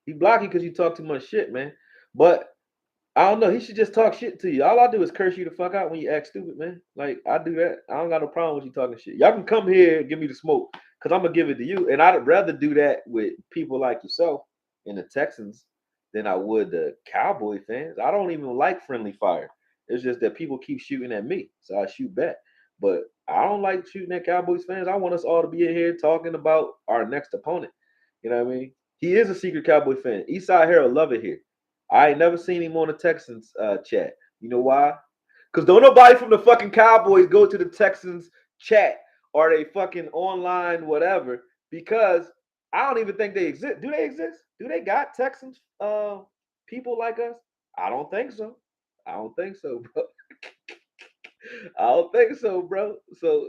He block you because you talk too much shit, man. But I don't know. He should just talk shit to you. All I do is curse you the fuck out when you act stupid, man. Like I do that. I don't got no problem with you talking shit. Y'all can come here and give me the smoke because I'm gonna give it to you. And I'd rather do that with people like yourself and the Texans than I would the Cowboy fans. I don't even like friendly fire. It's just that people keep shooting at me, so I shoot back. But I don't like shooting at Cowboys fans. I want us all to be in here talking about our next opponent. You know what I mean? He is a secret Cowboy fan. Eastside Harold love it here. I ain't never seen him on the Texans chat. You know why? Because don't nobody from the fucking Cowboys go to the Texans chat or they fucking online whatever because I don't even think they exist. Do they exist? Do they got Texans people like us? I don't think so. I don't think so, bro. I don't think so, bro. So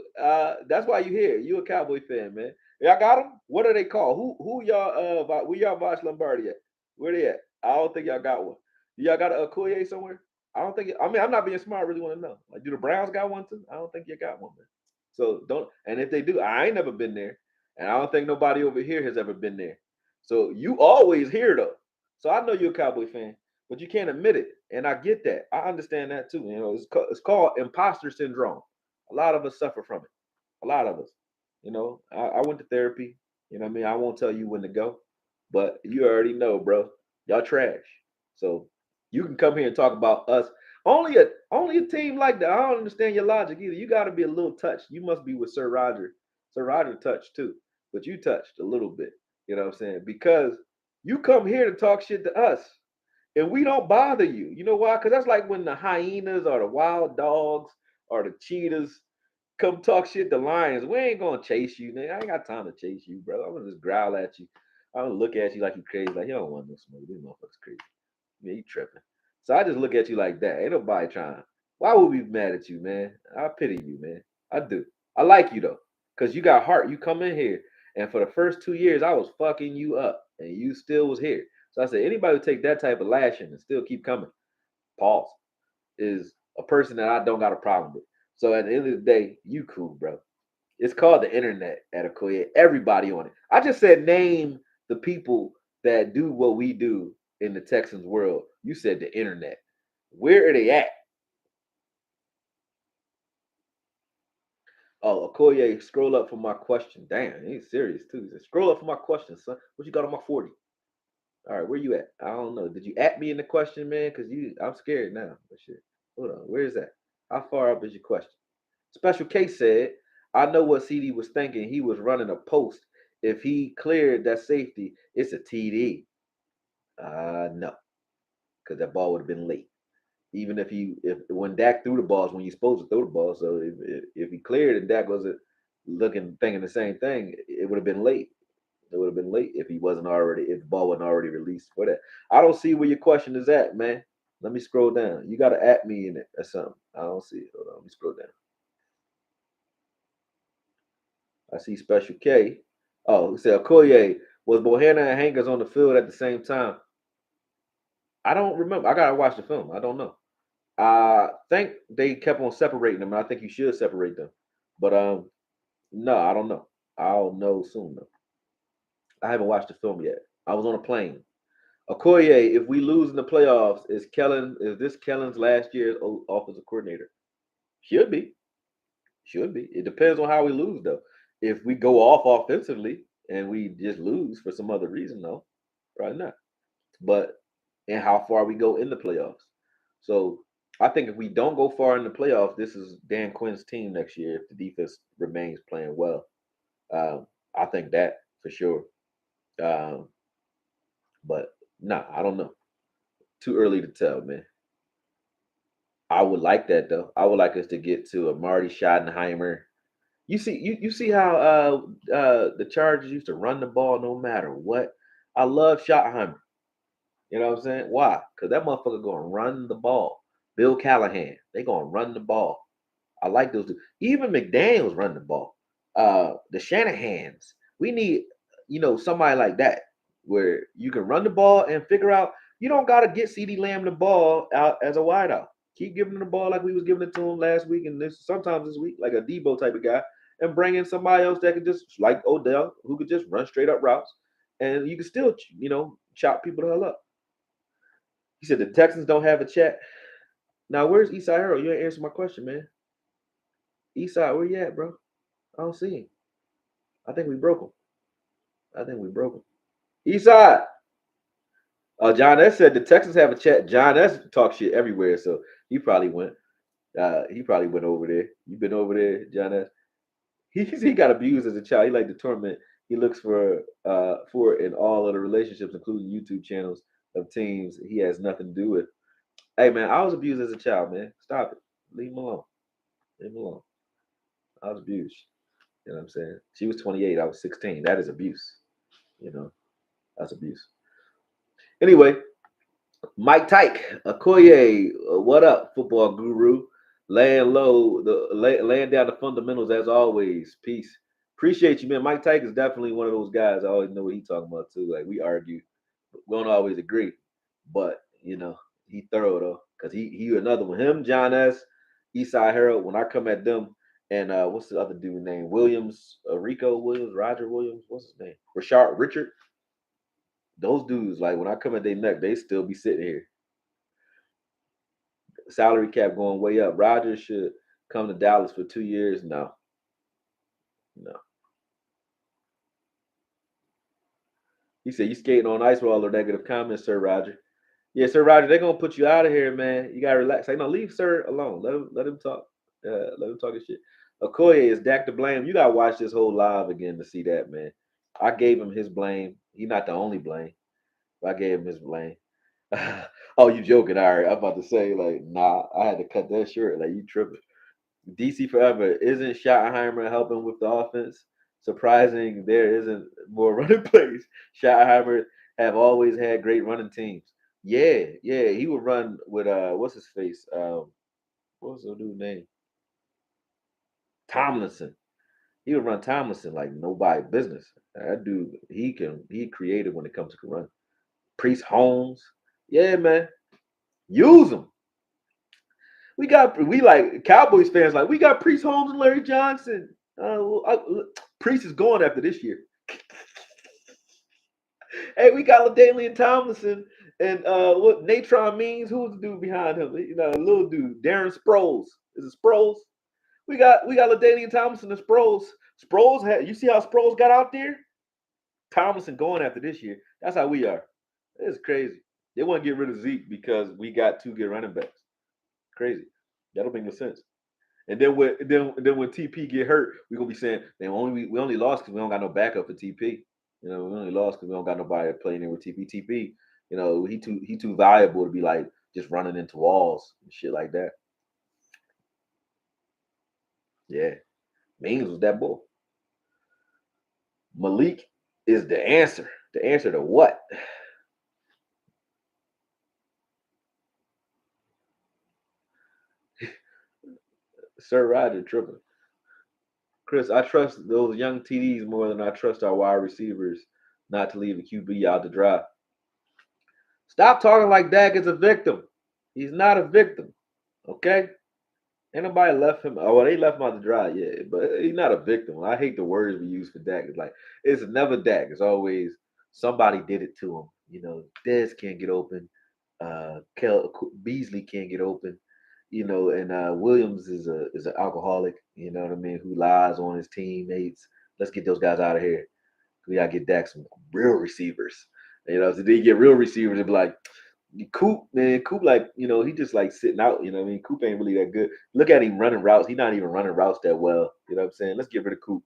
that's why you here. You a Cowboy fan, man. Y'all got them? What are they called? Who y'all where y'all watch Lombardi at? Where they at? I don't think y'all got one. Do y'all got a AKOYE somewhere? I don't think. I mean, I'm not being smart. I really want to know. Like, do the Browns got one too? I don't think you got one, man. So don't. And if they do, I ain't never been there, and I don't think nobody over here has ever been there. So you always here though. So I know you're a Cowboy fan, but you can't admit it, and I get that. I understand that too. You know, it's called imposter syndrome. A lot of us suffer from it. A lot of us. You know, I went to therapy. You know what I mean? I won't tell you when to go, but you already know, bro. Y'all trash. So you can come here and talk about us. Only a team like that. I don't understand your logic either. You got to be a little touched. You must be with Sir Roger. Sir Roger touched too, but you touched a little bit. You know what I'm saying? Because you come here to talk shit to us, and we don't bother you. You know why? Because that's like when the hyenas or the wild dogs or the cheetahs come talk shit to lions. We ain't gonna chase you, nigga. I ain't got time to chase you, bro. I'm gonna just growl at you. I'm gonna look at you like you crazy. Like you don't want no smoke. These motherfuckers crazy. Yeah, you tripping. So I just look at you like that. Ain't nobody trying. Why would we be mad at you, man? I pity you, man. I do. I like you though, cause you got heart. You come in here, and for the first 2 years, I was fucking you up, and you still was here. So I said, anybody who take that type of lashing and still keep coming, pause, is a person that I don't got a problem with. So at the end of the day, you cool, bro. It's called the internet at Akoye. Everybody on it. I just said name the people that do what we do in the Texans world. You said the internet. Where are they at? Oh, Akoye, scroll up for my question. Damn, he's serious too. He said, scroll up for my question, son. What you got on my 40? All right, where you at? I don't know. Did you at me in the question, man? Cause I'm scared now. But shit. Hold on. Where is that? How far up is your question? Special Case said, I know what CD was thinking. He was running a post. If he cleared that safety, it's a TD. No, because that ball would have been late. Even if when Dak threw the balls when you're supposed to throw the ball, so if he cleared and Dak wasn't looking thinking the same thing, it would have been late. It would have been late if the ball wasn't already released for that. I don't see where your question is at, man. Let me scroll down. You got to at me in it or something. I don't see it. Hold on, let me scroll down. I see Special K. Oh, he said Okoye was Bohanna and Hangers on the field at the same time. I don't remember. I gotta watch the film. I don't know. I think they kept on separating them, and I think you should separate them. But no, I don't know. I'll know soon though. I haven't watched the film yet. I was on a plane. Okoye, if we lose in the playoffs, is this Kellen's last year as offensive coordinator? Should be. Should be. It depends on how we lose though. If we go off offensively and we just lose for some other reason, though, probably not. But and how far we go in the playoffs. So I think if we don't go far in the playoffs, this is Dan Quinn's team next year if the defense remains playing well. I think that for sure. Um, but nah, I don't know. Too early to tell, man. I would like that though. I would like us to get to a Marty Schottenheimer. You see how the Chargers used to run the ball no matter what. I love Schottenheimer. You know what I'm saying? Why? Because that motherfucker gonna run the ball. Bill Callahan, they gonna run the ball. I like those two. Even McDaniels run the ball. The Shanahans. We need, somebody like that where you can run the ball and figure out you don't gotta get CD Lamb the ball out as a wideout. Keep giving him the ball like we was giving it to him last week and sometimes this week, like a Debo type of guy, and bring in somebody else that could just like Odell, who could just run straight up routes, and you can still, chop people the hell up. He said the Texans don't have a chat. Now where's Eastside Hero? You ain't answer my question, man. Eastside, where you at, bro? I don't see him. I think we broke him. I think we broke him. Eastside. John S said the Texans have a chat. John S talks shit everywhere, so he probably went. He probably went over there. You been over there, John S? He got abused as a child. He like the torment. He looks for in all of the relationships, including YouTube channels of teams he has nothing to do with. Hey man, I was abused as a child, man. Stop it. Leave him alone. Leave him alone. I was abused. You know what I'm saying? She was 28. I was 16. That is abuse. You know, that's abuse. Anyway, Mike Tyke, Okoye, what up, football guru? Laying low, laying down the fundamentals as always. Peace. Appreciate you, man. Mike Tyke is definitely one of those guys. I always know what he's talking about too. Like we argue, but we don't always agree. But he thorough though, cause he another one. Him, John S, Eastside Harold. When I come at them, and what's the other dude name? Williams, Rico Williams, Roger Williams. What's his name? Richard. Those dudes, like when I come at their neck, they still be sitting here. Salary cap going way up. Rodgers should come to Dallas for 2 years. No, no. He said you skating on ice with all the negative comments, Sir Roger. Yeah, Sir Roger, they're gonna put you out of here, man. You gotta relax. Like, no, leave Sir alone. Let him talk. Let him talk his shit. Okoye is Dak to blame. You gotta watch this whole live again to see that, man. I gave him his blame. He's not the only blame. But I gave him his blame. Oh, you joking? All right. I'm about to say, like, nah, I had to cut that short. Like, you tripping. DC forever. Isn't Schottenheimer helping with the offense? Surprising there isn't more running plays. Schottenheimer have always had great running teams. Yeah, yeah. He would run with what's his face? What's the dude's name? Tomlinson. He would run Tomlinson like nobody business. That dude, he creative when it comes to run. Priest Holmes. Yeah, man. Use them. We like Cowboys fans like we got Priest Holmes and Larry Johnson. Priest is going after this year. Hey, we got LaDainian Tomlinson and what Natron means. Who's the dude behind him? You know, little dude, Darren Sproles. Is it Sproles? We got LaDainian Tomlinson and Sproles. You see how Sproles got out there? Tomlinson going after this year. That's how we are. It's crazy. They want to get rid of Zeke because we got two good running backs. Crazy. That don't make no sense. And then when TP get hurt, we gonna be saying we only lost because we don't got no backup for TP. You know, we only lost because we don't got nobody playing there with TP. TP, you know, he too valuable to be like just running into walls and shit like that. Yeah, Mings was that bull. Malik is the answer. The answer to what? Sir Roger tripping. Chris, I trust those young TDs more than I trust our wide receivers not to leave a QB out to dry. Stop talking like Dak is a victim. He's not a victim. Okay? Ain't nobody left him. Oh, well, they left him out to dry, yeah, but he's not a victim. I hate the words we use for Dak. It's like it's never Dak. It's always somebody did it to him. You know, Dez can't get open. Beasley can't get open. You know, and Williams is an alcoholic. You know what I mean? Who lies on his teammates. Let's get those guys out of here. We gotta get Dak some real receivers. You know, so they get real receivers and be like, Coop, man, Coop, like, you know, he just like sitting out, you know what I mean? Coop ain't really that good. Look at him running routes. He's not even running routes that well. You know what I'm saying? Let's get rid of Coop.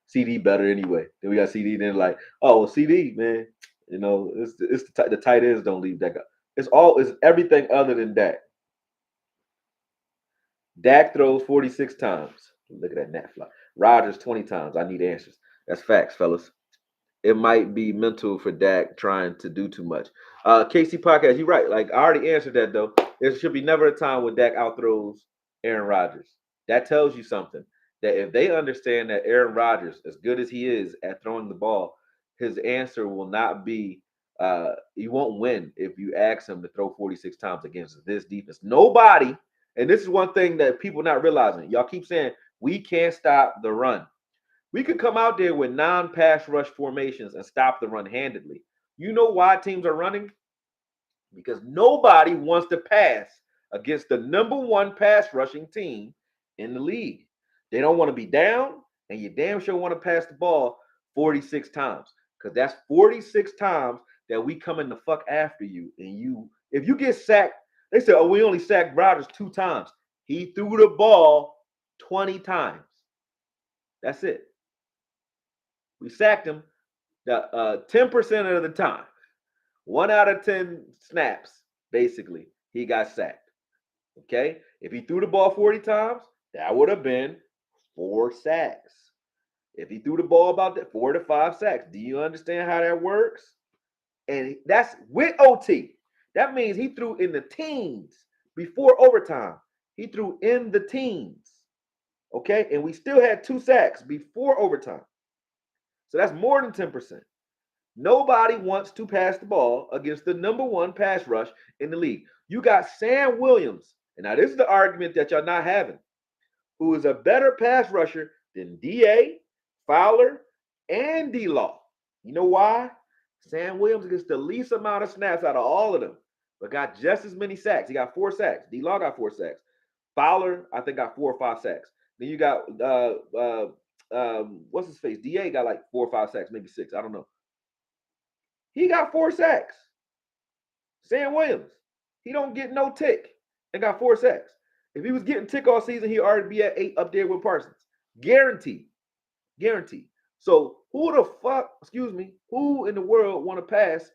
CD better anyway. Then we got CD. Then like, oh, well, CD, man. You know, it's the tight ends don't leave that guy. It's everything other than Dak. Dak throws 46 times. Look at that net fly. Rodgers 20 times. I need answers. That's facts, fellas. It might be mental for Dak trying to do too much. KC Podcast, you're right. Like I already answered that though. There should be never a time where Dak outthrows Aaron Rodgers. That tells you something. That if they understand that Aaron Rodgers, as good as he is at throwing the ball, his answer will not be he won't win if you ask him to throw 46 times against this defense. Nobody, and this is one thing that people not realizing. Y'all keep saying we can't stop the run. We could come out there with non-pass rush formations and stop the run handedly. You know why teams are running? Because nobody wants to pass against the number one pass rushing team in the league. They don't want to be down, and you damn sure want to pass the ball 46 times. Because that's 46 times that we coming the fuck after you. And if you get sacked, they say, oh, we only sacked Rodgers 2 times. He threw the ball 20 times. That's it. We sacked him 10% of the time. 1 out of 10 snaps, basically, he got sacked. Okay? If he threw the ball 40 times, that would have been 4 sacks. If he threw the ball about that 4 to 5 sacks, do you understand how that works? And that's with OT. That means he threw in the teens before overtime. He threw in the teens. Okay? And we still had 2 sacks before overtime. So that's more than 10%. Nobody wants to pass the ball against the number one pass rush in the league. You got Sam Williams, and now this is the argument that y'all not having, who is a better pass rusher than DA, Fowler, and D Law. You know why? Sam Williams gets the least amount of snaps out of all of them, but got just as many sacks. He got 4 sacks. D Law got 4 sacks. Fowler, I think, got 4 or 5 sacks. Then you got what's his face? DA got like 4 or 5 sacks, maybe 6. I don't know. He got 4 sacks. Sam Williams, he don't get no tick and got 4 sacks. If he was getting tick all season, he'd already be at 8 up there with Parsons. Guaranteed. Guaranteed. So who the fuck, who in the world want to pass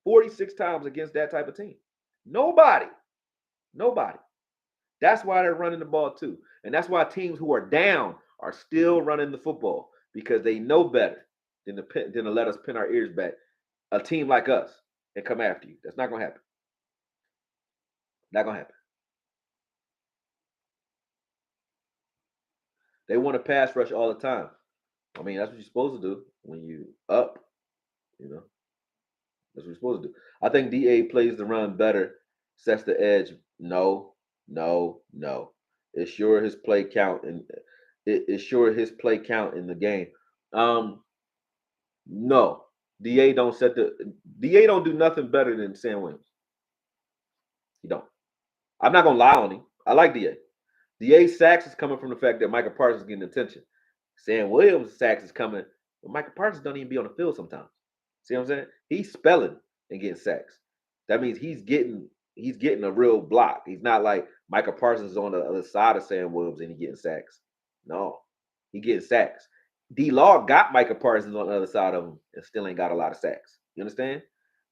46 times against that type of team? Nobody. Nobody. That's why they're running the ball too. And that's why teams who are down are still running the football because they know better than to let us pin our ears back. A team like us and come after you. That's not going to happen. Not going to happen. They want to pass rush all the time. I mean, that's what you're supposed to do when you up, you know. That's what you're supposed to do. I think DA plays the run better, sets the edge. No, no, no. It's sure his play count and it's sure his play count in the game. Um, no. DA don't do nothing better than Sam Williams. He don't. I'm not gonna lie on him. I like DA. DA's sacks is coming from the fact that Michael Parsons is getting attention. Sam Williams' sacks is coming, but Michael Parsons don't even be on the field sometimes. See what I'm saying? He's spelling and getting sacks. That means he's getting a real block. He's not like Michael Parsons is on the other side of Sam Williams and he getting sacks. No, he getting sacks. D Law got Michael Parsons on the other side of him and still ain't got a lot of sacks. You understand?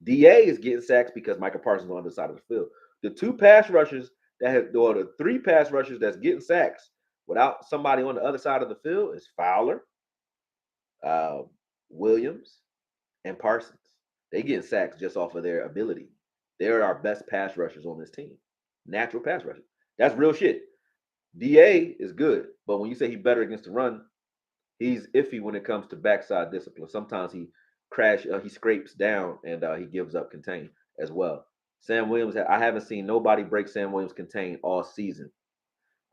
DA is getting sacks because Michael Parsons on the other side of the field. The 2 pass rushers or the 3 pass rushers that's getting sacks without somebody on the other side of the field is Fowler, uh, Williams, and Parsons. They get sacks just off of their ability. They're our best pass rushers on this team. Natural pass rushers. That's real shit. DA is good, but when you say he's better against the run, he's iffy when it comes to backside discipline. Sometimes he scrapes down and he gives up contain as well. Sam Williams, I haven't seen nobody break Sam Williams contain all season.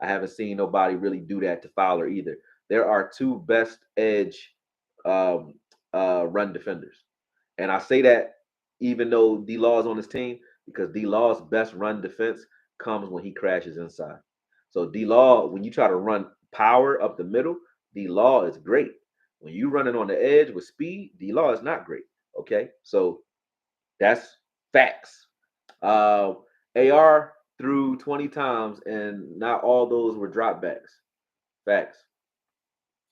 I haven't seen nobody really do that to Fowler either. There are 2 best edge um, run defenders. And I say that even though D Law is on his team, because D Law's best run defense comes when he crashes inside. So D Law, when you try to run power up the middle, D Law is great. When you running on the edge with speed, D Law is not great. Okay, so that's facts. AR threw 20 times and not all those were dropbacks. Facts.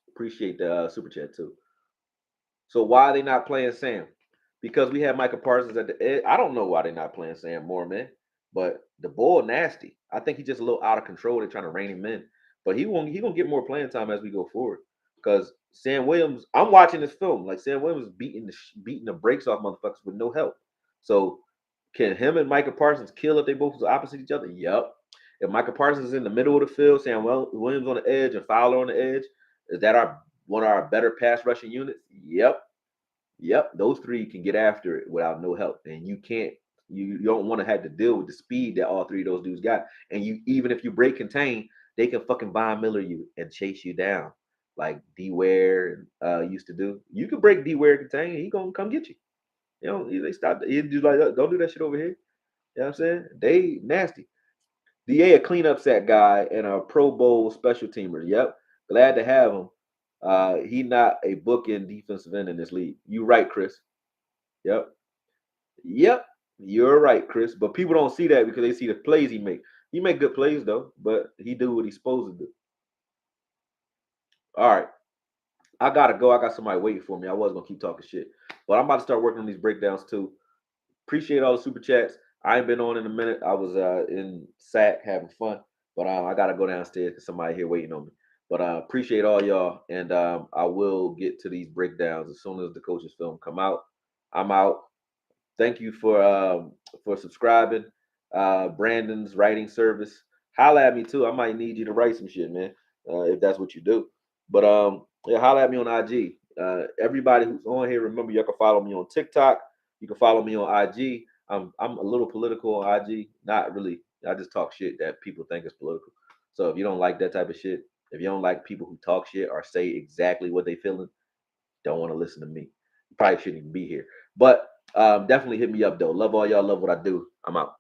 Appreciate the super chat too. So why are they not playing Sam? Because we have Michael Parsons at the edge. I don't know why they're not playing Sam more, man. But the ball nasty. I think he's just a little out of control. They're trying to rein him in. But he gonna get more playing time as we go forward. Because Sam Williams, I'm watching this film. Like Sam Williams is beating the brakes off motherfuckers with no help. So can him and Michael Parsons kill if they both opposite each other? Yep. If Michael Parsons is in the middle of the field, Sam Williams on the edge and Fowler on the edge, is that one of our better pass rushing units? Yep. Yep, those 3 can get after it without no help, and you don't want to have to deal with the speed that all 3 of those dudes got. And you even if you break contain, they can fucking Von Miller you and chase you down like D Ware used to do. You can break D Ware contain, he gonna come get you. You know they stop. He do like don't do that shit over here. You know what I'm saying? They nasty. DA a cleanup sack guy and a Pro Bowl special teamer. Yep, glad to have him. He not a bookend defensive end in this league. You right, Chris. Yep. Yep. You're right, Chris. But people don't see that because they see the plays he make. He make good plays though, but he do what he's supposed to do. All right. I gotta go. I got somebody waiting for me. I was gonna keep talking shit. But I'm about to start working on these breakdowns too. Appreciate all the super chats. I ain't been on in a minute. I was in SAC having fun. But I gotta go downstairs because somebody here waiting on me. But appreciate all y'all, and I will get to these breakdowns as soon as the coaches film come out. I'm out. Thank you for subscribing. Brandon's writing service. Holla at me too. I might need you to write some shit, man. If that's what you do. But yeah, holla at me on IG. Everybody who's on here, remember you can follow me on TikTok. You can follow me on IG. I'm a little political on IG. Not really. I just talk shit that people think is political. So if you don't like that type of shit, if you don't like people who talk shit or say exactly what they feeling, don't want to listen to me. You probably shouldn't even be here. But definitely hit me up though. Love all y'all. Love what I do. I'm out.